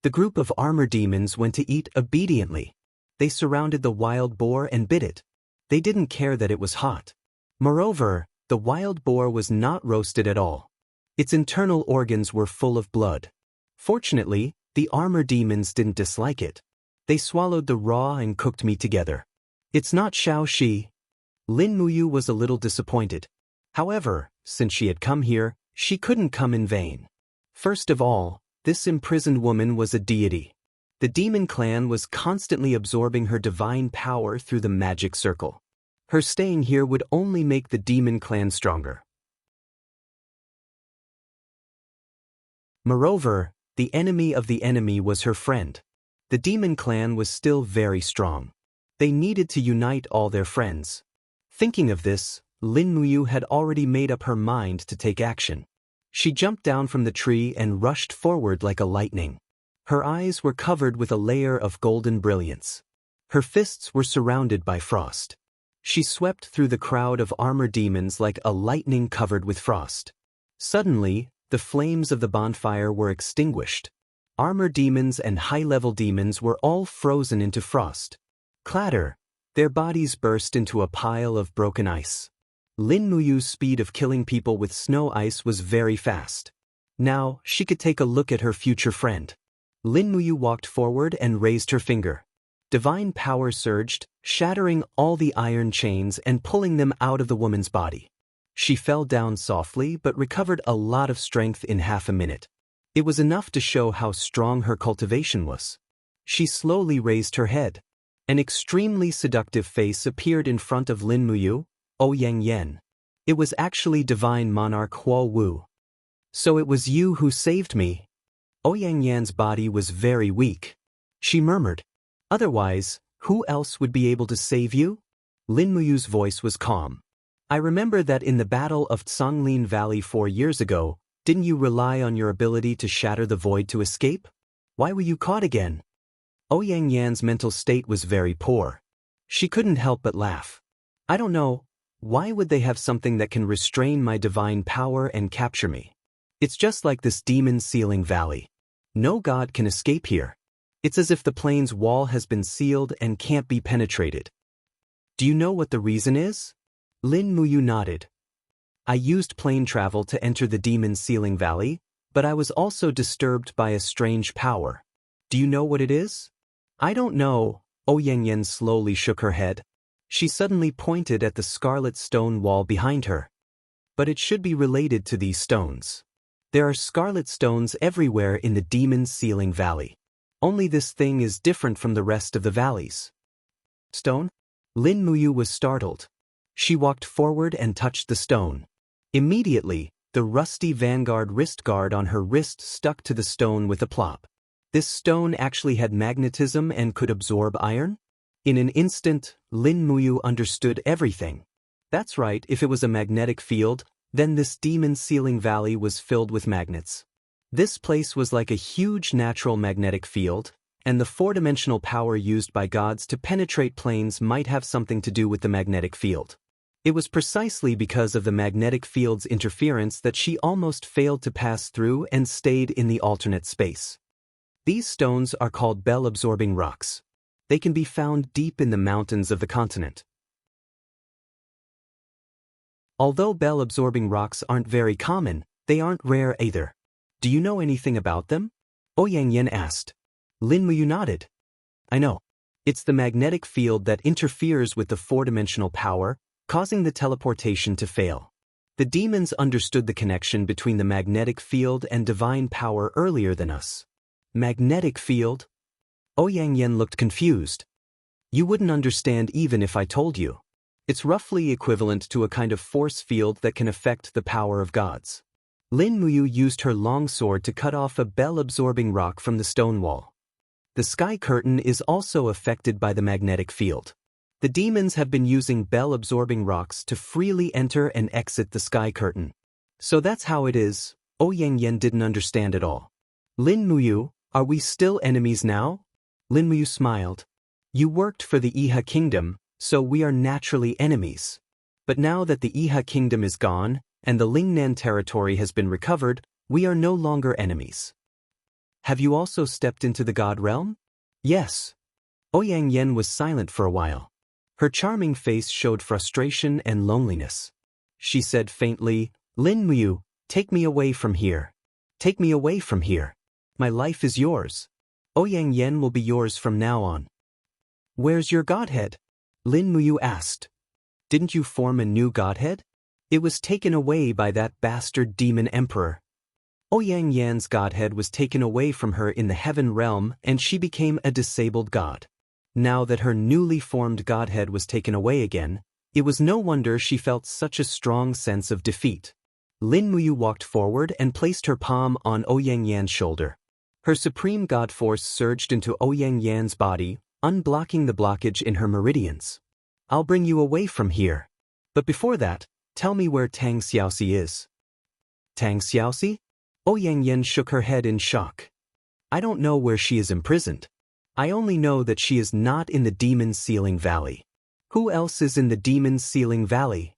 The group of armor demons went to eat obediently. They surrounded the wild boar and bit it. They didn't care that it was hot. Moreover, the wild boar was not roasted at all. Its internal organs were full of blood. Fortunately, the armor demons didn't dislike it. They swallowed the raw and cooked meat together. "It's not Xiaoxi." Lin Muyu was a little disappointed. However, since she had come here, she couldn't come in vain. First of all, this imprisoned woman was a deity. The demon clan was constantly absorbing her divine power through the magic circle. Her staying here would only make the demon clan stronger. Moreover, the enemy of the enemy was her friend. The demon clan was still very strong. They needed to unite all their friends. Thinking of this, Lin Muyu had already made up her mind to take action. She jumped down from the tree and rushed forward like a lightning. Her eyes were covered with a layer of golden brilliance. Her fists were surrounded by frost. She swept through the crowd of armor demons like a lightning covered with frost. Suddenly, the flames of the bonfire were extinguished. Armor demons and high-level demons were all frozen into frost. Clatter! Their bodies burst into a pile of broken ice. Lin Muyu's speed of killing people with snow ice was very fast. Now, she could take a look at her future friend. Lin Muyu walked forward and raised her finger. Divine power surged, shattering all the iron chains and pulling them out of the woman's body. She fell down softly but recovered a lot of strength in half a minute. It was enough to show how strong her cultivation was. She slowly raised her head. An extremely seductive face appeared in front of Lin Muyu, Yang Yan. It was actually Divine Monarch Huo Wu. So it was you who saved me. Yang Yan's body was very weak. She murmured. Otherwise, who else would be able to save you? Lin Muyu's voice was calm. I remember that in the Battle of Songlin Valley 4 years ago, didn't you rely on your ability to shatter the void to escape? Why were you caught again? Yang Yan's mental state was very poor. She couldn't help but laugh. I don't know, why would they have something that can restrain my divine power and capture me? It's just like this demon sealing valley. No god can escape here. It's as if the plane's wall has been sealed and can't be penetrated. Do you know what the reason is? Lin Muyu nodded. I used plane travel to enter the demon sealing valley, but I was also disturbed by a strange power. Do you know what it is? I don't know. Yang Yan slowly shook her head. She suddenly pointed at the scarlet stone wall behind her. But it should be related to these stones. There are scarlet stones everywhere in the demon sealing valley. Only this thing is different from the rest of the valleys. Stone? Lin Muyu was startled. She walked forward and touched the stone. Immediately, the rusty vanguard wrist guard on her wrist stuck to the stone with a plop. This stone actually had magnetism and could absorb iron? In an instant, Lin Muyu understood everything. That's right, if it was a magnetic field, then this demon sealing valley was filled with magnets. This place was like a huge natural magnetic field, and the four-dimensional power used by gods to penetrate planes might have something to do with the magnetic field. It was precisely because of the magnetic field's interference that she almost failed to pass through and stayed in the alternate space. These stones are called bell-absorbing rocks. They can be found deep in the mountains of the continent. Although bell-absorbing rocks aren't very common, they aren't rare either. Do you know anything about them? Yang Yan asked. Lin Muyu nodded. I know. It's the magnetic field that interferes with the four-dimensional power, causing the teleportation to fail. The demons understood the connection between the magnetic field and divine power earlier than us. Magnetic field? Yang Yan looked confused. You wouldn't understand even if I told you. It's roughly equivalent to a kind of force field that can affect the power of gods. Lin Muyu used her long sword to cut off a bell-absorbing rock from the stone wall. The sky curtain is also affected by the magnetic field. The demons have been using bell-absorbing rocks to freely enter and exit the sky curtain. So that's how it is. Yang Yan didn't understand at all. Lin Muyu, are we still enemies now? Lin Muyu smiled. You worked for the Iha kingdom, so we are naturally enemies. But now that the Iha kingdom is gone, and the Lingnan territory has been recovered, we are no longer enemies. Have you also stepped into the god realm? Yes. Yang Yan was silent for a while. Her charming face showed frustration and loneliness. She said faintly, Lin Muyu, take me away from here. Take me away from here. My life is yours. Yang Yan will be yours from now on. Where's your godhead? Lin Muyu asked. Didn't you form a new godhead? It was taken away by that bastard demon emperor. Yang Yan's godhead was taken away from her in the heaven realm and she became a disabled god. Now that her newly formed godhead was taken away again, it was no wonder she felt such a strong sense of defeat. Lin Muyu walked forward and placed her palm on Yang Yan's shoulder. Her supreme god force surged into Yang Yan's body, unblocking the blockage in her meridians. I'll bring you away from here. But before that, tell me where Tang Xiaoxi is. Tang Xiaoxi? Yang Yan shook her head in shock. I don't know where she is imprisoned. I only know that she is not in the demon sealing valley. Who else is in the demon sealing valley?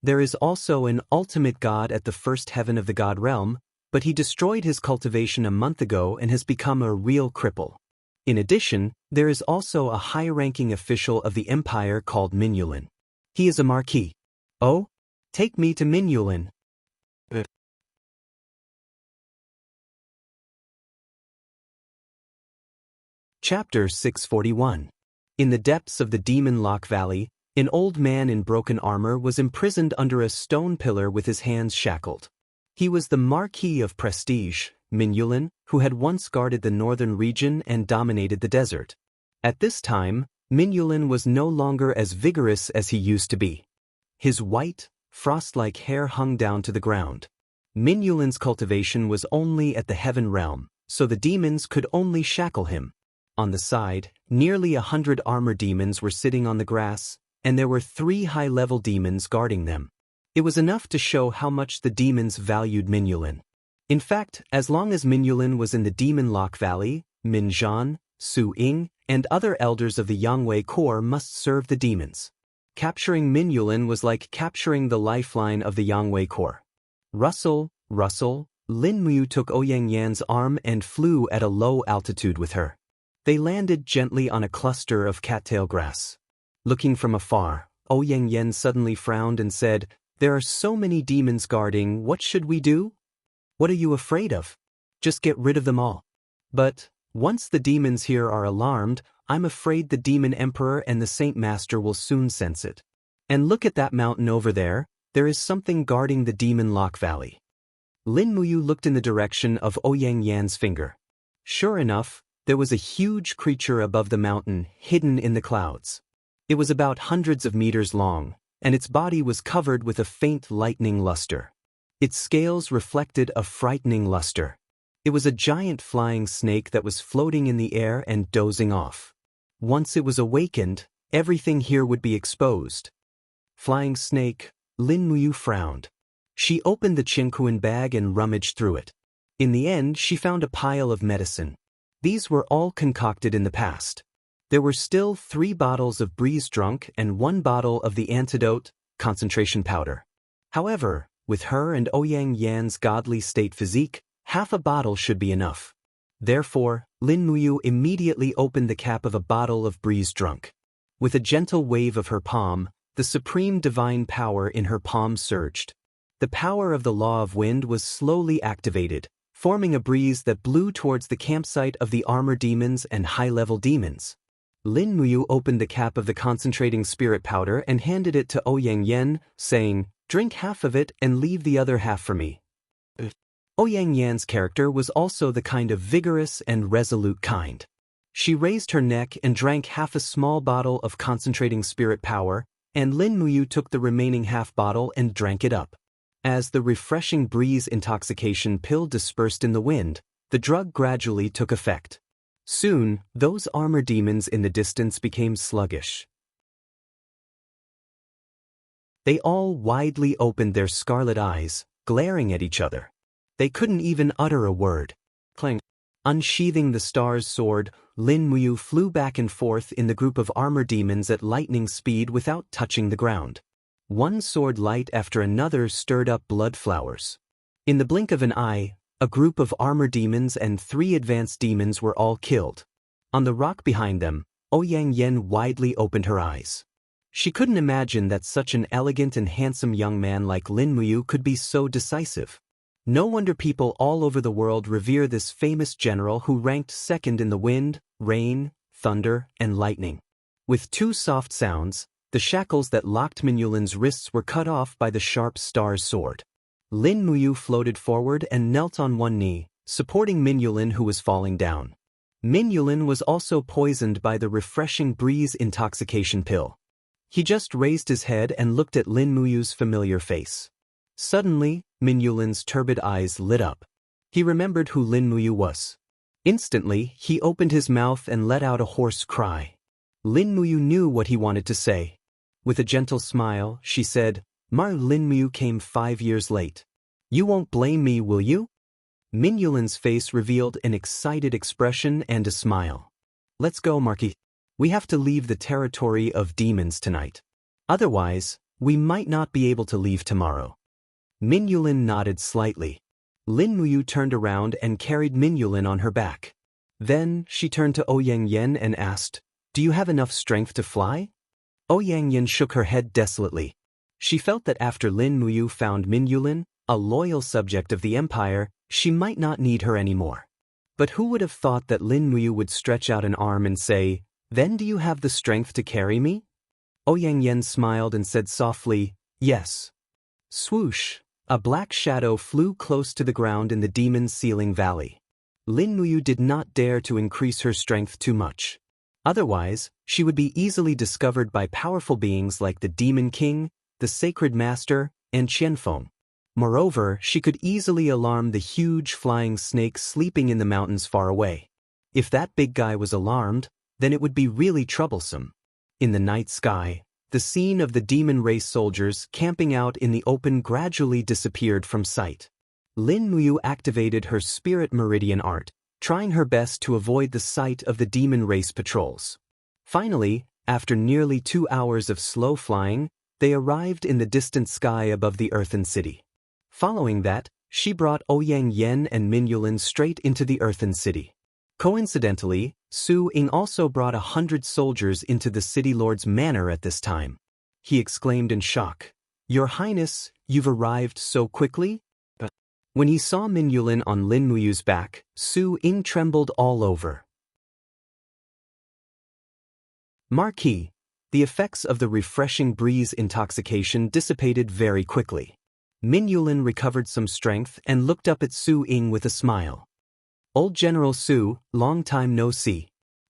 There is also an ultimate god at the first heaven of the god realm, but he destroyed his cultivation a month ago and has become a real cripple. In addition, there is also a high-ranking official of the empire called Minyulin. He is a marquis. Oh? Take me to Minyulin. Chapter 641. In the depths of the Demon Lock Valley, an old man in broken armor was imprisoned under a stone pillar with his hands shackled. He was the Marquis of Prestige, Min Yulin, who had once guarded the northern region and dominated the desert. At this time, Min Yulin was no longer as vigorous as he used to be. His white, frost-like hair hung down to the ground. Min Yulin's cultivation was only at the heaven realm, so the demons could only shackle him. On the side, nearly 100 armor demons were sitting on the grass, and there were 3 high-level demons guarding them. It was enough to show how much the demons valued Min Yulin. In fact, as long as Min Yulin was in the Demon Lock Valley, Min Zhan, Su Ying, and other elders of the Yangwei Corps must serve the demons. Capturing Min Yulin was like capturing the lifeline of the Yangwei Corps. Rustle, Lin Muyu took Ouyang Yan's arm and flew at a low altitude with her. They landed gently on a cluster of cattail grass. Looking from afar, Ouyang Yan suddenly frowned and said, "There are so many demons guarding, what should we do?" "What are you afraid of? Just get rid of them all." "But, once the demons here are alarmed, I'm afraid the Demon Emperor and the Saint Master will soon sense it. And look at that mountain over there, there is something guarding the Demon Lock Valley." Lin Muyu looked in the direction of Ouyang Yan's finger. Sure enough, there was a huge creature above the mountain, hidden in the clouds. It was about hundreds of meters long, and its body was covered with a faint lightning luster. Its scales reflected a frightening luster. It was a giant flying snake that was floating in the air and dozing off. Once it was awakened, everything here would be exposed. Flying snake, Lin Muyu frowned. She opened the Qinkuan bag and rummaged through it. In the end, she found a pile of medicine. These were all concocted in the past. There were still 3 bottles of breeze drunk and 1 bottle of the antidote, concentration powder. However, with her and Ouyang Yan's godly state physique, half a bottle should be enough. Therefore, Lin Muyu immediately opened the cap of a bottle of breeze drunk. With a gentle wave of her palm, the supreme divine power in her palm surged. The power of the law of wind was slowly activated, forming a breeze that blew towards the campsite of the armor demons and high-level demons. Lin Muyu opened the cap of the concentrating spirit powder and handed it to Ouyang Yan, saying, "Drink half of it and leave the other half for me." Ouyang Yan's character was also the kind of vigorous and resolute kind. She raised her neck and drank half a small bottle of concentrating spirit power, and Lin Muyu took the remaining half bottle and drank it up. As the refreshing breeze intoxication pill dispersed in the wind, the drug gradually took effect. Soon, those armor demons in the distance became sluggish. They all widely opened their scarlet eyes, glaring at each other. They couldn't even utter a word. Clang. Unsheathing the star's sword, Lin Muyu flew back and forth in the group of armor demons at lightning speed without touching the ground. One sword light after another stirred up blood flowers. In the blink of an eye, a group of armor demons and 3 advanced demons were all killed. On the rock behind them, Ouyang Yan widely opened her eyes. She couldn't imagine that such an elegant and handsome young man like Lin Muyu could be so decisive. No wonder people all over the world revere this famous general who ranked second in the wind, rain, thunder, and lightning. With 2 soft sounds, the shackles that locked Min Yulin's wrists were cut off by the sharp star's sword. Lin Muyu floated forward and knelt on one knee, supporting Min Yulin who was falling down. Min Yulin was also poisoned by the refreshing breeze intoxication pill. He just raised his head and looked at Lin Muyu's familiar face. Suddenly, Min Yulin's turbid eyes lit up. He remembered who Lin Muyu was. Instantly, he opened his mouth and let out a hoarse cry. Lin Muyu knew what he wanted to say. With a gentle smile, she said, Lin Muyu came 5 years late. You won't blame me, will you?" Min Yulin's face revealed an excited expression and a smile. "Let's go, Marquis. We have to leave the territory of demons tonight. Otherwise, we might not be able to leave tomorrow." Min Yulin nodded slightly. Lin Muyu turned around and carried Min Yulin on her back. Then, she turned to Ouyang Yan and asked, "Do you have enough strength to fly?" Ouyang Yan shook her head desolately. She felt that after Lin Muyu found Min Yulin, a loyal subject of the empire, she might not need her anymore. But who would have thought that Lin Muyu would stretch out an arm and say, "Then do you have the strength to carry me?" Ouyang Yan smiled and said softly, "Yes." Swoosh! A black shadow flew close to the ground in the demon's sealing valley. Lin Muyu did not dare to increase her strength too much. Otherwise, she would be easily discovered by powerful beings like the Demon King, the Sacred Master, and Qianfeng. Moreover, she could easily alarm the huge flying snake sleeping in the mountains far away. If that big guy was alarmed, then it would be really troublesome. In the night sky, the scene of the demon race soldiers camping out in the open gradually disappeared from sight. Lin Muyu activated her spirit meridian art, trying her best to avoid the sight of the demon race patrols. Finally, after nearly 2 hours of slow flying, they arrived in the distant sky above the earthen city. Following that, she brought Ouyang Yan and Min Yulin straight into the earthen city. Coincidentally, Su Ying also brought 100 soldiers into the city lord's manor at this time. He exclaimed in shock, "Your Highness, you've arrived so quickly?" When he saw Min Yulin on Lin Muyu's back, Su Ying trembled all over. Marquis. The effects of the refreshing breeze intoxication dissipated very quickly. Min Yulin recovered some strength and looked up at Su Ying with a smile. "Old General Su, long time no see."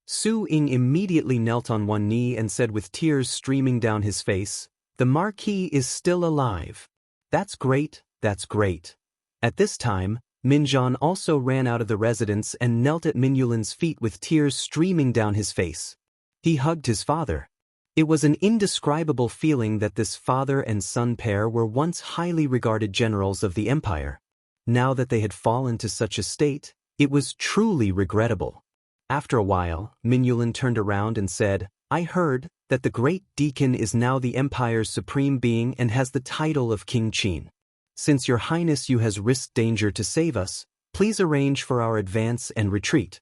Su Ying immediately knelt on one knee and said with tears streaming down his face, "The Marquis is still alive. That's great, that's great." At this time, Min Zhan also ran out of the residence and knelt at Min Yulin's feet with tears streaming down his face. He hugged his father. It was an indescribable feeling that this father and son pair were once highly regarded generals of the empire. Now that they had fallen to such a state, it was truly regrettable. After a while, Min Yulin turned around and said, "I heard that the great deacon is now the empire's supreme being and has the title of King Qin. Since your highness you has risked danger to save us, please arrange for our advance and retreat."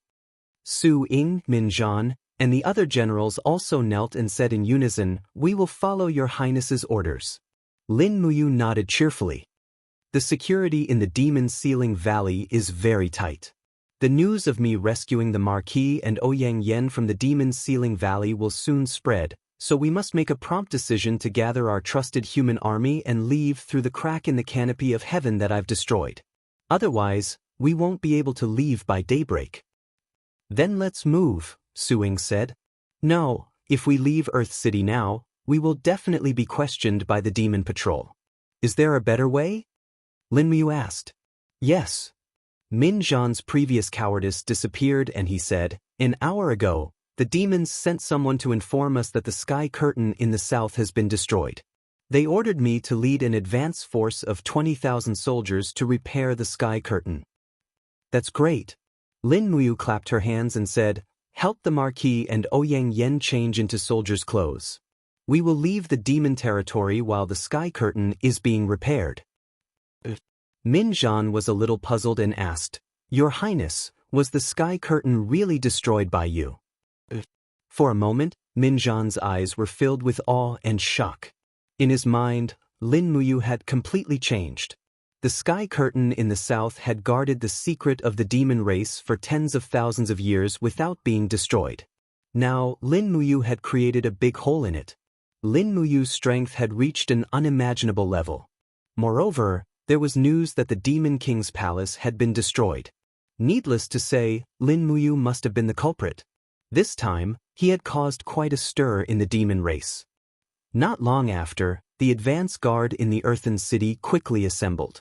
Su Ying, Min Zhan, and the other generals also knelt and said in unison, "We will follow your highness's orders." Lin Muyu nodded cheerfully. The security in the demon sealing valley is very tight. The news of me rescuing the Marquis and Ouyang Yan from the demon sealing valley will soon spread, so we must make a prompt decision to gather our trusted human army and leave through the crack in the canopy of heaven that I've destroyed. Otherwise, we won't be able to leave by daybreak. "Then let's move," Su Ying said. "No, if we leave Earth City now, we will definitely be questioned by the demon patrol. Is there a better way?" Lin Muyu asked. "Yes." Min Zhan's previous cowardice disappeared and he said, "An hour ago, the demons sent someone to inform us that the sky curtain in the south has been destroyed. They ordered me to lead an advance force of 20,000 soldiers to repair the sky curtain." "That's great." Lin Muyu clapped her hands and said, "Help the Marquis and Ouyang Yan change into soldiers' clothes. We will leave the demon territory while the sky curtain is being repaired." Min Zhan was a little puzzled and asked, "Your Highness, was the sky curtain really destroyed by you?" For a moment, Min Zhan's eyes were filled with awe and shock. In his mind, Lin Muyu had completely changed. The sky curtain in the south had guarded the secret of the demon race for tens of thousands of years without being destroyed. Now, Lin Muyu had created a big hole in it. Lin Muyu's strength had reached an unimaginable level. Moreover, there was news that the Demon King's palace had been destroyed. Needless to say, Lin Muyu must have been the culprit. This time, he had caused quite a stir in the demon race. Not long after, the advance guard in the earthen city quickly assembled.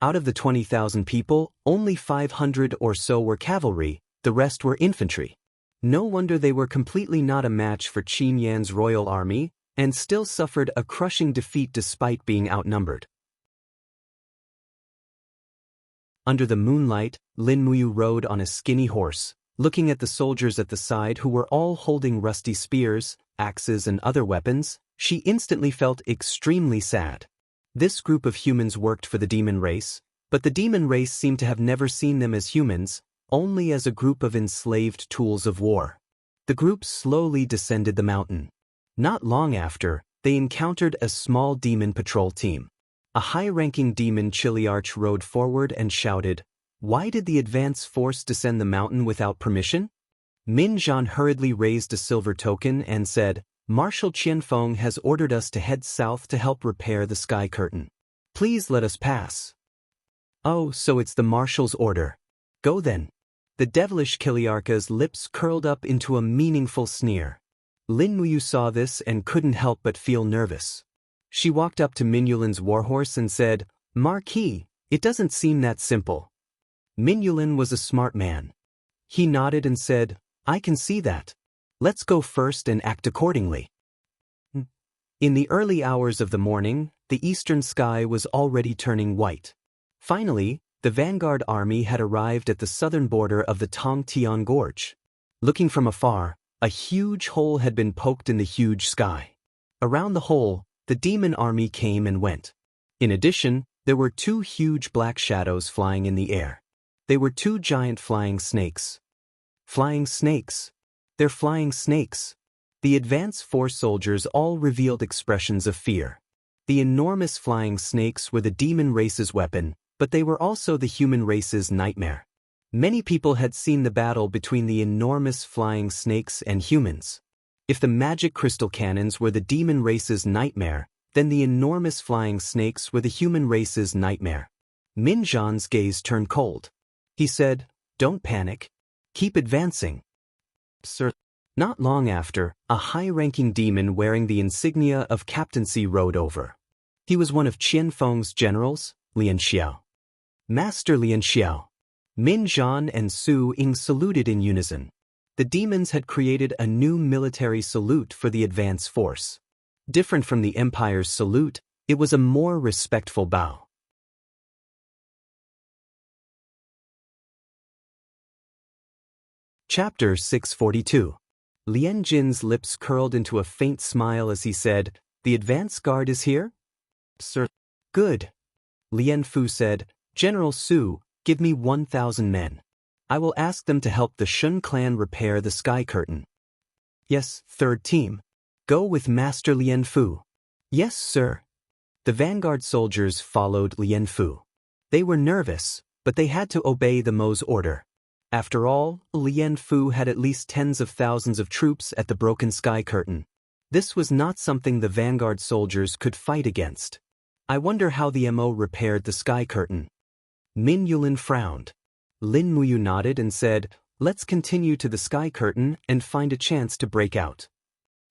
Out of the 20,000 people, only 500 or so were cavalry, the rest were infantry. No wonder they were completely not a match for Qin Yan's royal army, and still suffered a crushing defeat despite being outnumbered. Under the moonlight, Lin Muyu rode on a skinny horse, looking at the soldiers at the side who were all holding rusty spears, axes and other weapons. She instantly felt extremely sad. This group of humans worked for the demon race, but the demon race seemed to have never seen them as humans, only as a group of enslaved tools of war. The group slowly descended the mountain. Not long after, they encountered a small demon patrol team. A high-ranking demon Chiliarch rode forward and shouted, "Why did the advance force descend the mountain without permission?" Min Zhan hurriedly raised a silver token and said, "Marshal Qianfeng has ordered us to head south to help repair the sky curtain." Please let us pass. Oh, so it's the marshal's order. Go then. The devilish Kiliarka's lips curled up into a meaningful sneer. Lin Muyu saw this and couldn't help but feel nervous. She walked up to Minulin's warhorse and said, Marquis, it doesn't seem that simple. Minulin was a smart man. He nodded and said, I can see that. Let's go first and act accordingly. In the early hours of the morning, the eastern sky was already turning white. Finally, the vanguard army had arrived at the southern border of the Tongtian Gorge. Looking from afar, a huge hole had been poked in the huge sky. Around the hole, the demon army came and went. In addition, there were 2 huge black shadows flying in the air. They were 2 giant flying snakes. Flying snakes. They're flying snakes. The advance force soldiers all revealed expressions of fear. The enormous flying snakes were the demon race's weapon, but they were also the human race's nightmare. Many people had seen the battle between the enormous flying snakes and humans. If the magic crystal cannons were the demon race's nightmare, then the enormous flying snakes were the human race's nightmare. Min Zhan's gaze turned cold. He said, Don't panic. Keep advancing. Sir. Not long after, a high-ranking demon wearing the insignia of captaincy rode over. He was one of Qianfeng's generals, Xianxia. Master Xianxia. Min Zhan and Su Ying saluted in unison. The demons had created a new military salute for the advance force. Different from the Empire's salute, it was a more respectful bow. Chapter 642. Lian Jin's lips curled into a faint smile as he said, The advance guard is here? Sir. Good. Lian Fu said, General Su, give me 1,000 men. I will ask them to help the Shun clan repair the sky curtain. Yes, third team. Go with Master Lian Fu. Yes, sir. The vanguard soldiers followed Lian Fu. They were nervous, but they had to obey the Mo's order. After all, Lian Fu had at least tens of thousands of troops at the broken sky curtain. This was not something the vanguard soldiers could fight against. I wonder how the Mo repaired the sky curtain. Min Yulin frowned. Lin Muyu nodded and said, Let's continue to the sky curtain and find a chance to break out.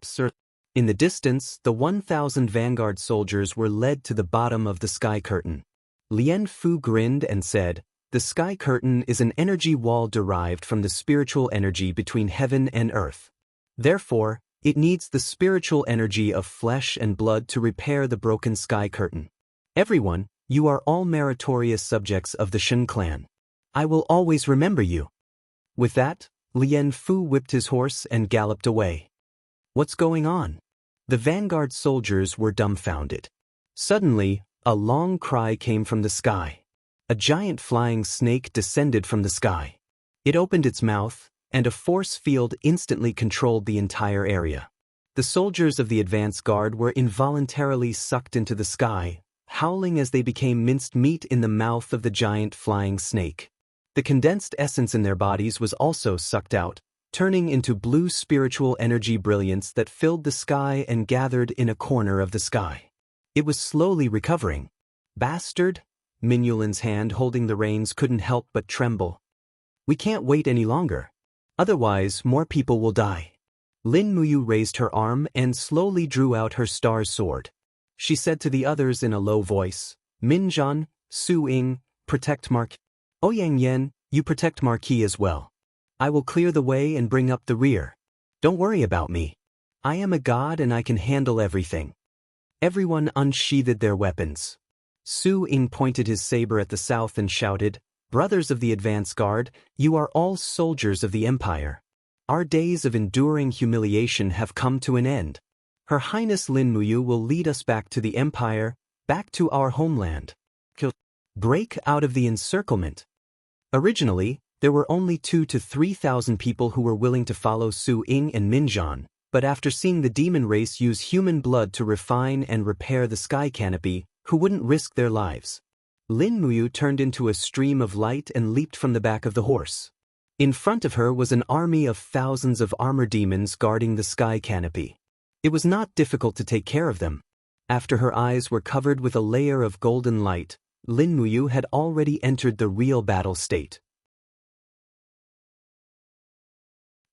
Sir. In the distance, the 1,000 vanguard soldiers were led to the bottom of the sky curtain. Lian Fu grinned and said, The sky curtain is an energy wall derived from the spiritual energy between heaven and earth. Therefore, it needs the spiritual energy of flesh and blood to repair the broken sky curtain. Everyone, you are all meritorious subjects of the Shun clan. I will always remember you. With that, Lian Fu whipped his horse and galloped away. What's going on? The vanguard soldiers were dumbfounded. Suddenly, a long cry came from the sky. A giant flying snake descended from the sky. It opened its mouth, and a force field instantly controlled the entire area. The soldiers of the advance guard were involuntarily sucked into the sky, howling as they became minced meat in the mouth of the giant flying snake. The condensed essence in their bodies was also sucked out, turning into blue spiritual energy brilliance that filled the sky and gathered in a corner of the sky. It was slowly recovering. Bastard! Minulin's hand holding the reins couldn't help but tremble. We can't wait any longer. Otherwise, more people will die. Lin Muyu raised her arm and slowly drew out her star sword. She said to the others in a low voice, Min Zhan, Su Ying, protect Marquis. Ouyang Yan, you protect Marquis as well. I will clear the way and bring up the rear. Don't worry about me. I am a god and I can handle everything. Everyone unsheathed their weapons. Su Ying pointed his saber at the south and shouted, Brothers of the advance guard, you are all soldiers of the Empire. Our days of enduring humiliation have come to an end. Her Highness Lin Muyu will lead us back to the Empire, back to our homeland. Break out of the encirclement. Originally, there were only 2,000 to 3,000 people who were willing to follow Su Ying and Min Zhan, but after seeing the demon race use human blood to refine and repair the sky canopy, who wouldn't risk their lives? Lin Muyu turned into a stream of light and leaped from the back of the horse. In front of her was an army of thousands of armor demons guarding the sky canopy. It was not difficult to take care of them. After her eyes were covered with a layer of golden light, Lin Muyu had already entered the real battle state.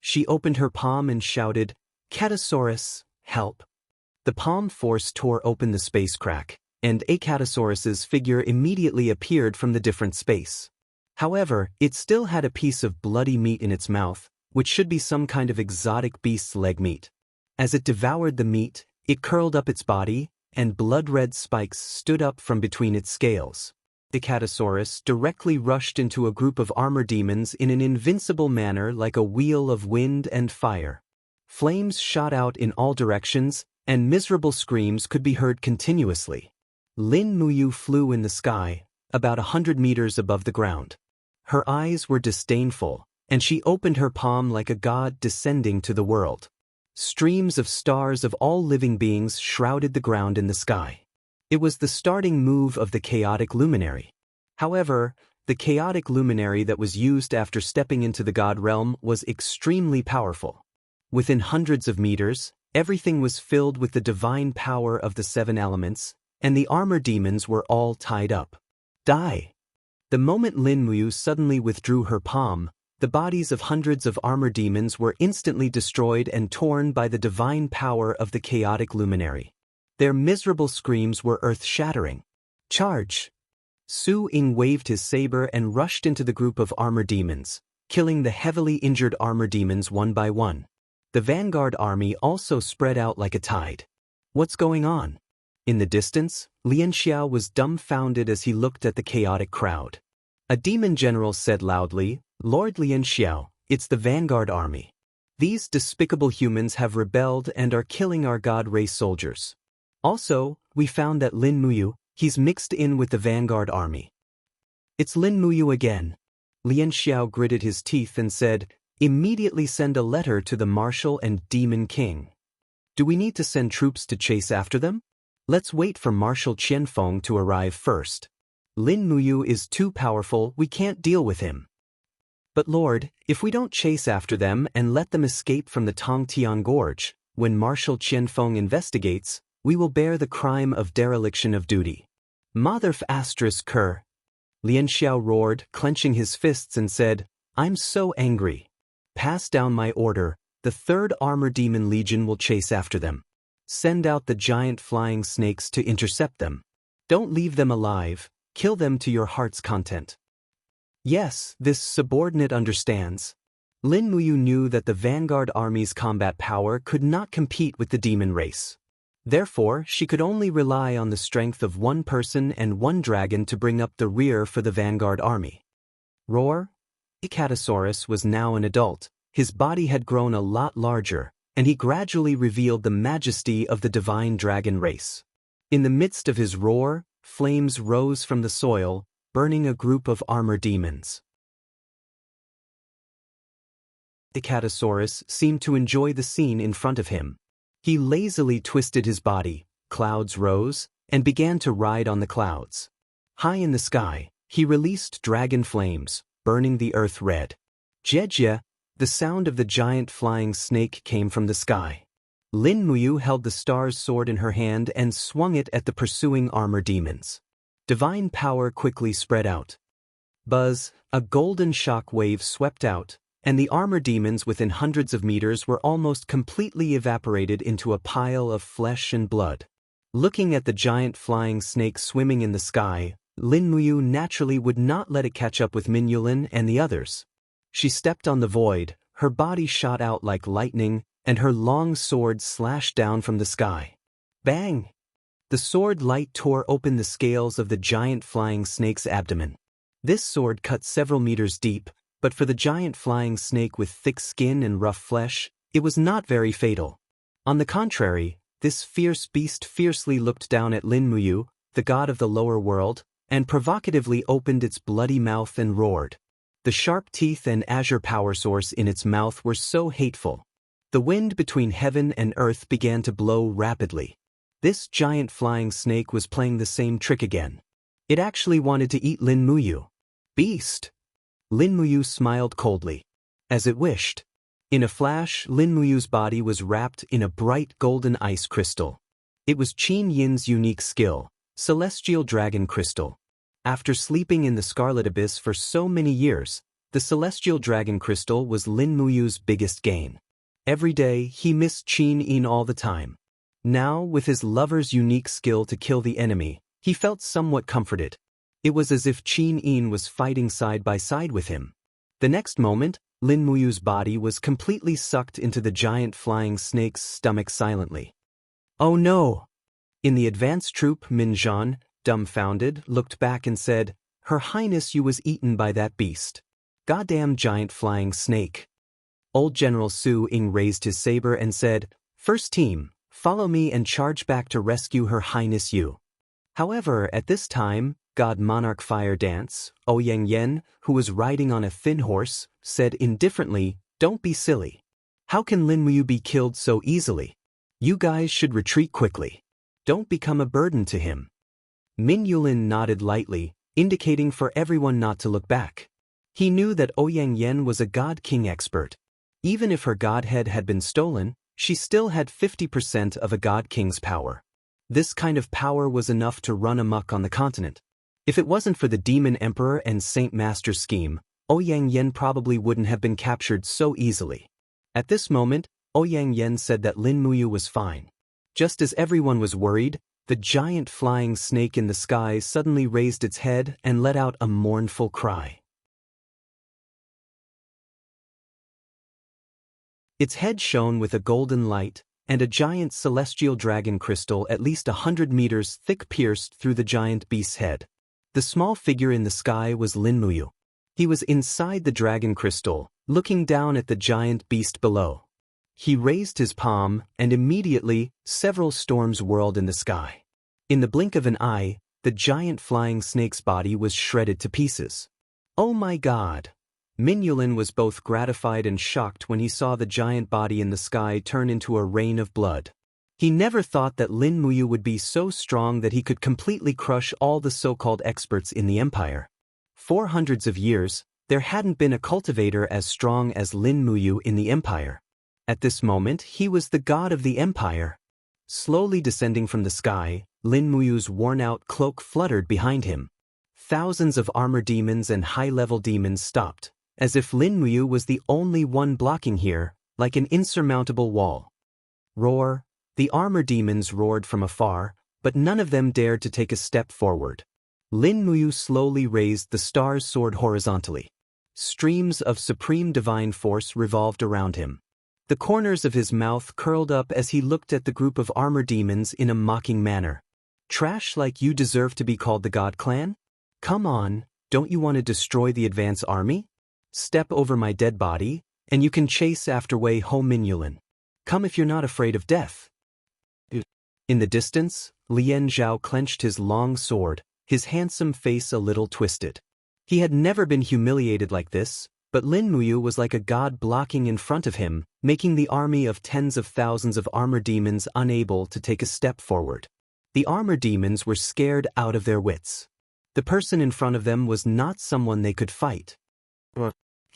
She opened her palm and shouted, "Catasaurus, help!" The palm force tore open the space crack, and a Catasaurus's figure immediately appeared from the different space. However, it still had a piece of bloody meat in its mouth, which should be some kind of exotic beast's leg meat. As it devoured the meat, it curled up its body, and blood-red spikes stood up from between its scales. The Catasaurus directly rushed into a group of armor demons in an invincible manner like a wheel of wind and fire. Flames shot out in all directions, and miserable screams could be heard continuously. Lin Muyu flew in the sky, about 100 meters above the ground. Her eyes were disdainful, and she opened her palm like a god descending to the world. Streams of stars of all living beings shrouded the ground in the sky. It was the starting move of the chaotic luminary. However, the chaotic luminary that was used after stepping into the god realm was extremely powerful. Within hundreds of meters, everything was filled with the divine power of the 7 elements, and the armor demons were all tied up. Die! The moment Lin Muyu suddenly withdrew her palm, the bodies of hundreds of armor demons were instantly destroyed and torn by the divine power of the chaotic luminary. Their miserable screams were earth-shattering. Charge! Su Ying waved his saber and rushed into the group of armor demons, killing the heavily injured armor demons one by one. The vanguard army also spread out like a tide. What's going on? In the distance, Xianxia was dumbfounded as he looked at the chaotic crowd. A demon general said loudly, "Lord Xianxia, it's the vanguard army. These despicable humans have rebelled and are killing our god race soldiers. Also, we found that Lin Muyu, he's mixed in with the vanguard army." "It's Lin Muyu again." Xianxia gritted his teeth and said, "Immediately send a letter to the marshal and demon king." "Do we need to send troops to chase after them? Let's wait for Marshal Qianfeng to arrive first. Lin Muyu is too powerful, we can't deal with him." "But Lord, if we don't chase after them and let them escape from the Tongtian Gorge, when Marshal Qianfeng investigates, we will bear the crime of dereliction of duty." "Motherf asterisk cur." Xiao roared, clenching his fists and said, "I'm so angry. Pass down my order, the 3rd Armor Demon Legion will chase after them. Send out the giant flying snakes to intercept them. Don't leave them alive, kill them to your heart's content." Yes, this subordinate understands. Lin Muyu knew that the vanguard army's combat power could not compete with the demon race. Therefore, she could only rely on the strength of one person and one dragon to bring up the rear for the vanguard army. Roar! Icatosaurus was now an adult. His body had grown a lot larger, and he gradually revealed the majesty of the divine dragon race. In the midst of his roar, flames rose from the soil, burning a group of armor demons. Icatosaurus seemed to enjoy the scene in front of him. He lazily twisted his body, clouds rose, and began to ride on the clouds. High in the sky, he released dragon flames, burning the earth red. Jejia, the sound of the giant flying snake came from the sky. Lin Muyu held the star's sword in her hand and swung it at the pursuing armor demons. Divine power quickly spread out. Buzz, a golden shock wave swept out, and the armor demons within hundreds of meters were almost completely evaporated into a pile of flesh and blood. Looking at the giant flying snake swimming in the sky, Lin Muyu naturally would not let it catch up with Minyulin and the others. She stepped on the void, her body shot out like lightning, and her long sword slashed down from the sky. Bang! The sword light tore open the scales of the giant flying snake's abdomen. This sword cut several meters deep, but for the giant flying snake with thick skin and rough flesh, it was not very fatal. On the contrary, this fierce beast fiercely looked down at Lin Muyu, the god of the lower world, and provocatively opened its bloody mouth and roared. The sharp teeth and azure power source in its mouth were so hateful. The wind between heaven and earth began to blow rapidly. This giant flying snake was playing the same trick again. It actually wanted to eat Lin Muyu. Beast! Lin Muyu smiled coldly. As it wished. In a flash, Lin Muyu's body was wrapped in a bright golden ice crystal. It was Qin Yin's unique skill, Celestial Dragon Crystal. After sleeping in the Scarlet Abyss for so many years, the Celestial Dragon Crystal was Lin Muyu's biggest gain. Every day, he missed Qin Yin all the time. Now, with his lover's unique skill to kill the enemy, he felt somewhat comforted. It was as if Qin Yin was fighting side by side with him. The next moment, Lin Muyu's body was completely sucked into the giant flying snake's stomach silently. Oh no! In the advance troop, Minzhan, dumbfounded, looked back and said, "Her Highness, you was eaten by that beast. Goddamn giant flying snake." Old General Su Ying raised his saber and said, "First team, follow me and charge back to rescue Her Highness you." However, at this time, God Monarch Fire Dance, Ouyang Yen, who was riding on a thin horse, said indifferently, "Don't be silly. How can Lin Muyu be killed so easily? You guys should retreat quickly. Don't become a burden to him." Min Yulin nodded lightly, indicating for everyone not to look back. He knew that Ouyang Yen was a God King expert. Even if her godhead had been stolen, she still had 50% of a God King's power. This kind of power was enough to run amok on the continent. If it wasn't for the Demon Emperor and Saint Master's scheme, Ouyang Yen probably wouldn't have been captured so easily. At this moment, Ouyang Yen said that Lin Muyu was fine. Just as everyone was worried, the giant flying snake in the sky suddenly raised its head and let out a mournful cry. Its head shone with a golden light, and a giant celestial dragon crystal at least 100 meters thick pierced through the giant beast's head. The small figure in the sky was Lin Muyu. He was inside the dragon crystal, looking down at the giant beast below. He raised his palm, and immediately, several storms whirled in the sky. In the blink of an eye, the giant flying snake's body was shredded to pieces. Oh my God! Min Yulin was both gratified and shocked when he saw the giant body in the sky turn into a rain of blood. He never thought that Lin Muyu would be so strong that he could completely crush all the so-called experts in the empire. For hundreds of years, there hadn't been a cultivator as strong as Lin Muyu in the empire. At this moment, he was the god of the empire. Slowly descending from the sky, Lin Muyu's worn-out cloak fluttered behind him. Thousands of armor demons and high-level demons stopped, as if Lin Muyu was the only one blocking here, like an insurmountable wall. Roar! The armor demons roared from afar, but none of them dared to take a step forward. Lin Muyu slowly raised the star's sword horizontally. Streams of supreme divine force revolved around him. The corners of his mouth curled up as he looked at the group of armor demons in a mocking manner. Trash like you deserve to be called the God Clan? Come on, don't you want to destroy the advance army? Step over my dead body, and you can chase after Wei Ho Min Yulin. Come if you're not afraid of death. In the distance, Lien Zhao clenched his long sword, his handsome face a little twisted. He had never been humiliated like this, but Lin Muyu was like a god blocking in front of him, making the army of tens of thousands of armor demons unable to take a step forward. The armor demons were scared out of their wits. The person in front of them was not someone they could fight.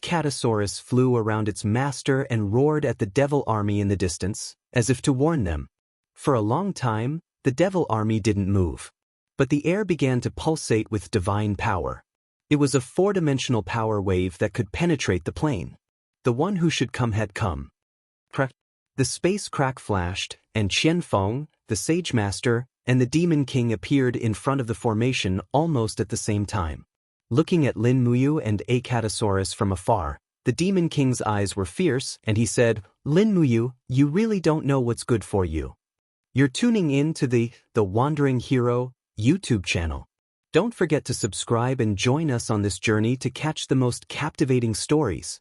Catasaurus flew around its master and roared at the devil army in the distance, as if to warn them. For a long time, the devil army didn't move. But the air began to pulsate with divine power. It was a four-dimensional power wave that could penetrate the plane. The one who should come had come. The space crack flashed, and Qianfeng, the Sage Master, and the Demon King appeared in front of the formation almost at the same time. Looking at Lin Muyu and Acatosaurus from afar, the Demon King's eyes were fierce, and he said, "Lin Muyu, you really don't know what's good for you. You're tuning in to the Wandering Hero YouTube channel. Don't forget to subscribe and join us on this journey to catch the most captivating stories,